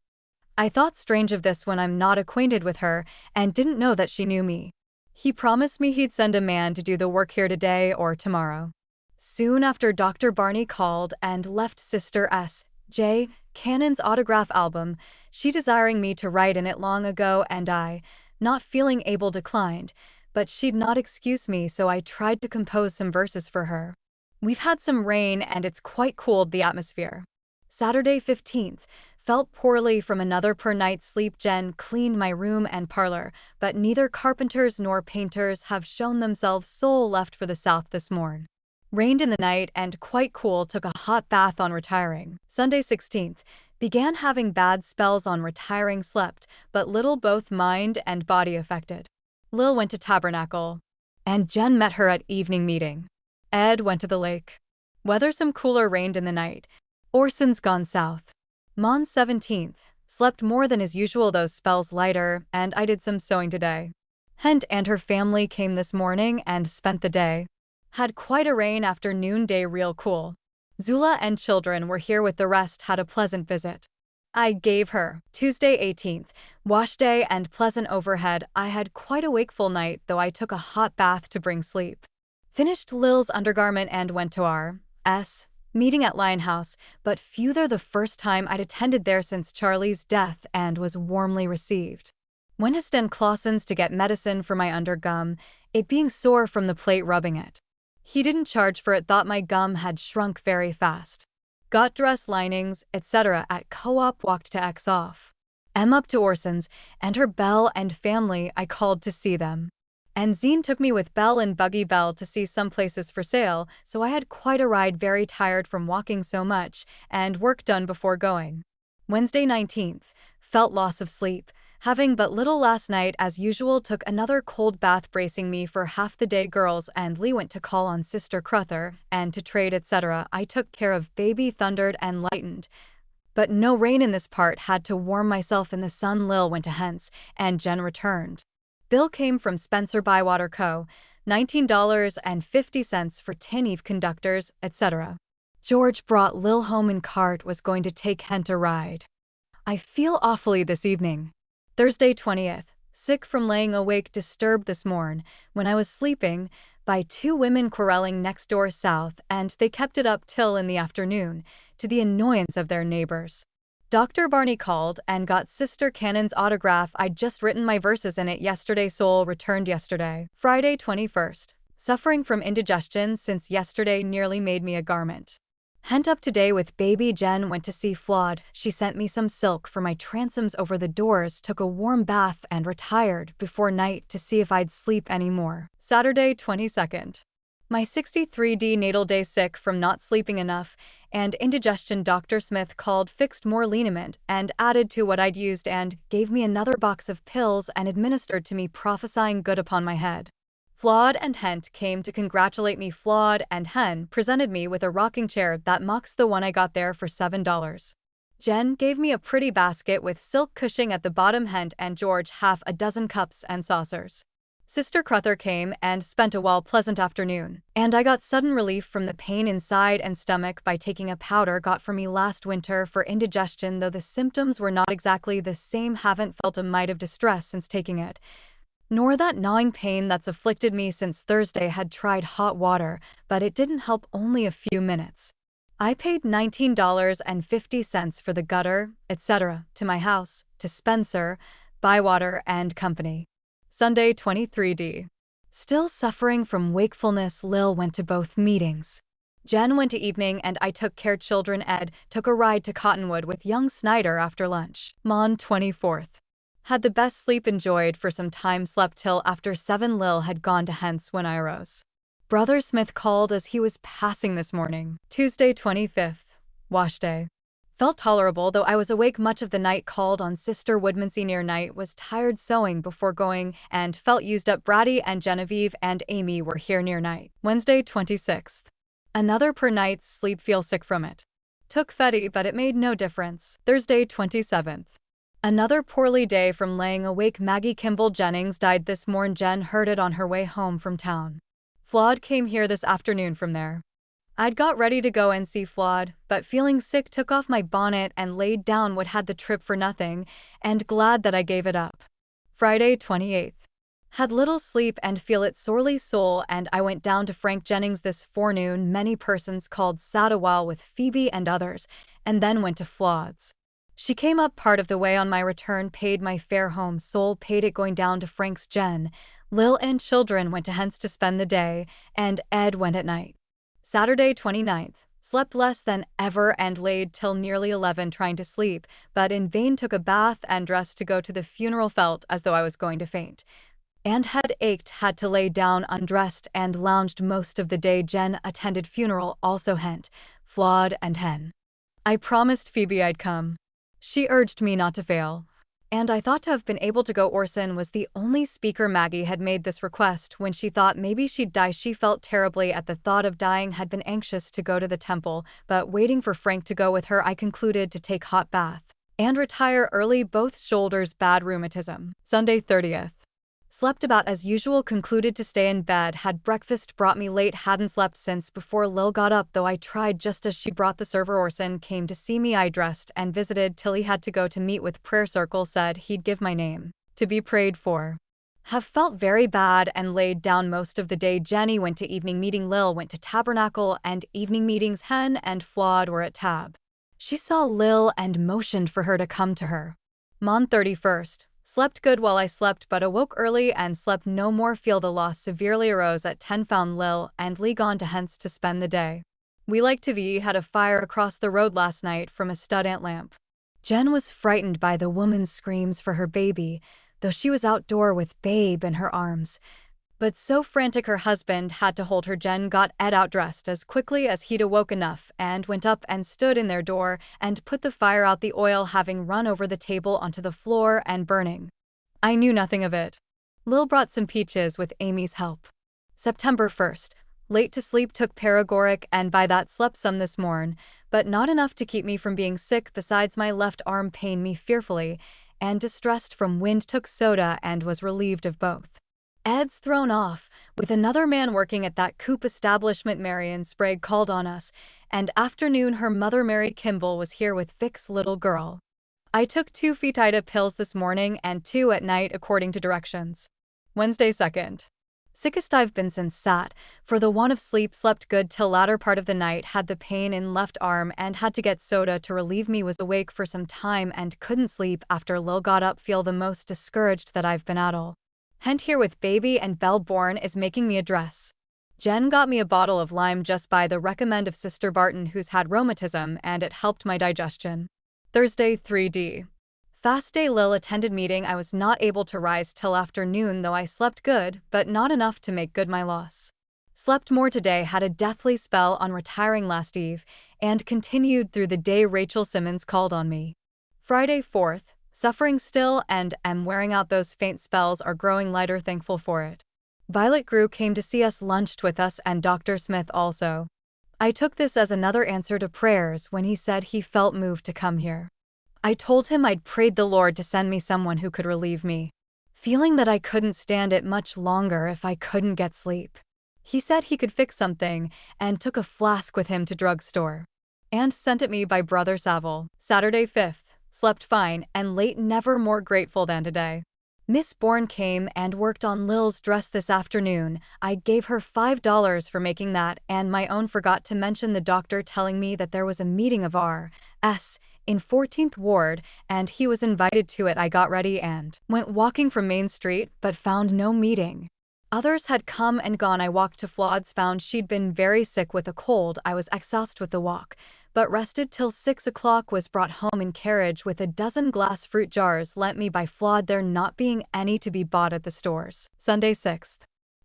I thought strange of this when I'm not acquainted with her, and didn't know that she knew me. He promised me he'd send a man to do the work here today or tomorrow. Soon after, Dr. Barney called and left Sister S. J. Cannon's autograph album, she desiring me to write in it long ago, and I, not feeling able, declined, but she'd not excuse me, so I tried to compose some verses for her. We've had some rain and it's quite cooled the atmosphere. Saturday 15th. Felt poorly from another per night sleep. Jen cleaned my room and parlor, but neither carpenters nor painters have shown themselves. Soul left for the south this morn. Rained in the night and quite cool. Took a hot bath on retiring. Sunday 16th. Began having bad spells on retiring. Slept, but little, both mind and body affected. Lil went to Tabernacle, and Jen met her at evening meeting. Ed went to the lake. Weather some cooler. Rained in the night. Orson's gone south. Mon 17th. Slept more than is usual, those spells lighter, and I did some sewing today. Hent and her family came this morning and spent the day. Had quite a rain after noonday, real cool. Zula and children were here with the rest. Had a pleasant visit. I gave her. Tuesday 18th. Wash day and pleasant overhead. I had quite a wakeful night, though I took a hot bath to bring sleep. Finished Lil's undergarment and went to R.S. meeting at Lionhouse, but few there, the first time I'd attended there since Charlie's death, and was warmly received. Went to Sten Clausen's to get medicine for my undergum, it being sore from the plate rubbing it. He didn't charge for it, thought my gum had shrunk very fast. Got dress linings, etc. at Co-op. Walked to X off. Up to Orson's, and her Belle and family. I called to see them. And Zine took me with Belle and Buggy Belle to see some places for sale, so I had quite a ride, very tired from walking so much, and work done before going. Wednesday 19th. Felt loss of sleep, having but little last night as usual. Took another cold bath, bracing me for half the day. Girls and Lee went to call on Sister Cruther, and to trade, etc. I took care of baby. Thundered and lightened, but no rain in this part. Had to warm myself in the sun. Lil went to Hence, and Jen returned. Bill came from Spencer Bywater Co., $19.50 for tin Eve conductors, etc. George brought Lil home in cart, was going to take Hent a ride. I feel awfully this evening. Thursday 20th. Sick from laying awake, disturbed this morn, when I was sleeping, by two women quarreling next door south, and they kept it up till in the afternoon, to the annoyance of their neighbors. Dr. Barney called and got Sister Cannon's autograph. I'd just written my verses in it yesterday. Soul returned yesterday. Friday 21st. Suffering from indigestion since yesterday, nearly made me a garment. Hent up today with baby. Jen went to see Flawed. She sent me some silk for my transoms over the doors. Took a warm bath and retired before night to see if I'd sleep any more. Saturday 22nd. My 63D natal day, sick from not sleeping enough and indigestion. Dr. Smith called, fixed more liniment, and added to what I'd used, and gave me another box of pills and administered to me, prophesying good upon my head. Flawed and Hent came to congratulate me. Flawed and Hen presented me with a rocking chair that mocks the one I got there for $7. Jen gave me a pretty basket with silk cushioning at the bottom. Hent and George half a dozen cups and saucers. Sister Cruther came and spent a well pleasant afternoon, and I got sudden relief from the pain inside and stomach by taking a powder got for me last winter for indigestion, though the symptoms were not exactly the same. Haven't felt a mite of distress since taking it, nor that gnawing pain that's afflicted me since Thursday. Had tried hot water, but it didn't help, only a few minutes. I paid $19.50 for the gutter, etc., to my house, to Spencer, Bywater and Company. Sunday 23D. Still suffering from wakefulness. Lil went to both meetings. Jen went to evening, and I took care children. Ed took a ride to Cottonwood with young Snyder after lunch. Mon 24th. Had the best sleep, enjoyed for some time, slept till after 7. Lil had gone to Hence when I rose. Brother Smith called as he was passing this morning. Tuesday 25th. Wash day. Felt tolerable, though I was awake much of the night. Called on Sister Woodmansey near night, was tired sewing before going, and felt used up. Brady and Genevieve and Amy were here near night. Wednesday 26th. Another per night's sleep, feel sick from it. Took Fetty, but it made no difference. Thursday 27th. Another poorly day from laying awake. Maggie Kimball Jennings died this morn. Jen heard it on her way home from town. Flawed came here this afternoon from there. I'd got ready to go and see Flawed, but feeling sick took off my bonnet and laid down. What had the trip for nothing, and glad that I gave it up. Friday 28th. Had little sleep and feel it sorely soul, and I went down to Frank Jennings this forenoon. Many persons called, sat a while with Phoebe and others, and then went to Flawed's. She came up part of the way. On my return, paid my fare home. Soul paid it going down to Frank's. Jen, Lil and children went to hence to spend the day, and Ed went at night. Saturday 29th. Slept less than ever and laid till nearly 11 trying to sleep, but in vain. Took a bath and dressed to go to the funeral. Felt as though I was going to faint. And head ached, had to lay down undressed and lounged most of the day. Jen attended funeral, also Hent, Flawed and Hen. I promised Phoebe I'd come. She urged me not to fail. And I thought to have been able to go. Orson was the only speaker. Maggie had made this request when she thought maybe she'd die. She felt terribly at the thought of dying, had been anxious to go to the temple, but waiting for Frank to go with her, I concluded to take hot bath and retire early. Both shoulders bad, rheumatism. Sunday 30th. Slept about as usual, concluded to stay in bed. Had breakfast brought me late, hadn't slept since before Lil got up, though I tried just as she brought the server. Orson came to see me. I dressed and visited till he had to go to meet with prayer circle. Said he'd give my name to be prayed for. Have felt very bad and laid down most of the day. Jenny went to evening meeting. Lil went to tabernacle and evening meetings. Hen and Flawed were at tab. She saw Lil and motioned for her to come to her. Mon 31st. Slept good while I slept, but awoke early and slept no more. Feel the loss severely. Arose at 10. Found Lil and Lee gone to hence to spend the day. We like to be. Had a fire across the road last night from a stud ant lamp. Jen was frightened by the woman's screams for her baby, though she was outdoor with babe in her arms. But so frantic her husband had to hold her. Jen got Ed out dressed as quickly as he'd awoke enough and went up and stood in their door and put the fire out, the oil having run over the table onto the floor and burning. I knew nothing of it. Lil brought some peaches with Amy's help. September 1st. Late to sleep, took paregoric and by that slept some this morn, but not enough to keep me from being sick. Besides, my left arm pained me fearfully, and distressed from wind, took soda and was relieved of both. Ed's thrown off, with another man working at that coop establishment. Marion Sprague called on us, and afternoon her mother Mary Kimball was here with Vic's little girl. I took 2 Fetida pills this morning and 2 at night according to directions. Wednesday 2nd. Sickest I've been since sat, for the want of sleep. Slept good till latter part of the night. Had the pain in left arm and had to get soda to relieve me. Was awake for some time and couldn't sleep after Lil got up. Feel the most discouraged that I've been at all. Hent here with baby and Belle born is making me a dress. Jen got me a bottle of lime just by the recommend of Sister Barton, who's had rheumatism, and it helped my digestion. Thursday 3D. Fast day. Lil attended meeting. I was not able to rise till afternoon, though I slept good, but not enough to make good my loss. Slept more today. Had a deathly spell on retiring last eve, and continued through the day. Rachel Simmons called on me. Friday 4th. Suffering still and am wearing out. Those faint spells are growing lighter, thankful for it. Violet Grew came to see us, lunched with us, and Dr. Smith also. I took this as another answer to prayers when he said he felt moved to come here. I told him I'd prayed the Lord to send me someone who could relieve me, feeling that I couldn't stand it much longer if I couldn't get sleep. He said he could fix something and took a flask with him to drugstore and sent it me by Brother Saville. Saturday 5th. Slept fine and late, never more grateful than today. Miss Bourne came and worked on Lil's dress this afternoon. I gave her $5 for making that and my own. Forgot to mention the doctor telling me that there was a meeting of R.S. in 14th Ward and he was invited to it. I got ready and went walking from Main Street, but found no meeting. Others had come and gone. I walked to Flawed's, found she'd been very sick with a cold. I was exhausted with the walk, but rested till 6 o'clock. Was brought home in carriage with a dozen glass fruit jars lent me by Flawed, there not being any to be bought at the stores. Sunday 6th.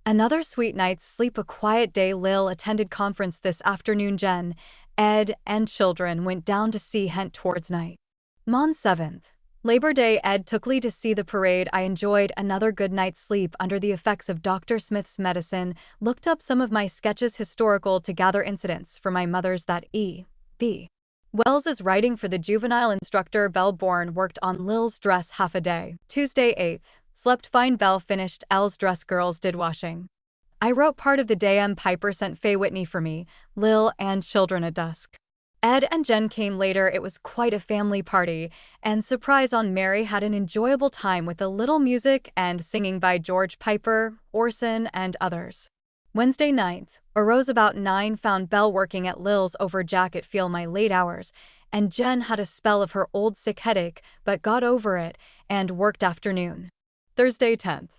Another sweet night's sleep, a quiet day. Lil attended conference this afternoon. Jen Ed and children went down to see Hent towards night. Mon 7th. Labor Day. Ed took Lee to see the parade. I enjoyed another good night's sleep under the effects of Dr. Smith's medicine, looked up some of my sketches historical to gather incidents for my mother's that E.B. Wells is writing for the juvenile instructor. Belle Bourne worked on Lil's dress half a day. Tuesday 8th. Slept fine. Belle finished Elle's dress. Girls did washing. I wrote part of the day. M. Piper sent Faye Whitney for me, Lil, and children at dusk. Ed and Jen came later. It was quite a family party, and surprise on Mary had an enjoyable time with a little music and singing by George Piper, Orson, and others. Wednesday 9th. Arose about 9. Found Belle working at Lil's over jacket. Feel my late hours, and Jen had a spell of her old sick headache, but got over it, and worked afternoon. Thursday 10th.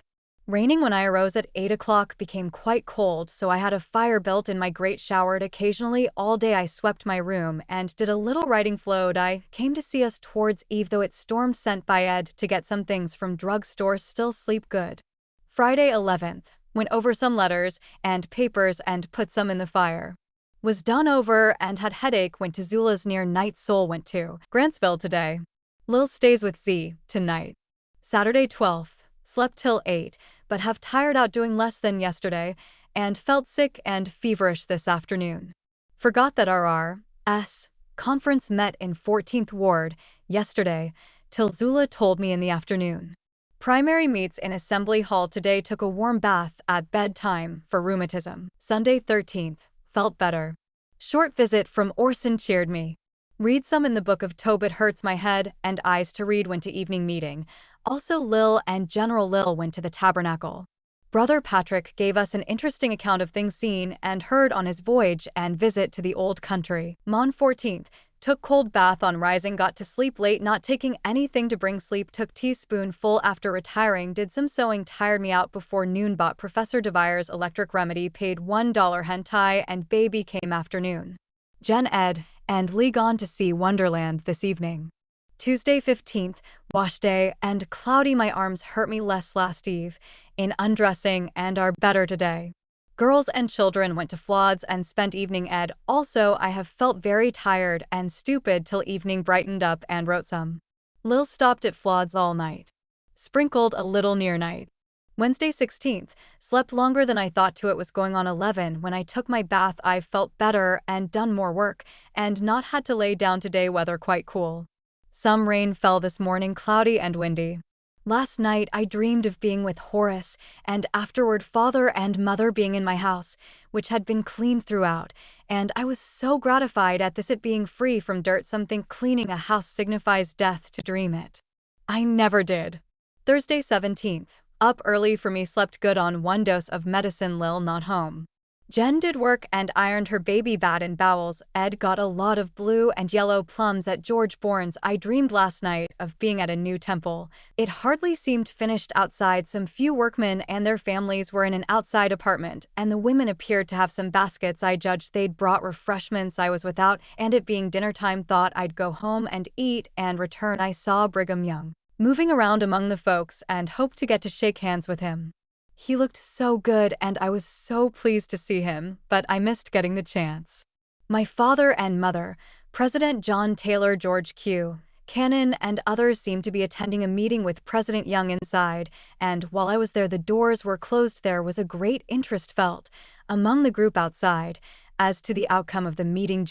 Raining when I arose at 8 o'clock. Became quite cold, so I had a fire built in my grate. Showered occasionally all day. I swept my room and did a little writing. Flowed. I came to see us towards eve, though it stormed. Sent by Ed to get some things from drugstore. Still sleep good. Friday 11th. Went over some letters and papers and put some in the fire. Was done over and had headache. Went to Zula's near night. Soul went to Grantsville today. Lil stays with Z tonight. Saturday 12th. Slept till 8, but have tired out doing less than yesterday, and felt sick and feverish this afternoon. Forgot that RRS conference met in 14th Ward yesterday, till Zula told me in the afternoon. Primary meets in Assembly Hall today. Took a warm bath at bedtime for rheumatism. Sunday 13th. Felt better. Short visit from Orson cheered me. Read some in the book of Tobit. Hurts my head and eyes to read. Went to evening meeting. Also Lil and General Lil went to the tabernacle. Brother Patrick gave us an interesting account of things seen and heard on his voyage and visit to the old country. Mon 14th. Took cold bath on rising. Got to sleep late, not taking anything to bring sleep. Took teaspoonful after retiring. Did some sewing. Tired me out before noon. Bought Professor DeVire's electric remedy. Paid $1 hentai and baby came afternoon. Jen, Ed, and Lee gone to see Wonderland this evening. Tuesday 15th, wash day, and cloudy. My arms hurt me less last eve in undressing and are better today. Girls and children went to Flod's and spent evening. Ed, also I have felt very tired and stupid till evening. Brightened up and wrote some. Lil stopped at Flod's all night. Sprinkled a little near night. Wednesday 16th, slept longer than I thought to. It was going on 11 when I took my bath. I felt better and done more work and not had to lay down today. Weather quite cool. Some rain fell this morning. Cloudy and windy. Last night I dreamed of being with Horace, and afterward father and mother being in my house, which had been cleaned throughout, and I was so gratified at this, it being free from dirt. Something cleaning a house signifies death to dream it. I never did. Thursday 17th. Up early for me. Slept good on 1 dose of medicine. Lil not home. Jen did work and ironed her baby bad and bowels. Ed got a lot of blue and yellow plums at George Bourne's. I dreamed last night of being at a new temple. It hardly seemed finished outside. Some few workmen and their families were in an outside apartment, and the women appeared to have some baskets. I judged they'd brought refreshments. I was without, and it being dinner time, thought I'd go home and eat and return. I saw Brigham Young moving around among the folks and hoped to get to shake hands with him. He looked so good and I was so pleased to see him, but I missed getting the chance. My father and mother, President John Taylor, George Q. Cannon, and others seemed to be attending a meeting with President Young inside, and while I was there the doors were closed. There was a great interest felt among the group outside as to the outcome of the meeting.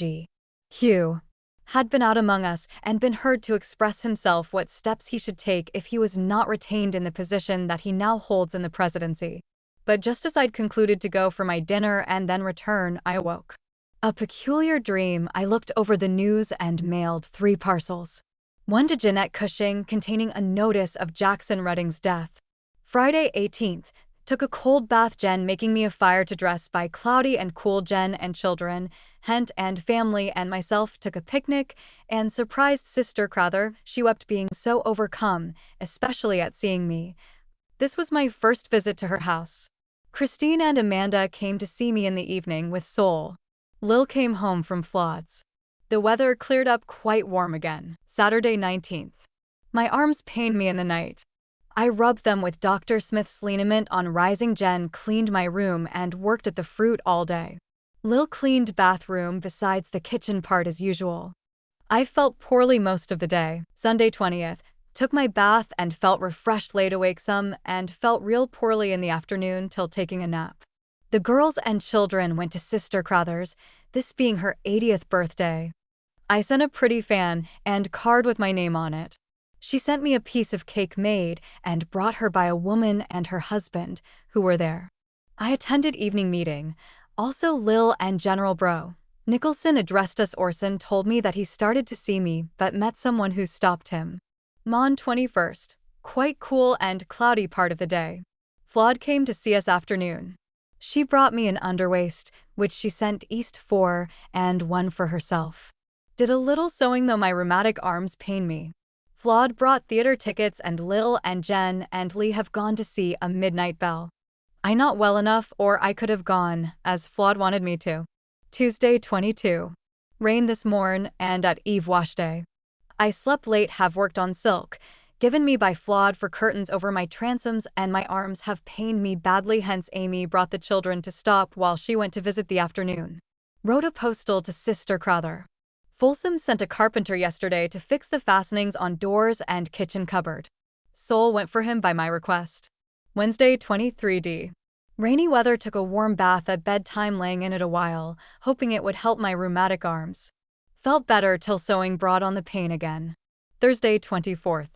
Q. had been out among us and been heard to express himself what steps he should take if he was not retained in the position that he now holds in the presidency. But just as I'd concluded to go for my dinner and then return, I awoke. A peculiar dream. I looked over the news and mailed 3 parcels. One to Jeanette Cushing containing a notice of Jackson Redding's death. Friday 18th. Took a cold bath. Jen making me a fire to dress by. Cloudy and cool. Jen and children, Hent and family, and myself took a picnic and surprised Sister Crowther. She wept being so overcome, especially at seeing me. This was my first visit to her house. Christine and Amanda came to see me in the evening with Sol. Lil came home from Flod's. The weather cleared up quite warm again. Saturday 19th. My arms pained me in the night. I rubbed them with Dr. Smith's liniment on rising. Jen cleaned my room and worked at the fruit all day. Lil cleaned bathroom besides the kitchen part as usual. I felt poorly most of the day. Sunday 20th. Took my bath and felt refreshed, laid awake some, and felt real poorly in the afternoon till taking a nap. The girls and children went to Sister Crowther's, this being her 80th birthday. I sent a pretty fan and card with my name on it. She sent me a piece of cake made and brought her by a woman and her husband, who were there. I attended evening meeting, also Lil and General Bro. Nicholson addressed us. Orson told me that he started to see me but met someone who stopped him. Mon 21st. Quite cool and cloudy part of the day. Flawed came to see us afternoon. She brought me an underwaist, which she sent east for, and one for herself. Did a little sewing though my rheumatic arms pain me. Flawed brought theater tickets and Lil and Jen and Lee have gone to see A Midnight Bell. I not well enough or I could have gone, as Flawed wanted me to. Tuesday 22. Rain this morn and at Eve wash day. I slept late, have worked on silk, given me by Flawed for curtains over my transoms, and my arms have pained me badly, hence Amy brought the children to stop while she went to visit the afternoon. Wrote a postal to Sister Crowther. Folsom sent a carpenter yesterday to fix the fastenings on doors and kitchen cupboard. Soul went for him by my request. Wednesday 23d. Rainy weather, took a warm bath at bedtime, laying in it a while, hoping it would help my rheumatic arms. Felt better till sewing brought on the pain again. Thursday 24th.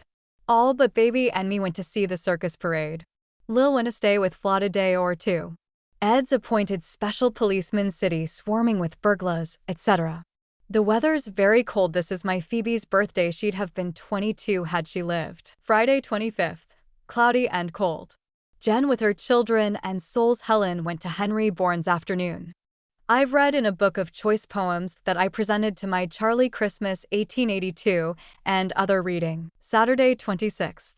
All but baby and me went to see the circus parade. Lil went to stay with Flawed a day or two. Ed's appointed special policeman, city swarming with burglars, etc. The weather's very cold. This is my Phoebe's birthday. She'd have been 22 had she lived. Friday 25th. Cloudy and cold. Jen with her children and Soul's Helen went to Henry Bourne's afternoon. I've read in a book of choice poems that I presented to my Charlie Christmas 1882 and other reading. Saturday 26th.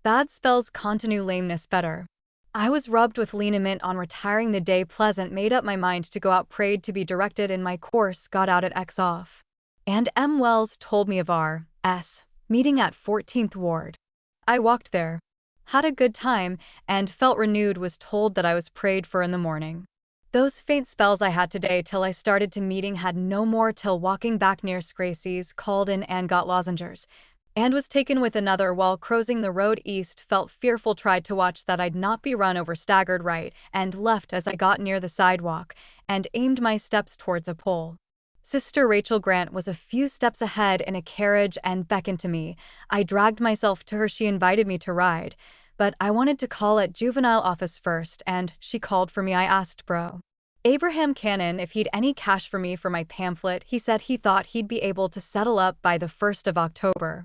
Bad spells continue, lameness better. I was rubbed with liniment on retiring the day, pleasant, made up my mind to go out, prayed to be directed in my course, got out at X off. And M. Wells told me of R.S. meeting at 14th Ward. I walked there. Had a good time, and felt renewed, was told that I was prayed for in the morning. Those faint spells I had today till I started to meeting had no more till walking back near Scracey's, called in and got lozenges, and was taken with another while crossing the road east, felt fearful, tried to watch that I'd not be run over, staggered right and left as I got near the sidewalk, and aimed my steps towards a pole. Sister Rachel Grant was a few steps ahead in a carriage and beckoned to me. I dragged myself to her. She invited me to ride, but I wanted to call at juvenile office first, and she called for me. I asked Bro Abraham Cannon if he'd any cash for me for my pamphlet. He said he thought he'd be able to settle up by the 1st of October.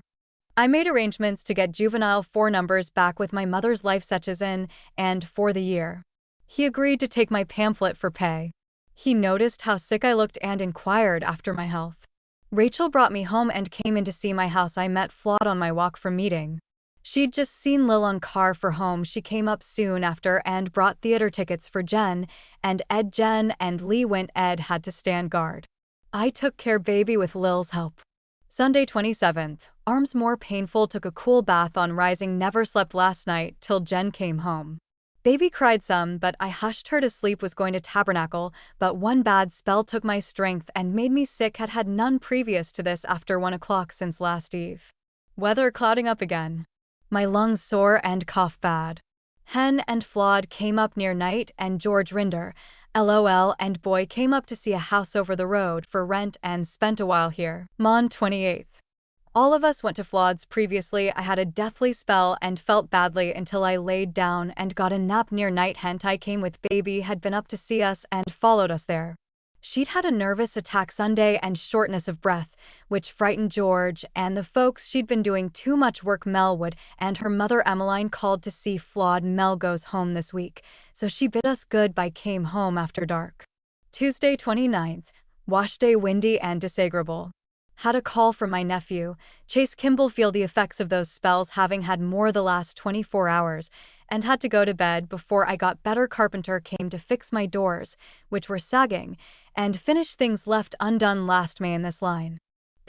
I made arrangements to get juvenile 4 numbers back with my mother's life sketches in, and for the year. He agreed to take my pamphlet for pay. He noticed how sick I looked and inquired after my health. Rachel brought me home and came in to see my house. I met Flawed on my walk from meeting. She'd just seen Lil on car for home. She came up soon after and brought theater tickets for Jen and Ed. Jen and Lee went. Ed had to stand guard. I took care baby with Lil's help. Sunday 27th. Arms more painful, took a cool bath on rising, never slept last night till Jen came home. Baby cried some, but I hushed her to sleep, was going to tabernacle, but one bad spell took my strength and made me sick, had had none previous to this after 1 o'clock since last eve. Weather clouding up again. My lungs sore and cough bad. Hen and Flawed came up near night, and George Rinder, LOL, and Boy came up to see a house over the road for rent and spent a while here. Mon 28th. All of us went to Flawed's previously. I had a deathly spell and felt badly until I laid down and got a nap near night. Hent I came with baby, had been up to see us and followed us there. She'd had a nervous attack Sunday and shortness of breath, which frightened George and the folks. She'd been doing too much work. Melwood and her mother Emmeline called to see Flawed. Mel goes home this week, so she bid us goodbye, came home after dark. Tuesday 29th. Wash day, windy and disagreeable. Had a call from my nephew, Chase Kimball, feel the effects of those spells, having had more the last 24 hours, and had to go to bed before I got better. Carpenter came to fix my doors, which were sagging, and finish things left undone last May in this line.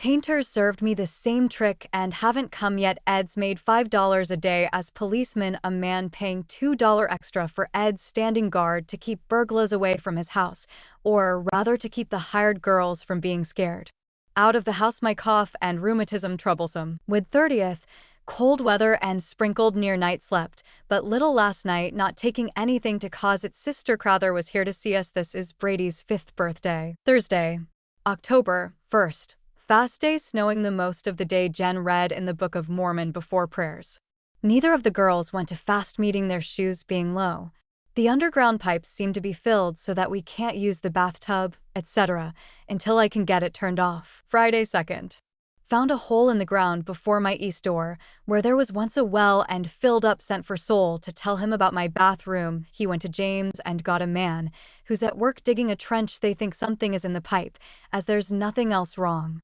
Painters served me the same trick and haven't come yet. Eds made $5 a day as policeman, a man paying $2 extra for Eds standing guard to keep burglars away from his house, or rather to keep the hired girls from being scared. Out of the house, my cough and rheumatism troublesome. With 30th, cold weather and sprinkled near night slept, but little last night, not taking anything to cause it. Sister Crowther was here to see us. This is Brady's 5th birthday. Thursday, October 1st. Fast day, snowing the most of the day. Jen read in the Book of Mormon before prayers. Neither of the girls went to fast meeting, their shoes being low. The underground pipes seem to be filled so that we can't use the bathtub, etc., until I can get it turned off. Friday 2nd. Found a hole in the ground before my east door, where there was once a well, and filled up. Sent for Soul to tell him about my bathroom. He went to James and got a man who's at work digging a trench. They think something is in the pipe, as there's nothing else wrong.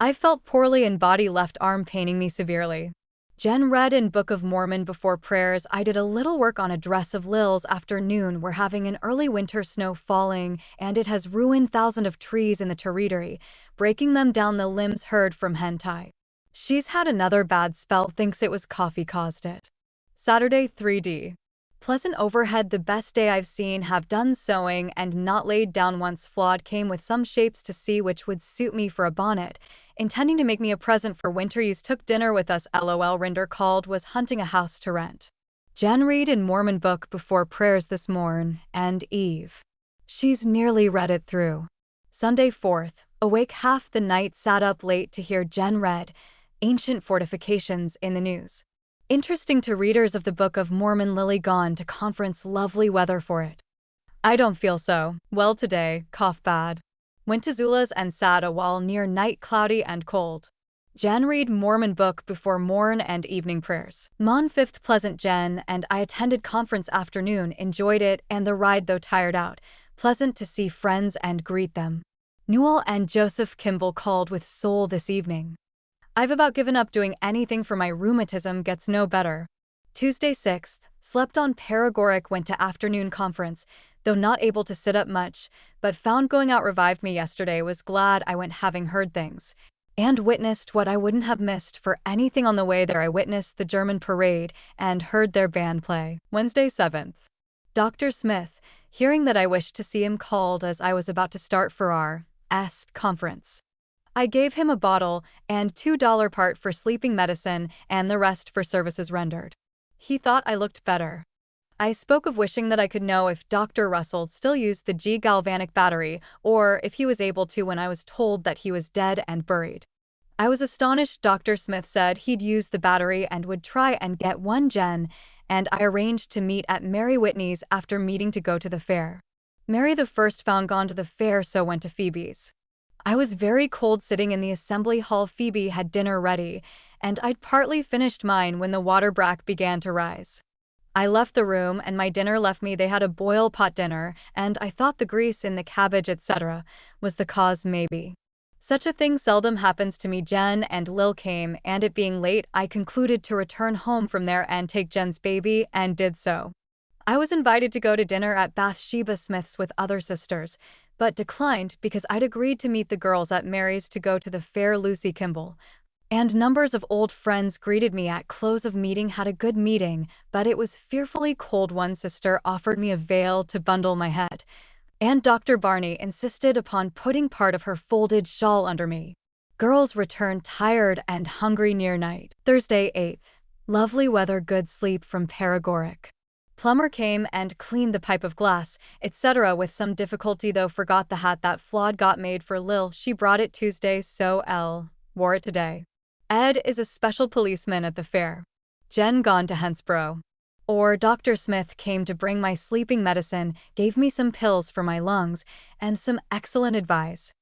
I felt poorly and body left arm paining me severely. Jen read in Book of Mormon before prayers. I did a little work on a dress of Lil's. Afternoon, we're having an early winter snow falling, and it has ruined thousands of trees in the territory, breaking them down. The limbs heard from Hentai. She's had another bad spell, thinks it was coffee caused it. Saturday 3D. Pleasant overhead, the best day I've seen. Have done sewing and not laid down once. Flawed came with some shapes to see which would suit me for a bonnet, intending to make me a present for winter use. Took dinner with us. LOL. Rinder called, was hunting a house to rent. Jen read in Mormon book before prayers this morn and eve. She's nearly read it through. Sunday 4th. Awake half the night, sat up late to hear Jen read ancient fortifications in the news. Interesting to readers of the Book of Mormon. Lily gone to conference, lovely weather for it. I don't feel so well today, cough bad. Went to Zula's and sat a while near night, cloudy and cold. Jen read Mormon book before morn and evening prayers. Mon 5th. Pleasant. Jen and I attended conference afternoon, enjoyed it and the ride though tired out. Pleasant to see friends and greet them. Newell and Joseph Kimball called with Soul this evening. I've about given up doing anything for my rheumatism gets no better. Tuesday 6th. Slept on Paragoric, went to afternoon conference, though not able to sit up much, but found going out revived me yesterday. Was glad I went, having heard things and witnessed what I wouldn't have missed for anything on the way there. I witnessed the German parade and heard their band play. Wednesday 7th. Dr. Smith, hearing that I wished to see him, called as I was about to start for our conference. I gave him a bottle and $2 part for sleeping medicine and the rest for services rendered. He thought I looked better. I spoke of wishing that I could know if Dr. Russell still used the G galvanic battery, or if he was able to, when I was told that he was dead and buried. I was astonished. Dr. Smith said he'd use the battery and would try and get one. Jen and I arranged to meet at Mary Whitney's after meeting to go to the fair. Mary the first found gone to the fair, so went to Phoebe's. I was very cold sitting in the assembly hall. Phoebe had dinner ready, and I'd partly finished mine when the water brack began to rise. I left the room and my dinner left me. They had a boil pot dinner, and I thought the grease in the cabbage, etc., was the cause. Maybe. Such a thing seldom happens to me. Jen and Lil came, and it being late, I concluded to return home from there and take Jen's baby, and did so. I was invited to go to dinner at Bathsheba Smith's with other sisters, but declined because I'd agreed to meet the girls at Mary's to go to the fair. Lucy Kimball and numbers of old friends greeted me at close of meeting. Had a good meeting, but it was fearfully cold. One sister offered me a veil to bundle my head, and Dr. Barney insisted upon putting part of her folded shawl under me. Girls returned tired and hungry near night. Thursday 8th. Lovely weather, good sleep from Paragoric. Plumber came and cleaned the pipe of glass, etc. with some difficulty, though forgot the hat that Flawed got made for Lil. She brought it Tuesday, so L wore it today. Ed is a special policeman at the fair. Jen gone to Hensborough. Or Dr. Smith came to bring my sleeping medicine, gave me some pills for my lungs, and some excellent advice.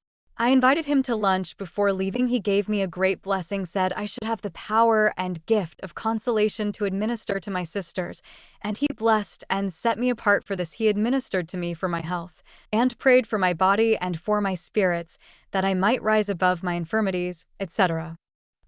I invited him to lunch before leaving. He gave me a great blessing, said I should have the power and gift of consolation to administer to my sisters, and he blessed and set me apart for this. He administered to me for my health, and prayed for my body and for my spirits, that I might rise above my infirmities, etc.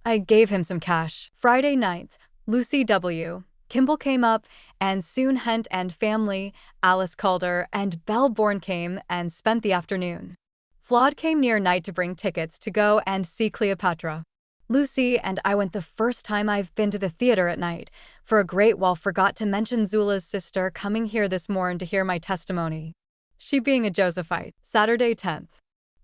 I gave him some cash. Friday 9th. Lucy W. Kimball came up, and soon Hunt and family, Alice Calder and Belle Bourne came and spent the afternoon. Flawed came near night to bring tickets to go and see Cleopatra. Lucy and I went the first time I've been to the theater at night. For a great while forgot to mention Zula's sister coming here this morn to hear my testimony. She being a Josephite. Saturday 10th.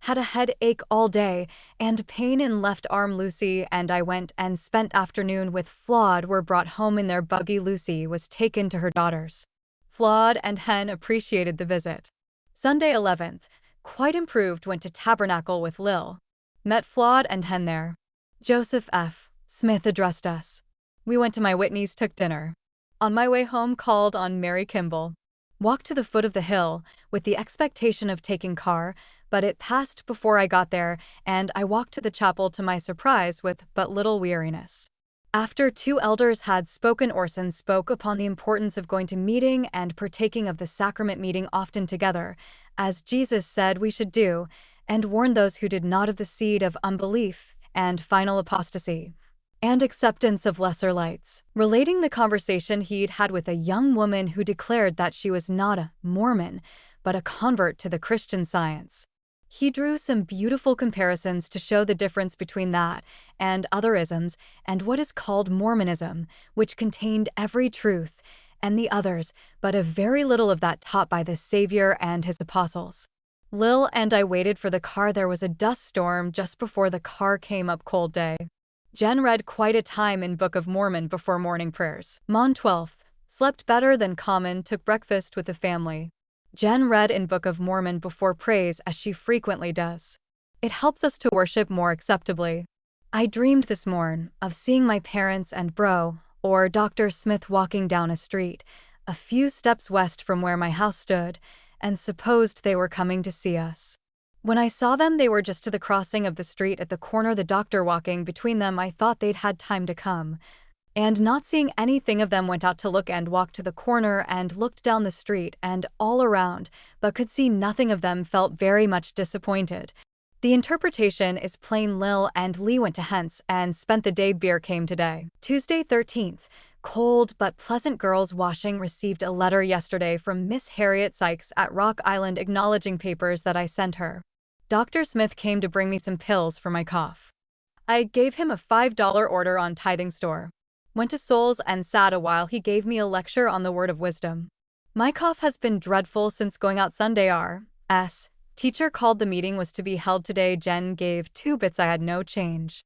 Had a headache all day and pain in left arm. Lucy and I went and spent afternoon with Flawed were brought home in their buggy. Lucy was taken to her daughters. Flawed and Hen appreciated the visit. Sunday 11th. Quite improved, went to Tabernacle with Lil. Met Flawed and Hen there. Joseph F. Smith addressed us. We went to my Whitney's, took dinner. On my way home called on Mary Kimball. Walked to the foot of the hill with the expectation of taking car, but it passed before I got there, and I walked to the chapel to my surprise with but little weariness. After two elders had spoken, Orson spoke upon the importance of going to meeting and partaking of the sacrament, meeting often together, as Jesus said we should do, and warned those who did not of the seed of unbelief and final apostasy, and acceptance of lesser lights, relating the conversation he'd had with a young woman who declared that she was not a Mormon, but a convert to the Christian Science. He drew some beautiful comparisons to show the difference between that and other isms and what is called Mormonism, which contained every truth, and the others, but a very little of that taught by the Savior and his apostles. Lil and I waited for the car. There was a dust storm just before the car came up. Cold day. Jen read quite a time in Book of Mormon before morning prayers. Mon 12th. Slept better than common, took breakfast with the family. Jen read in Book of Mormon before praise, as she frequently does. It helps us to worship more acceptably. I dreamed this morn of seeing my parents and bro, or Dr. Smith, walking down a street, a few steps west from where my house stood, and supposed they were coming to see us. When I saw them, they were just to the crossing of the street at the corner, the doctor walking between them. I thought they'd had time to come, and not seeing anything of them, went out to look and walked to the corner and looked down the street and all around, but could see nothing of them. Felt very much disappointed. The interpretation is plain. Lil and Lee went to Hence and spent the day. Beer came today. Tuesday 13th. Cold but pleasant. Girls washing. Received a letter yesterday from Miss Harriet Sykes at Rock Island acknowledging papers that I sent her. Dr. Smith came to bring me some pills for my cough. I gave him a $5 order on tithing store. Went to Souls and sat a while. He gave me a lecture on the word of wisdom. My cough has been dreadful since going out Sunday. R.S. Teacher called. The meeting was to be held today. Jen gave 2 bits. I had no change.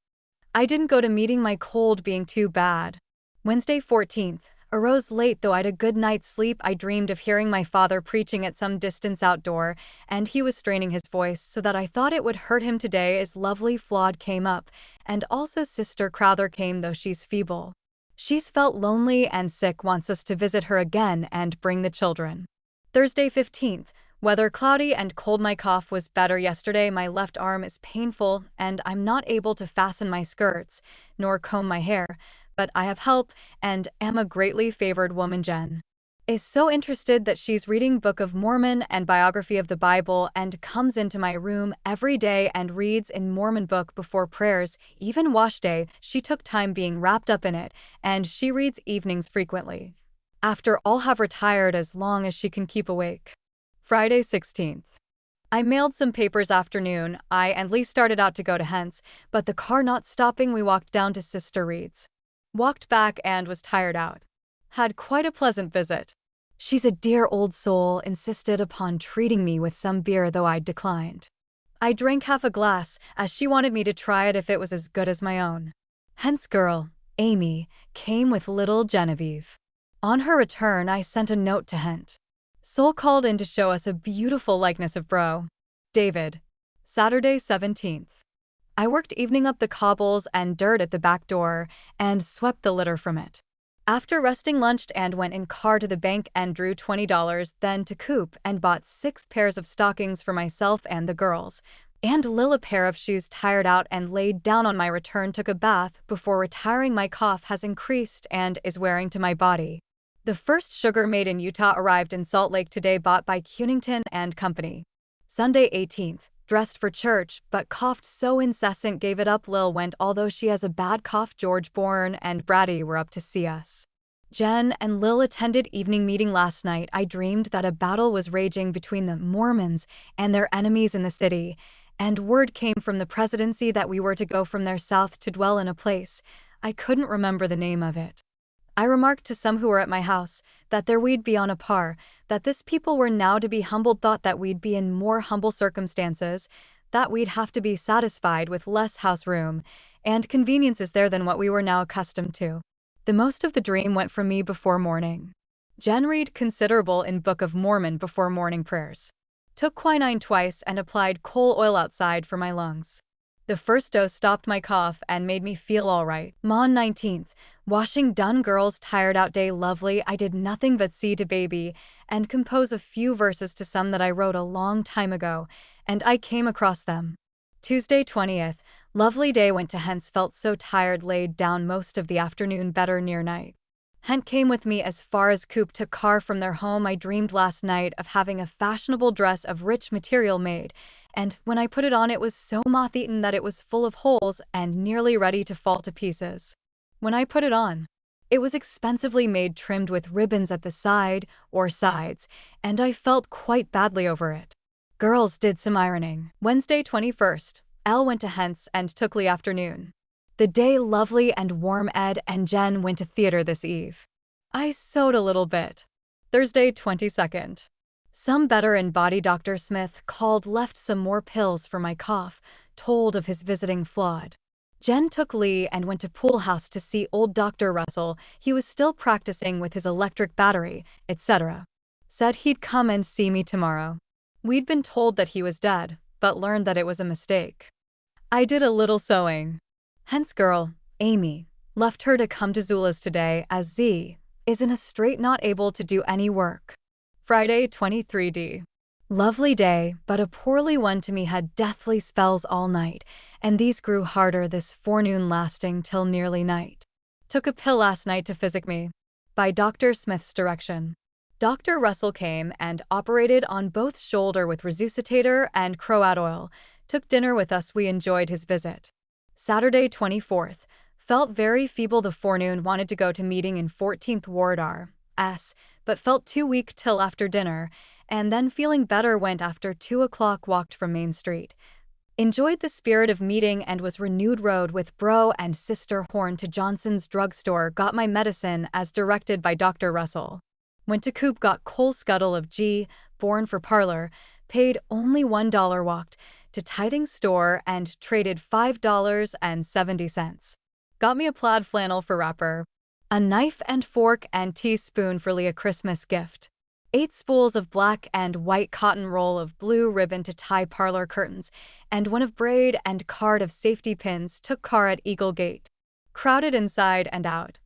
I didn't go to meeting, my cold being too bad. Wednesday 14th. Arose late, though I'd a good night's sleep. I dreamed of hearing my father preaching at some distance outdoor, and he was straining his voice so that I thought it would hurt him. Today is lovely. Flawed came up, and also Sister Crowther came, though she's feeble. She's felt lonely and sick, wants us to visit her again and bring the children. Thursday 15th. Weather cloudy and cold. My cough was better yesterday. My left arm is painful, and I'm not able to fasten my skirts, nor comb my hair, but I have help and am a greatly favored woman. Jen is so interested that she's reading Book of Mormon and biography of the Bible and comes into my room every day and reads in Mormon book before prayers. Even wash day, she took time being wrapped up in it, and she reads evenings frequently. After all have retired as long as she can keep awake. Friday 16th. I mailed some papers afternoon. I and Lee started out to go to Hence, but the car not stopping, we walked down to Sister Reed's. Walked back and was tired out. Had quite a pleasant visit. She's a dear old soul, insisted upon treating me with some beer, though I declined. I drank half a glass, as she wanted me to try it if it was as good as my own. Hence girl, Amy, came with little Genevieve. On her return, I sent a note to Hent. Soul called in to show us a beautiful likeness of Bro. David. Saturday 17th. I worked evening up the cobbles and dirt at the back door and swept the litter from it. After resting, lunched and went in car to the bank and drew $20, then to Coop and bought 6 pairs of stockings for myself and the girls, and Lil a pair of shoes. Tired out and laid down. On my return, took a bath before retiring. My cough has increased and is wearing to my body. The first sugar made in Utah arrived in Salt Lake today, bought by Cunington and Company. Sunday 18th. Dressed for church, but coughed so incessant gave it up. Lil went, although she has a bad cough. George Bourne and Brady were up to see us. Jen and Lil attended evening meeting last night. I dreamed that a battle was raging between the Mormons and their enemies in the city, and word came from the presidency that we were to go from there south to dwell in a place. I couldn't remember the name of it. I remarked to some who were at my house that there we'd be on a par, that this people were now to be humbled, thought that we'd be in more humble circumstances, that we'd have to be satisfied with less house room and conveniences there than what we were now accustomed to. The most of the dream went from me before morning. Jen read considerable in Book of Mormon before morning prayers. Took quinine twice and applied coal oil outside for my lungs. The first dose stopped my cough and made me feel all right. Mon 19th. Washing done, girls tired out day lovely. I did nothing but see to baby and compose a few verses to some that I wrote a long time ago, and I came across them. Tuesday 20th. Lovely day, went to hence, felt so tired, laid down most of the afternoon, better near night. Hent came with me as far as Coop, took car from their home. I dreamed last night of having a fashionable dress of rich material made, and when I put it on it was so moth-eaten that it was full of holes and nearly ready to fall to pieces. When I put it on, it was expensively made, trimmed with ribbons at the side or sides, and I felt quite badly over it. Girls did some ironing. Wednesday 21st. Elle went to hence and took Lee afternoon. The day lovely and warm. Ed and Jen went to theater this eve. I sewed a little bit. Thursday 22nd. Some better in body. Dr. Smith called, left some more pills for my cough, told of his visiting Flawed. Jen took Lee and went to Pool House to see old Dr. Russell. He was still practicing with his electric battery, etc. Said he'd come and see me tomorrow. We'd been told that he was dead, but learned that it was a mistake. I did a little sewing. Hence girl, Amy, left her to come to Zula's today, as Z is in a strait, not able to do any work. Friday 23d. Lovely day, but a poorly one to me. Had deathly spells all night, and these grew harder this forenoon, lasting till nearly night. Took a pill last night to physic me. By Dr. Smith's direction. Dr. Russell came and operated on both shoulder with resuscitator and crowat oil. Took dinner with us. We enjoyed his visit. Saturday 24th. Felt very feeble the forenoon, wanted to go to meeting in 14th Ward R.S., but felt too weak till after dinner, and then feeling better went after 2 o'clock, walked from Main Street. Enjoyed the spirit of meeting and was renewed. Rode with bro and sister Horn to Johnson's drugstore, got my medicine as directed by Dr. Russell. Went to Coop, got coal scuttle of G, born for parlor, paid only $1, walked to Tithing store and traded $5.70. Got me a plaid flannel for wrapper. A knife and fork and teaspoon for Lee, a Christmas gift. 8 spools of black and white cotton, roll of blue ribbon to tie parlor curtains, and one of braid and card of safety pins. Took car at Eagle Gate. Crowded inside and out.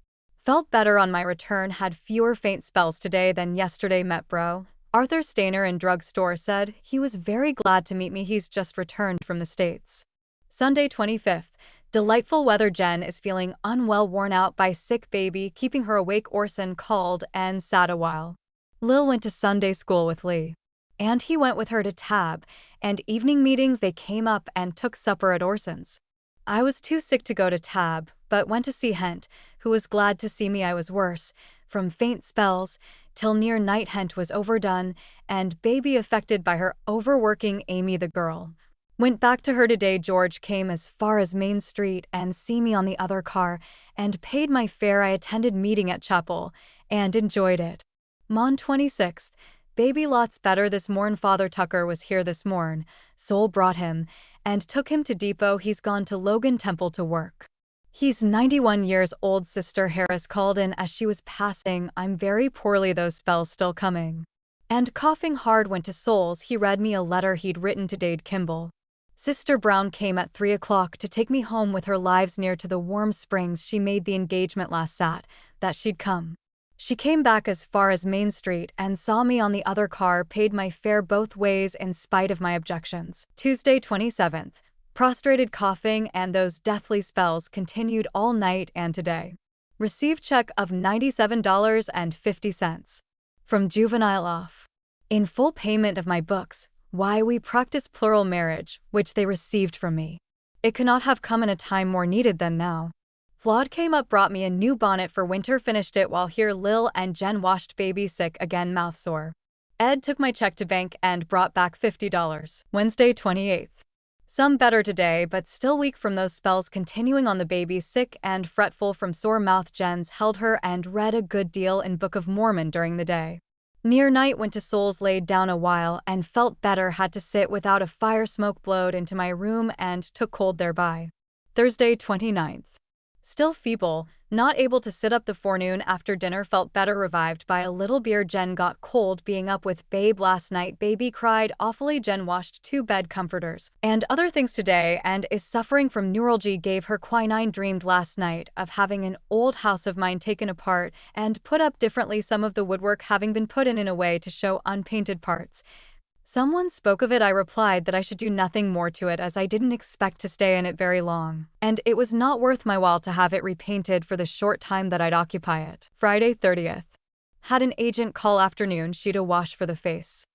Felt better on my return, had fewer faint spells today than yesterday. Met bro Arthur Stainer in drugstore, said he was very glad to meet me. He's just returned from the States. Sunday 25th. Delightful weather. Jen is feeling unwell, worn out by sick baby, keeping her awake. Orson called and sat a while. Lil went to Sunday school with Lee, and he went with her to Tab and evening meetings. They came up and took supper at Orson's. I was too sick to go to Tab, but went to see Hent, who was glad to see me. I was worse, from faint spells, till near night. Hent was overdone, and baby affected by her overworking. Amy, the girl, went back to her today. George came as far as Main Street and see me on the other car, and paid my fare. I attended meeting at chapel, and enjoyed it. Mon 26th. Baby lots better this morn. Father Tucker was here this morn. Sol brought him, and took him to depot. He's gone to Logan Temple to work. He's 91 years old. Sister Harris called in as she was passing. I'm very poorly, those spells still coming. And coughing hard. Went to Sol's. He read me a letter he'd written to Dade Kimball. Sister Brown came at 3 o'clock to take me home with her lives near to the warm springs. She made the engagement last Sat that she'd come. She came back as far as Main Street and saw me on the other car, paid my fare both ways in spite of my objections. Tuesday 27th. Prostrated, coughing, and those deathly spells continued all night and today. Received check of $97.50 from Juvenile Off. In full payment of my books, Why We Practice Plural Marriage, which they received from me. It cannot have come in a time more needed than now. Flawed came up, brought me a new bonnet for winter, finished it while here. Lil and Jen washed baby sick again, mouth sore. Ed took my check to bank and brought back $50. Wednesday 28th. Some better today, but still weak from those spells continuing on the baby, sick and fretful from sore mouth. Jens held her and read a good deal in Book of Mormon during the day. Near night went to Souls, laid down a while and felt better, had to sit without a fire, smoke blowed into my room and took cold thereby. Thursday 29th. Still feeble, not able to sit up the forenoon after dinner, felt better, revived by a little beer. Jen got cold being up with babe last night. Baby cried awfully. Jen washed 2 bed comforters and other things today and is suffering from neuralgia. Gave her quinine. Dreamed last night of having an old house of mine taken apart and put up differently, some of the woodwork having been put in a way to show unpainted parts. Someone spoke of it. I replied that I should do nothing more to it, as I didn't expect to stay in it very long, and it was not worth my while to have it repainted for the short time that I'd occupy it. Friday 30th. Had an agent call afternoon sheet a wash for the face.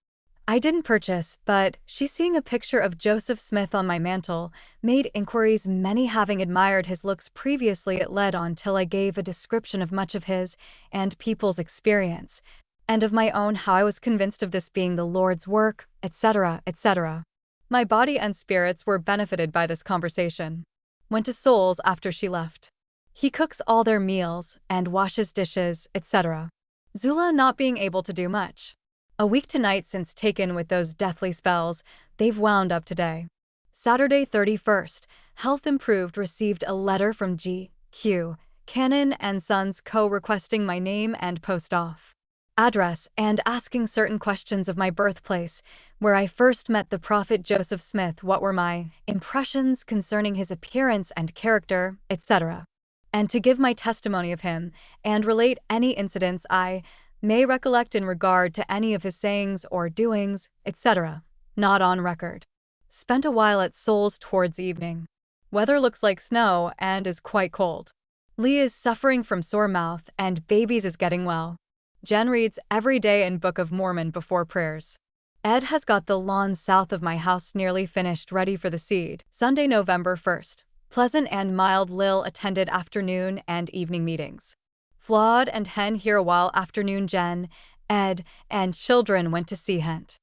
I didn't purchase, but she, seeing a picture of Joseph Smith on my mantle, made inquiries, many having admired his looks previously. It led on till I gave a description of much of his and people's experience, and of my own, how I was convinced of this being the Lord's work, etc., etc. My body and spirits were benefited by this conversation. Went to Souls after she left. He cooks all their meals and washes dishes, etc. Zula not being able to do much. A week tonight since taken with those deathly spells. They've wound up today. Saturday 31st. Health improved. Received a letter from G.Q. Cannon and Sons Co. requesting my name and post off address and asking certain questions of my birthplace, where I first met the prophet Joseph Smith, what were my impressions concerning his appearance and character, etc., and to give my testimony of him and relate any incidents I may recollect in regard to any of his sayings or doings, etc., not on record. Spent a while at Souls towards evening. Weather looks like snow and is quite cold. Lee is suffering from sore mouth and babies is getting well. Jen reads every day in Book of Mormon before prayers. Ed has got the lawn south of my house nearly finished, ready for the seed. Sunday, November 1st. Pleasant and mild. Lil attended afternoon and evening meetings. Flawed and Hen here a while. Afternoon, Jen, Ed, and children went to see Hent.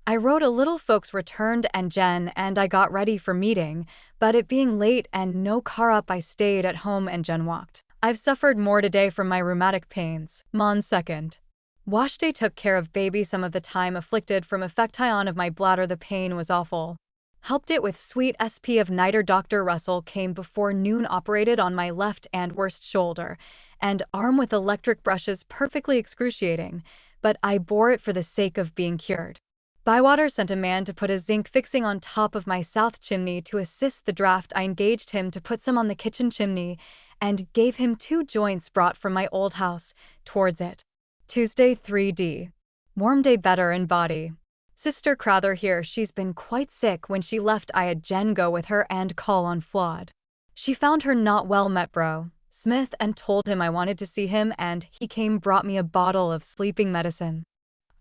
I wrote a little. Folks returned and Jen and I got ready for meeting, but it being late and no car up, I stayed at home and Jen walked. I've suffered more today from my rheumatic pains. Mon 2nd. Wash day took care of baby some of the time, afflicted from affection of my bladder. The pain was awful. Helped it with sweet SP of niter. Dr. Russell came before noon, operated on my left and worst shoulder and arm with electric brushes, perfectly excruciating, but I bore it for the sake of being cured. Bywater sent a man to put a zinc fixing on top of my south chimney to assist the draft. I engaged him to put some on the kitchen chimney and gave him 2 joints brought from my old house towards it. Tuesday 3D. Warm day, better in body. Sister Crowther here, she's been quite sick. When she left I had Jen go with her and call on Flawed. She found her not well. Met bro Smith and told him I wanted to see him, and he came, brought me a bottle of sleeping medicine.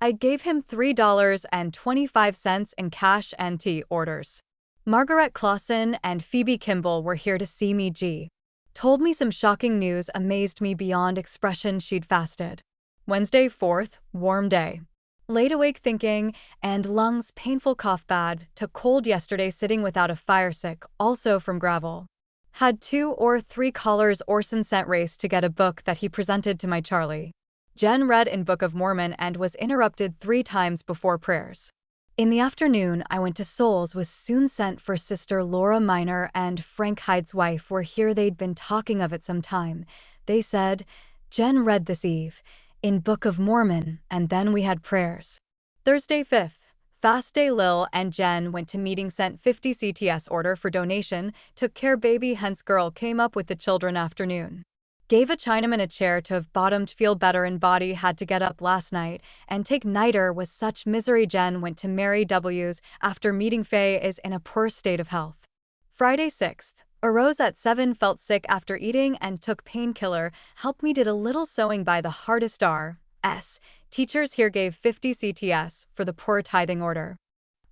I gave him $3.25 in cash and tea orders. Margaret Clausen and Phoebe Kimball were here to see me. G. told me some shocking news, amazed me beyond expression. She'd fasted. Wednesday 4th, warm day. Laid awake thinking, and lungs painful, cough bad, took cold yesterday sitting without a fire, sick, also from gravel. Had 2 or 3 callers. Orson sent Race to get a book that he presented to my Charlie. Jen read in Book of Mormon and was interrupted 3 times before prayers. In the afternoon, I went to Souls, was soon sent for Sister Laura Minor and Frank Hyde's wife were here. They'd been talking of it some time. They said, Jen read this eve in Book of Mormon, and then we had prayers. Thursday 5th. Fast day. Lil and Jen went to meeting, sent 50 CTS order for donation, took care baby. Hence girl came up with the children. Afternoon. Gave a Chinaman a chair to have bottomed, feel better in body, had to get up last night and take niter, was such misery. Jen went to Mary W's after meeting. Faye is in a poor state of health. Friday 6th. Arose at 7, felt sick after eating and took painkiller, helped me, did a little sewing by the hardest R.S. Teachers here gave 50 CTS for the poor tithing order.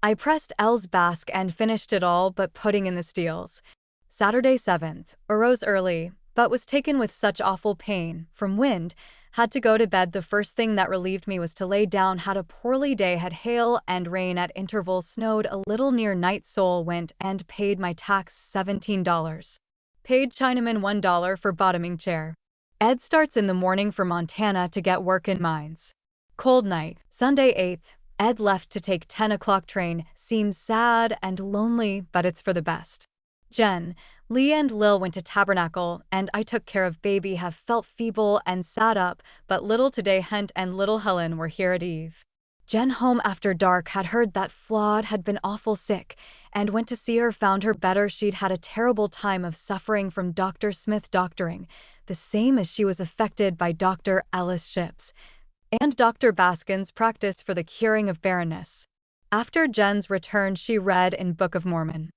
I pressed L's basque and finished it all but putting in the steels. Saturday 7th. Arose early, but was taken with such awful pain from wind, Had to go to bed. The first thing that relieved me was to lay down. Had a poorly day. Had hail and rain at intervals. Snowed a little near night. Soul went and paid my tax $17. Paid Chinaman $1 for bottoming chair. Ed starts in the morning for Montana to get work in mines. Cold night. Sunday 8th. Ed left to take 10 o'clock train. Seems sad and lonely, but it's for the best. Jen, Lee and Lil went to Tabernacle, and I took care of baby. Have felt feeble and sat up, but little today. Hent and little Helen were here at eve. Jen home after dark. Had heard that Flawed had been awful sick, and went to see her. Found her better. She'd had a terrible time of suffering from Dr. Smith doctoring, the same as she was affected by Dr. Ellis Ships and Dr. Baskin's practice for the curing of barrenness. After Jen's return, she read in Book of Mormon.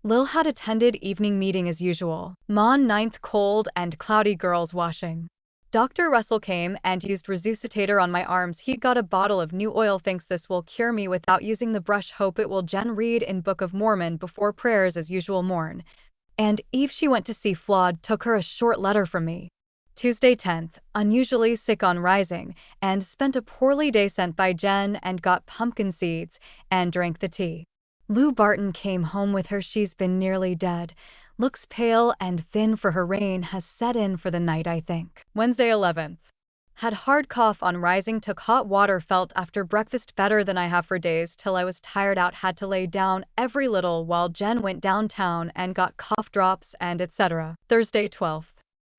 Lil had attended evening meeting as usual. Mon 9th. Cold and cloudy. Girls washing. Dr. Russell came and used resuscitator on my arms. He'd got a bottle of new oil. Thinks this will cure me without using the brush. Hope it will. Jen read in Book of Mormon before prayers as usual. Morn. And Eve she went to see Flawed. Took her a short letter from me. Tuesday 10th. Unusually sick on rising, and spent a poorly day. Sent by Jen and got pumpkin seeds and drank the tea. Lou Barton came home with her. She's been nearly dead. Looks pale and thin for her. Rain has set in for the night, I think. Wednesday 11th. Had hard cough on rising. Took hot water. Felt after breakfast better than I have for days till I was tired out. Had to lay down every little while Jen went downtown and got cough drops and etc. Thursday 12th.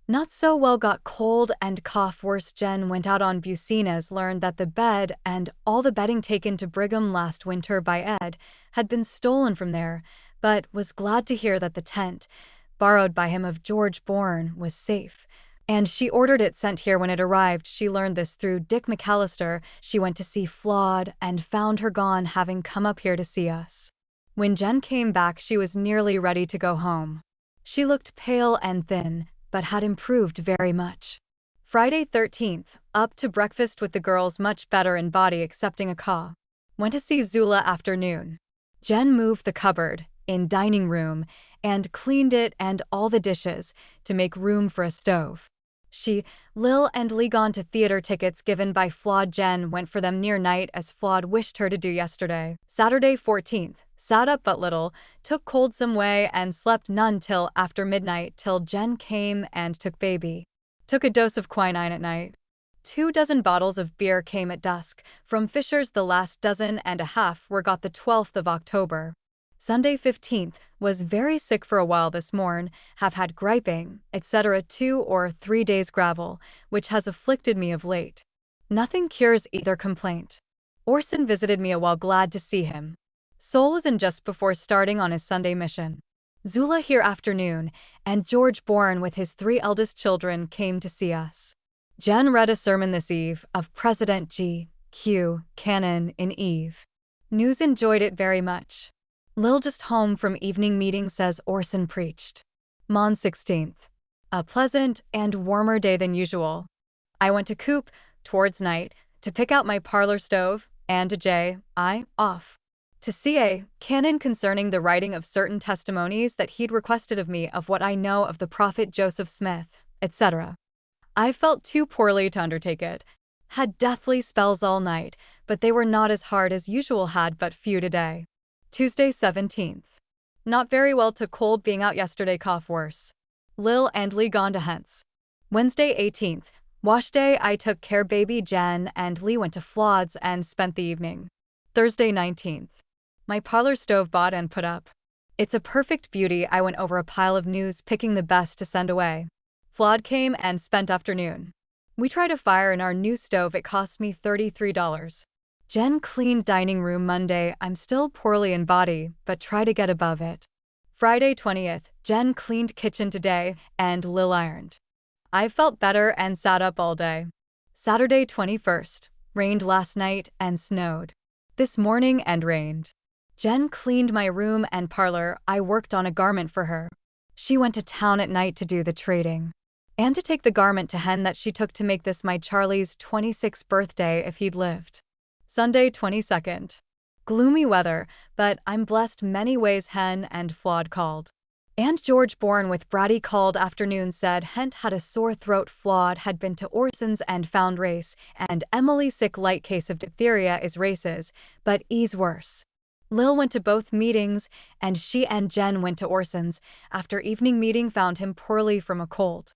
Not so well. Got cold and cough worse. Jen went out on Bucina's. Learned that the bed and all the bedding taken to Brigham last winter by Ed had been stolen from there, but was glad to hear that the tent, borrowed by him of George Bourne, was safe, and she ordered it sent here when it arrived. She learned this through Dick McAllister. She went to see Flawed and found her gone, having come up here to see us. When Jen came back, she was nearly ready to go home. She looked pale and thin, but had improved very much. Friday 13th, up to breakfast with the girls, much better in body excepting a cough. Went to see Zula afternoon. Jen moved the cupboard in dining room and cleaned it and all the dishes to make room for a stove. She, Lil and Lee gone to theater. Tickets given by Flawed. Jen went for them near night as Flawed wished her to do yesterday. Saturday 14th. Sat up but little, took cold some way and slept none till after midnight till Jen came and took baby. Took a dose of quinine at night. 2 dozen bottles of beer came at dusk from Fisher's. The last dozen and a half were got the 12th of October. Sunday 15th. Was very sick for a while this morn, have had griping, etc. 2 or 3 days gravel, which has afflicted me of late. Nothing cures either complaint. Orson visited me a while. Glad to see him. Sol was in just before starting on his Sunday mission. Zula here afternoon, and George Bourne with his 3 eldest children came to see us. Jen read a sermon this eve of President G. Q. Cannon in Eve. News enjoyed it very much. Lil just home from evening meeting, says Orson preached. Mon 16th. A pleasant and warmer day than usual. I went to Coop, towards night, to pick out my parlor stove, and to J.I. off. To C.A. Cannon concerning the writing of certain testimonies that he'd requested of me of what I know of the prophet Joseph Smith, etc. I felt too poorly to undertake it. Had deathly spells all night, but they were not as hard as usual. Had but few today. Tuesday 17th. Not very well. Took cold being out yesterday. Cough worse. Lil and Lee gone to hence. Wednesday 18th. Wash day. I took care baby. Jen and Lee went to Flawed's and spent the evening. Thursday 19th. My parlor stove bought and put up. It's a perfect beauty. I went over a pile of news picking the best to send away. Flawed came and spent afternoon. We tried a fire in our new stove. It cost me $33. Jen cleaned dining room Monday. I'm still poorly in body, but try to get above it. Friday 20th. Jen cleaned kitchen today and Lil ironed. I felt better and sat up all day. Saturday 21st. Rained last night and snowed this morning and rained. Jen cleaned my room and parlor. I worked on a garment for her. She went to town at night to do the trading, and to take the garment to Hen that she took to make this my Charlie's 26th birthday if he'd lived. Sunday 22nd. Gloomy weather, but I'm blessed many ways. Hen and Flawed called. And George, born with bratty called afternoon, said Hent had a sore throat, Flawed had been to Orson's and found race, and Emily sick light case of diphtheria is races, but E's worse. Lil went to both meetings, and she and Jen went to Orson's. After evening meeting found him poorly from a cold.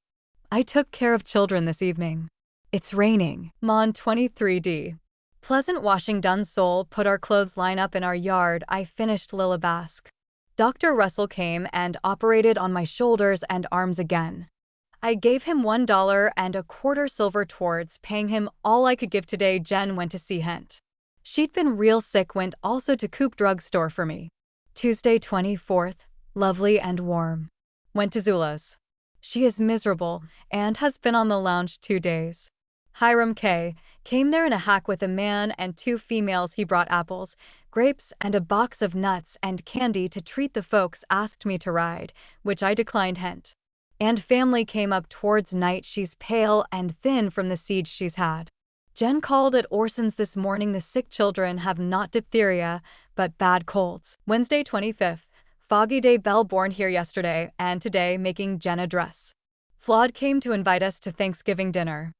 I took care of children this evening. It's raining. Mon 23D. Pleasant washing done, Soul put our clothes line up in our yard. I finished Lil a basque. Dr. Russell came and operated on my shoulders and arms again. I gave him $1.25 silver towards paying him all I could give today. Jen went to see Hent. She'd been real sick, went also to Coop drugstore for me. Tuesday 24th, lovely and warm. Went to Zula's. She is miserable and has been on the lounge 2 days. Hiram K. came there in a hack with a man and 2 females. He brought apples, grapes, and a box of nuts and candy to treat the folks. Asked me to ride, which I declined. Hent and family came up towards night. She's pale and thin from the siege she's had. Jen called at Orson's this morning. The sick children have not diphtheria, but bad colds. Wednesday 25th, foggy day. Belle born here yesterday and today making Jen a dress. Flawed came to invite us to Thanksgiving dinner.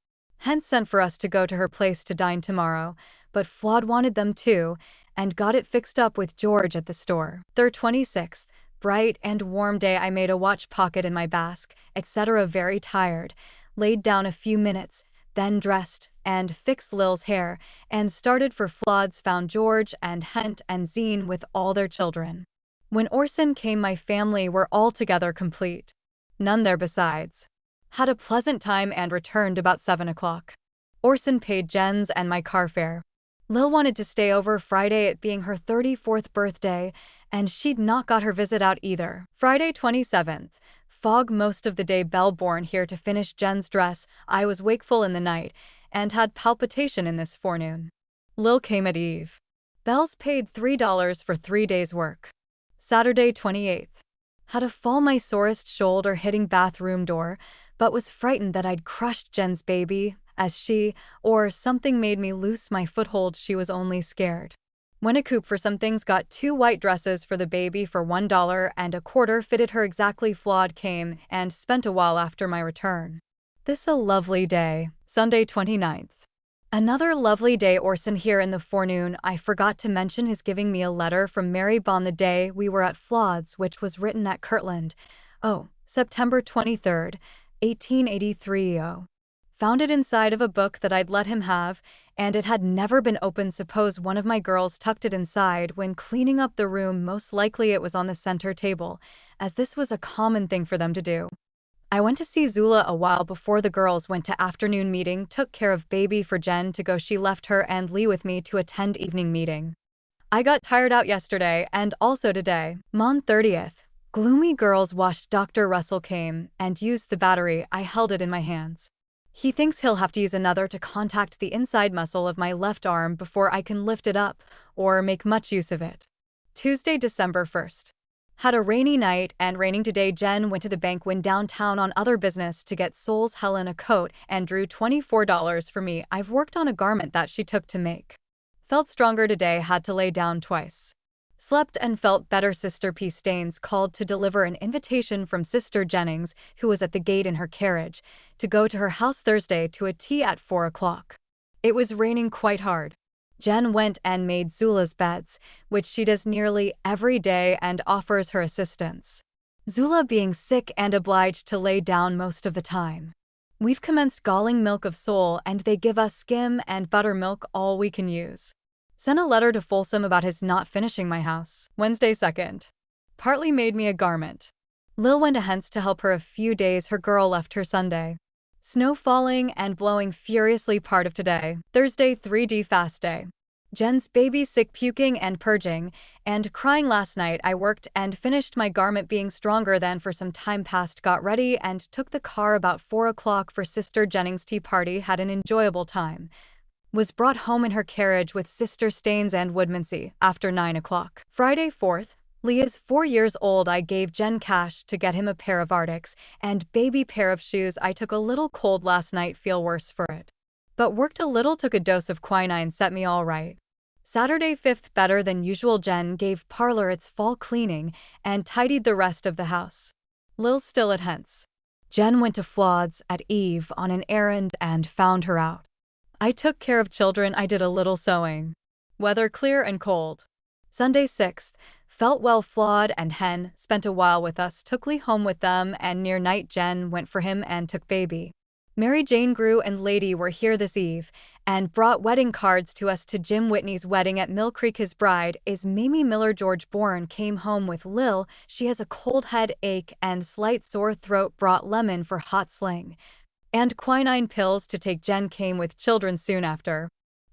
Hent sent for us to go to her place to dine tomorrow, but Flawed wanted them too, and got it fixed up with George at the store. 26th, bright and warm day. I made a watch pocket in my basque, etc. Very tired. Laid down a few minutes, then dressed and fixed Lil's hair, and started for Flawed's. Found George and Hent and Zine with all their children. When Orson came, my family were all together complete. None there besides. Had a pleasant time and returned about 7 o'clock. Orson paid Jen's and my car fare. Lil wanted to stay over Friday, it being her 34th birthday, and she'd not got her visit out either. Friday 27th, fog most of the day. Belle born here to finish Jen's dress. I was wakeful in the night and had palpitation in this forenoon. Lil came at eve. Belle's paid $3 for 3 days' work. Saturday 28th. Had a fall, my sorest shoulder hitting bathroom door, but was frightened that I'd crushed Jen's baby, as she, or something made me loose my foothold. She was only scared. Went a Coop for some things, got 2 white dresses for the baby for $1.25, fitted her exactly. Flawed came and spent a while after my return. This a lovely day. Sunday 29th. Another lovely day. Orson here in the forenoon. I forgot to mention his giving me a letter from Mary Bon the day we were at Flawed's, which was written at Kirtland. Oh, September 23rd, 1883. Found it inside of a book that I'd let him have, and it had never been opened. Suppose one of my girls tucked it inside when cleaning up the room. Most likely it was on the center table, as this was a common thing for them to do. I went to see Zula a while before the girls went to afternoon meeting, took care of baby for Jen to go. She left her and Lee with me to attend evening meeting. I got tired out yesterday and also today. Mon 30th. Gloomy girls washed. Dr. Russell came and used the battery. I held it in my hands. He thinks he'll have to use another to contact the inside muscle of my left arm before I can lift it up or make much use of it. Tuesday, December 1st. Had a rainy night and raining today. Jen went to the bank, went downtown on other business to get Soul's Helen a coat and drew $24 for me. I've worked on a garment that she took to make. Felt stronger today, had to lay down twice. Slept and felt better. Sister P. Staines called to deliver an invitation from Sister Jennings, who was at the gate in her carriage, to go to her house Thursday to a tea at 4 o'clock. It was raining quite hard. Jen went and made Zula's beds, which she does nearly every day and offers her assistance. Zula being sick and obliged to lay down most of the time. We've commenced galling milk of Soul and they give us skim and buttermilk, all we can use. Sent a letter to Folsom about his not finishing my house. Wednesday 2nd. Partly made me a garment. Lil went to Hent's to help her a few days. Her girl left her Sunday. Snow falling and blowing furiously part of today. Thursday 3D fast day. Jen's baby sick, puking and purging and crying last night. I worked and finished my garment being stronger than for some time past. Got ready and took the car about 4 o'clock for Sister Jennings' tea party. Had an enjoyable time. Was brought home in her carriage with Sister Staines and Woodmansey after 9 o'clock. Friday 4th. Lee is 4 years old. I gave Jen cash to get him a pair of Arctics and baby pair of shoes. I took a little cold last night, feel worse for it. But worked a little, took a dose of quinine, set me all right. Saturday 5th, better than usual. Jen gave parlor its fall cleaning and tidied the rest of the house. Lil still at hence. Jen went to Flood's at Eve on an errand and found her out. I took care of children. I did a little sewing. Weather clear and cold. Sunday 6th. Felt well. Flawed and Hen spent a while with us, took Lee home with them, and near night Jen went for him and took baby. Mary Jane Grew and Lady were here this eve and brought wedding cards to us to Jim Whitney's wedding at Mill Creek. His bride is Mamie Miller. George Bourne came home with Lil. She has a cold headache and slight sore throat. Brought lemon for hot sling and quinine pills to take. Jen came with children soon after.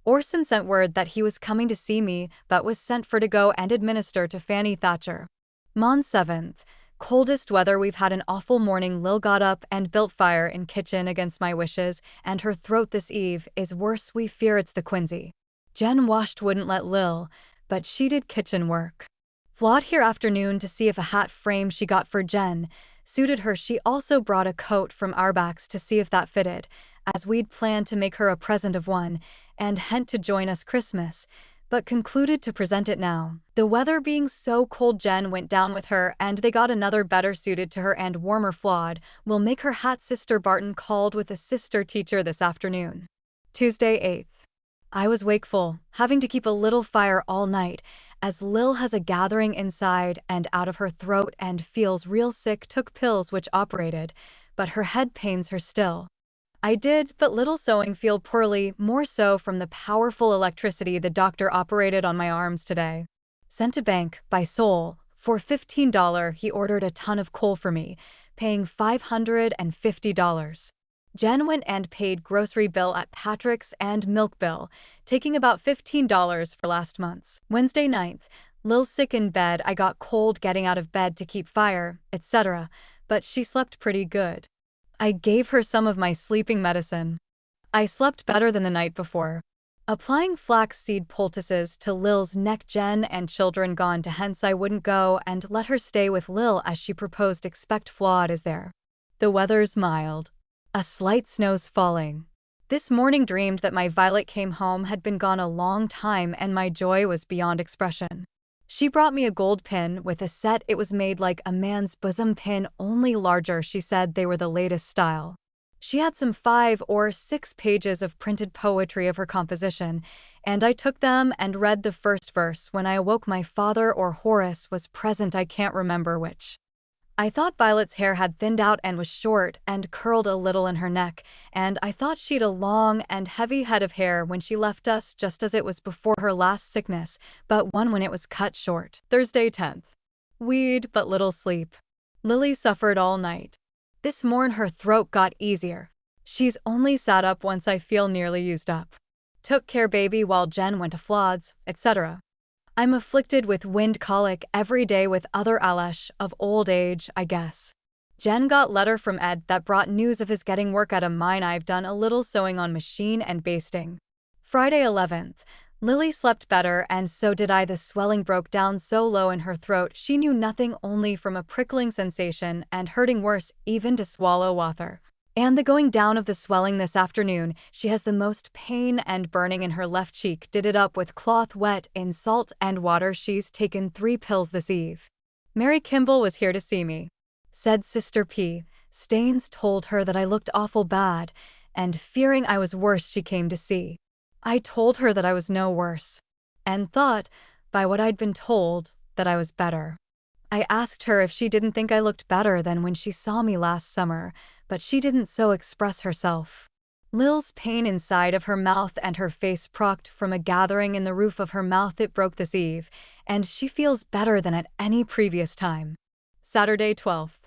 Orson sent word that he was coming to see me, but was sent for to go and administer to Fanny Thatcher. Mon 7th. Coldest weather. We've had an awful morning. Lil got up and built fire in kitchen against my wishes, and her throat this eve is worse. We fear it's the quinsy. Jen washed, wouldn't let Lil, but she did kitchen work. Flawed here afternoon to see if a hat frame she got for Jen suited her. She also brought a coat from Arbacks to see if that fitted, as we'd planned to make her a present of one, and hent to join us Christmas, but concluded to present it now. The weather being so cold, Jen went down with her and they got another better suited to her and warmer. Flawed will make her hat. Sister Barton called with a sister teacher this afternoon. Tuesday 8th. I was wakeful, having to keep a little fire all night, as Lil has a gathering inside and out of her throat and feels real sick. Took pills which operated, but her head pains her still. I did but little sewing. Feel poorly, more so from the powerful electricity the doctor operated on my arms today. Sent to bank by Soul for $15. He ordered a ton of coal for me, paying $550. Jen went and paid grocery bill at Patrick's and milk bill, taking about $15 for last month's. Wednesday 9th. Lil sick in bed. I got cold getting out of bed to keep fire, etc., but she slept pretty good. I gave her some of my sleeping medicine. I slept better than the night before. Applying flaxseed poultices to Lil's neck. Jen and children gone to hence. I wouldn't go and let her stay with Lil as she proposed. Expect Flawed is there. The weather's mild. A slight snow's falling. This morning dreamed that my Violet came home, had been gone a long time, and my joy was beyond expression. She brought me a gold pin with a set. It was made like a man's bosom pin, only larger. She said they were the latest style. She had some 5 or 6 pages of printed poetry of her composition, and I took them and read the first verse. When I awoke, my father or Horace was present. I can't remember which. I thought Violet's hair had thinned out and was short and curled a little in her neck, and I thought she'd a long and heavy head of hair when she left us, just as it was before her last sickness, but one when it was cut short. Thursday 10th. We'd but little sleep. Lily suffered all night. This morn her throat got easier. She's only sat up once. I feel nearly used up. Took care baby while Jen went to Flood's, etc. I'm afflicted with wind colic every day with other alash of old age, I guess. Jen got letter from Ed that brought news of his getting work at a mine. I've done a little sewing on machine and basting. Friday 11th. Lily slept better and so did I. The swelling broke down so low in her throat she knew nothing, only from a prickling sensation and hurting worse even to swallow water. And the going down of the swelling this afternoon. She has the most pain and burning in her left cheek. Did it up with cloth wet in salt and water. She's taken 3 pills this eve. Mary Kimball was here to see me. Said Sister P. Staines told her that I looked awful bad, and fearing I was worse she came to see. I told her that I was no worse, and thought, by what I'd been told, that I was better. I asked her if she didn't think I looked better than when she saw me last summer, but she didn't so express herself. Lil's pain inside of her mouth and her face procked from a gathering in the roof of her mouth. It broke this eve, and she feels better than at any previous time. Saturday 12th.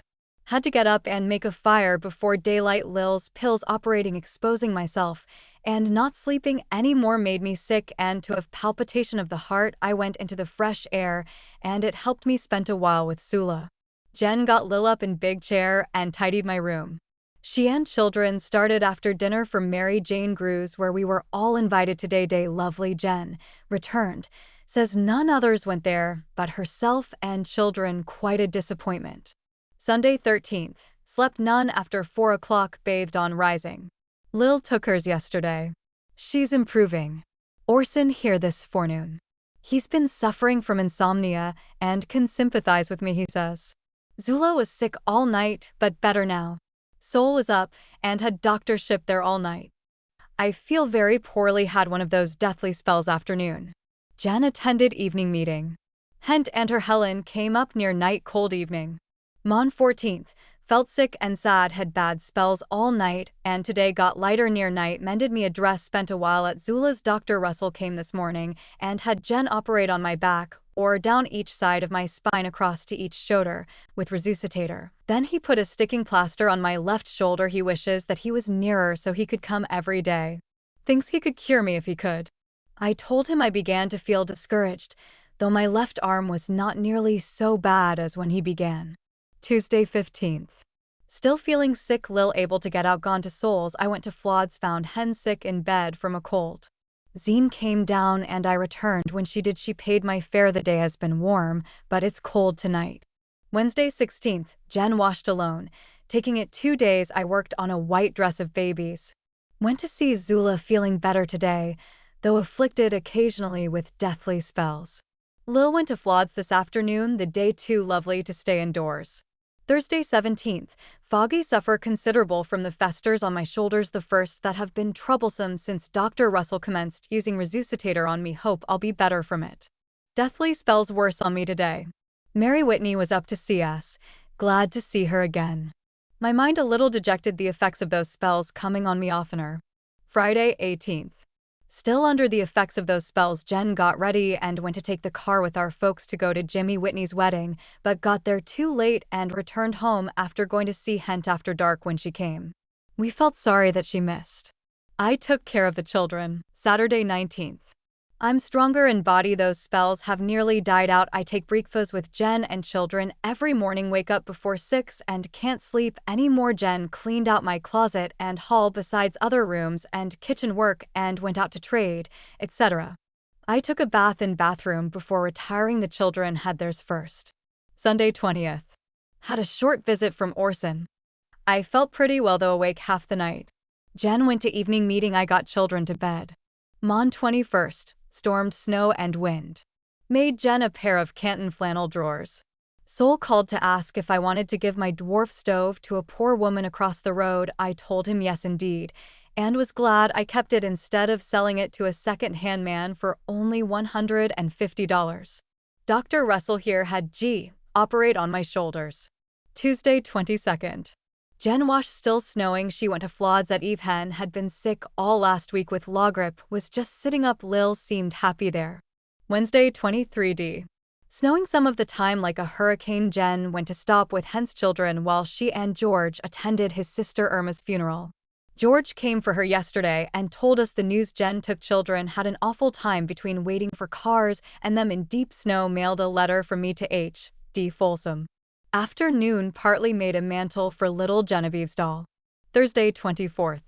Had to get up and make a fire before daylight. Lil's pills operating, exposing myself, and not sleeping any more made me sick and to have palpitation of the heart. I went into the fresh air, and it helped me. Spent a while with Sula. Jen got Lil up in big chair and tidied my room. She and children started after dinner for Mary Jane Grew's, where we were all invited today. Day lovely. Jen returned. Says none others went there, but herself and children. Quite a disappointment. Sunday 13th. Slept none after 4 o'clock. Bathed on rising. Lil took hers yesterday. She's improving. Orson here this forenoon. He's been suffering from insomnia and can sympathize with me, he says. Zula was sick all night, but better now. Sol was up and had doctor shipped there all night. I feel very poorly, had one of those deathly spells afternoon. Jen attended evening meeting. Hent and her Helen came up near night cold evening. Mon 14th, felt sick and sad, had bad spells all night, and today got lighter near night, mended me a dress, spent a while at Zula's. Dr. Russell came this morning and had Jen operate on my back, or down each side of my spine across to each shoulder, with resuscitator. Then he put a sticking plaster on my left shoulder. He wishes that he was nearer so he could come every day. Thinks he could cure me if he could. I told him I began to feel discouraged, though my left arm was not nearly so bad as when he began. Tuesday 15th. Still feeling sick, Lil able to get out, gone to Sol's. I went to Flod's, found Hen sick in bed from a cold. Zine came down and I returned. When she did, she paid my fare. The day has been warm, but it's cold tonight. Wednesday 16th, Jen washed alone. Taking it 2 days, I worked on a white dress of babies. Went to see Zula, feeling better today, though afflicted occasionally with deathly spells. Lil went to Flod's this afternoon, the day too lovely to stay indoors. Thursday 17th, foggy, suffer considerable from the festers on my shoulders, the first that have been troublesome since Dr. Russell commenced using resuscitator on me. Hope I'll be better from it. Deathly spells worse on me today. Mary Whitney was up to see us. Glad to see her again. My mind a little dejected, the effects of those spells coming on me oftener. Friday 18th. Still under the effects of those spells, Jen got ready and went to take the car with our folks to go to Jimmy Whitney's wedding, but got there too late and returned home after going to see Hent after dark when she came. We felt sorry that she missed. I took care of the children. Saturday 19th. I'm stronger in body, those spells have nearly died out. I take breakfast with Jen and children every morning, wake up before 6 and can't sleep anymore. Jen cleaned out my closet and hall besides other rooms and kitchen work and went out to trade, etc. I took a bath in bathroom before retiring. The children had theirs first. Sunday 20th. Had a short visit from Orson. I felt pretty well, though awake half the night. Jen went to evening meeting. I got children to bed. Mon 21st. Stormed snow and wind. Made Jen a pair of Canton flannel drawers. Sol called to ask if I wanted to give my dwarf stove to a poor woman across the road. I told him yes indeed, and was glad I kept it instead of selling it to a second-hand man for only $150. Dr. Russell here had G operate on my shoulders. Tuesday 22nd. Jen washed, still snowing. She went to Flod's at Eve. Hen had been sick all last week with law grip, was just sitting up. Lil seemed happy there. Wednesday 23d. Snowing some of the time like a hurricane. Jen went to stop with Hen's children while she and George attended his sister Irma's funeral. George came for her yesterday and told us the news. Jen took children, had an awful time between waiting for cars and them in deep snow. Mailed a letter from me to H.D. Folsom. Afternoon, partly made a mantle for little Genevieve's doll. Thursday 24th.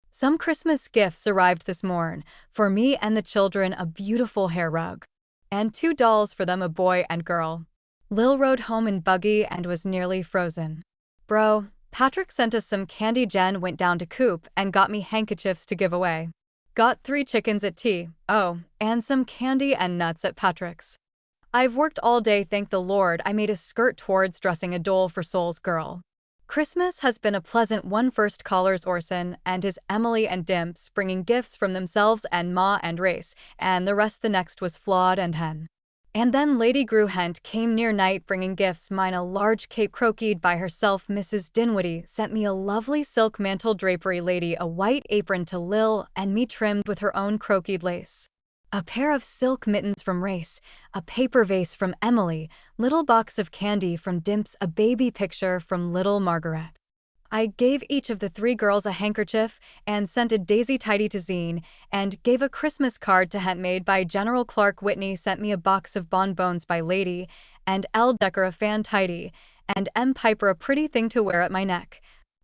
Some Christmas gifts arrived this morn. For me and the children, a beautiful hair rug. And 2 dolls for them, a boy and girl. Lil rode home in buggy and was nearly frozen. Bro, Patrick sent us some candy. Jen went down to Coop and got me handkerchiefs to give away. Got 3 chickens at T.O. and some candy and nuts at Patrick's. I've worked all day, thank the Lord. I made a skirt towards dressing a doll for Sol's girl. Christmas has been a pleasant one. First callers Orson and his Emily and Dimps, bringing gifts from themselves and Ma and Race, and the rest. The next was Flawed and Hen. And then Lady Gruhent came near night bringing gifts. Mine a large cape croqueted by herself. Mrs. Dinwiddie sent me a lovely silk mantle drapery. Lady a white apron to Lil and me trimmed with her own croqueted lace. A pair of silk mittens from Race, a paper vase from Emily, little box of candy from Dimps, a baby picture from little Margaret. I gave each of the 3 girls a handkerchief and sent a daisy tidy to Zine and gave a Christmas card to Hent made by General Clark. Whitney sent me a box of bonbons by Lady and L. Decker a fan tidy and M. Piper a pretty thing to wear at my neck.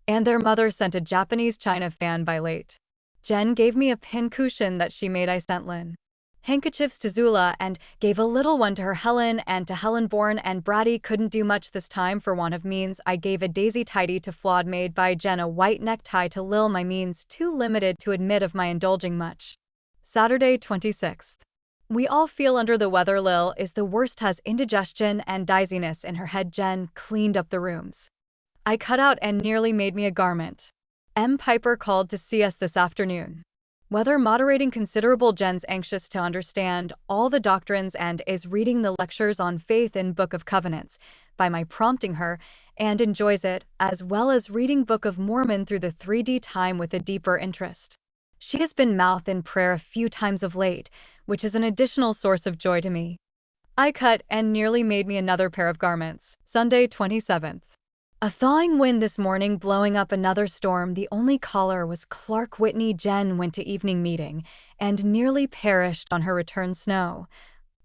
And their mother sent a Japanese china fan by Late. Jen gave me a pin cushion that she made. I sent Lynn handkerchiefs to Zula and gave a little one to her Helen and to Helen. Born and Brady couldn't do much this time for want of means. I gave a daisy tidy to Flawed made by Jen, a white necktie to Lil, my means too limited to admit of my indulging much. Saturday 26th. We all feel under the weather. Lil is the worst, has indigestion and dizziness in her head. Jen cleaned up the rooms. I cut out and nearly made me a garment. M. Piper called to see us this afternoon. Weather moderating considerable. Jen's anxious to understand all the doctrines and is reading the lectures on faith in Book of Covenants by my prompting her, and enjoys it, as well as reading Book of Mormon through the 3D time with a deeper interest. She has been mouth in prayer a few times of late, which is an additional source of joy to me. I cut and nearly made me another pair of garments. Sunday 27th. A thawing wind this morning blowing up another storm. The only caller was Clark Whitney. Jen went to evening meeting and nearly perished on her return. Snow,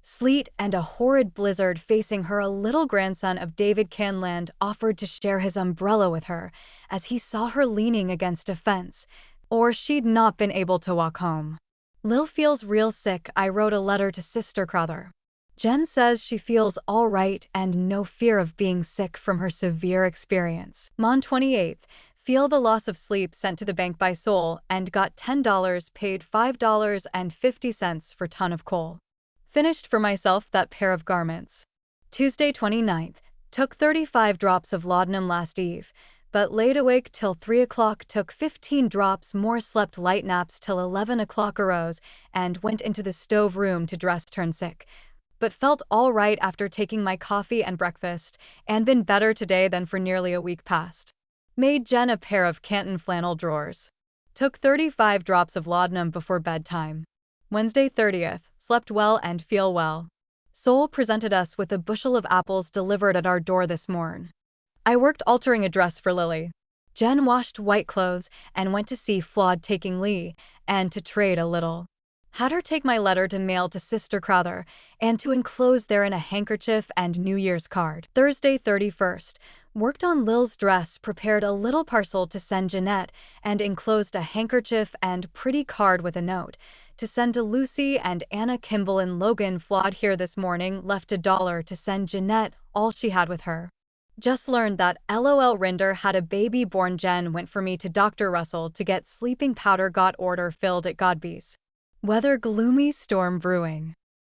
sleet, and a horrid blizzard facing her. A little grandson of David Canland offered to share his umbrella with her as he saw her leaning against a fence, or she'd not been able to walk home. Lil feels real sick. I wrote a letter to Sister Crowther. Jen says she feels all right and no fear of being sick from her severe experience. Mon 28th, feel the loss of sleep sent to the bank by Soul and got $10, paid $5.50 for ton of coal. Finished for myself that pair of garments. Tuesday 29th, took 35 drops of laudanum last eve, but laid awake till 3 o'clock, took 15 drops more, slept light naps till 11 o'clock, arose and went into the stove room to dress, turned sick, but felt all right after taking my coffee and breakfast, and been better today than for nearly a week past. Made Jen a pair of Canton flannel drawers. Took 35 drops of laudanum before bedtime. Wednesday 30th, slept well and feel well. Soul presented us with a bushel of apples delivered at our door this morn. I worked altering a dress for Lily. Jen washed white clothes and went to see Flawed taking Lee, and to trade a little. Had her take my letter to mail to Sister Crowther, and to enclose therein a handkerchief and New Year's card. Thursday 31st, worked on Lil's dress, prepared a little parcel to send Jeanette, and enclosed a handkerchief and pretty card with a note to send to Lucy and Anna. Kimball and Logan. Flawed here this morning, left $1 to send Jeanette all she had with her. Just learned that LOL Rinder had a baby born. Jen went for me to Dr. Russell to get sleeping powder, got order filled at Godby's. Weather gloomy, storm brewing.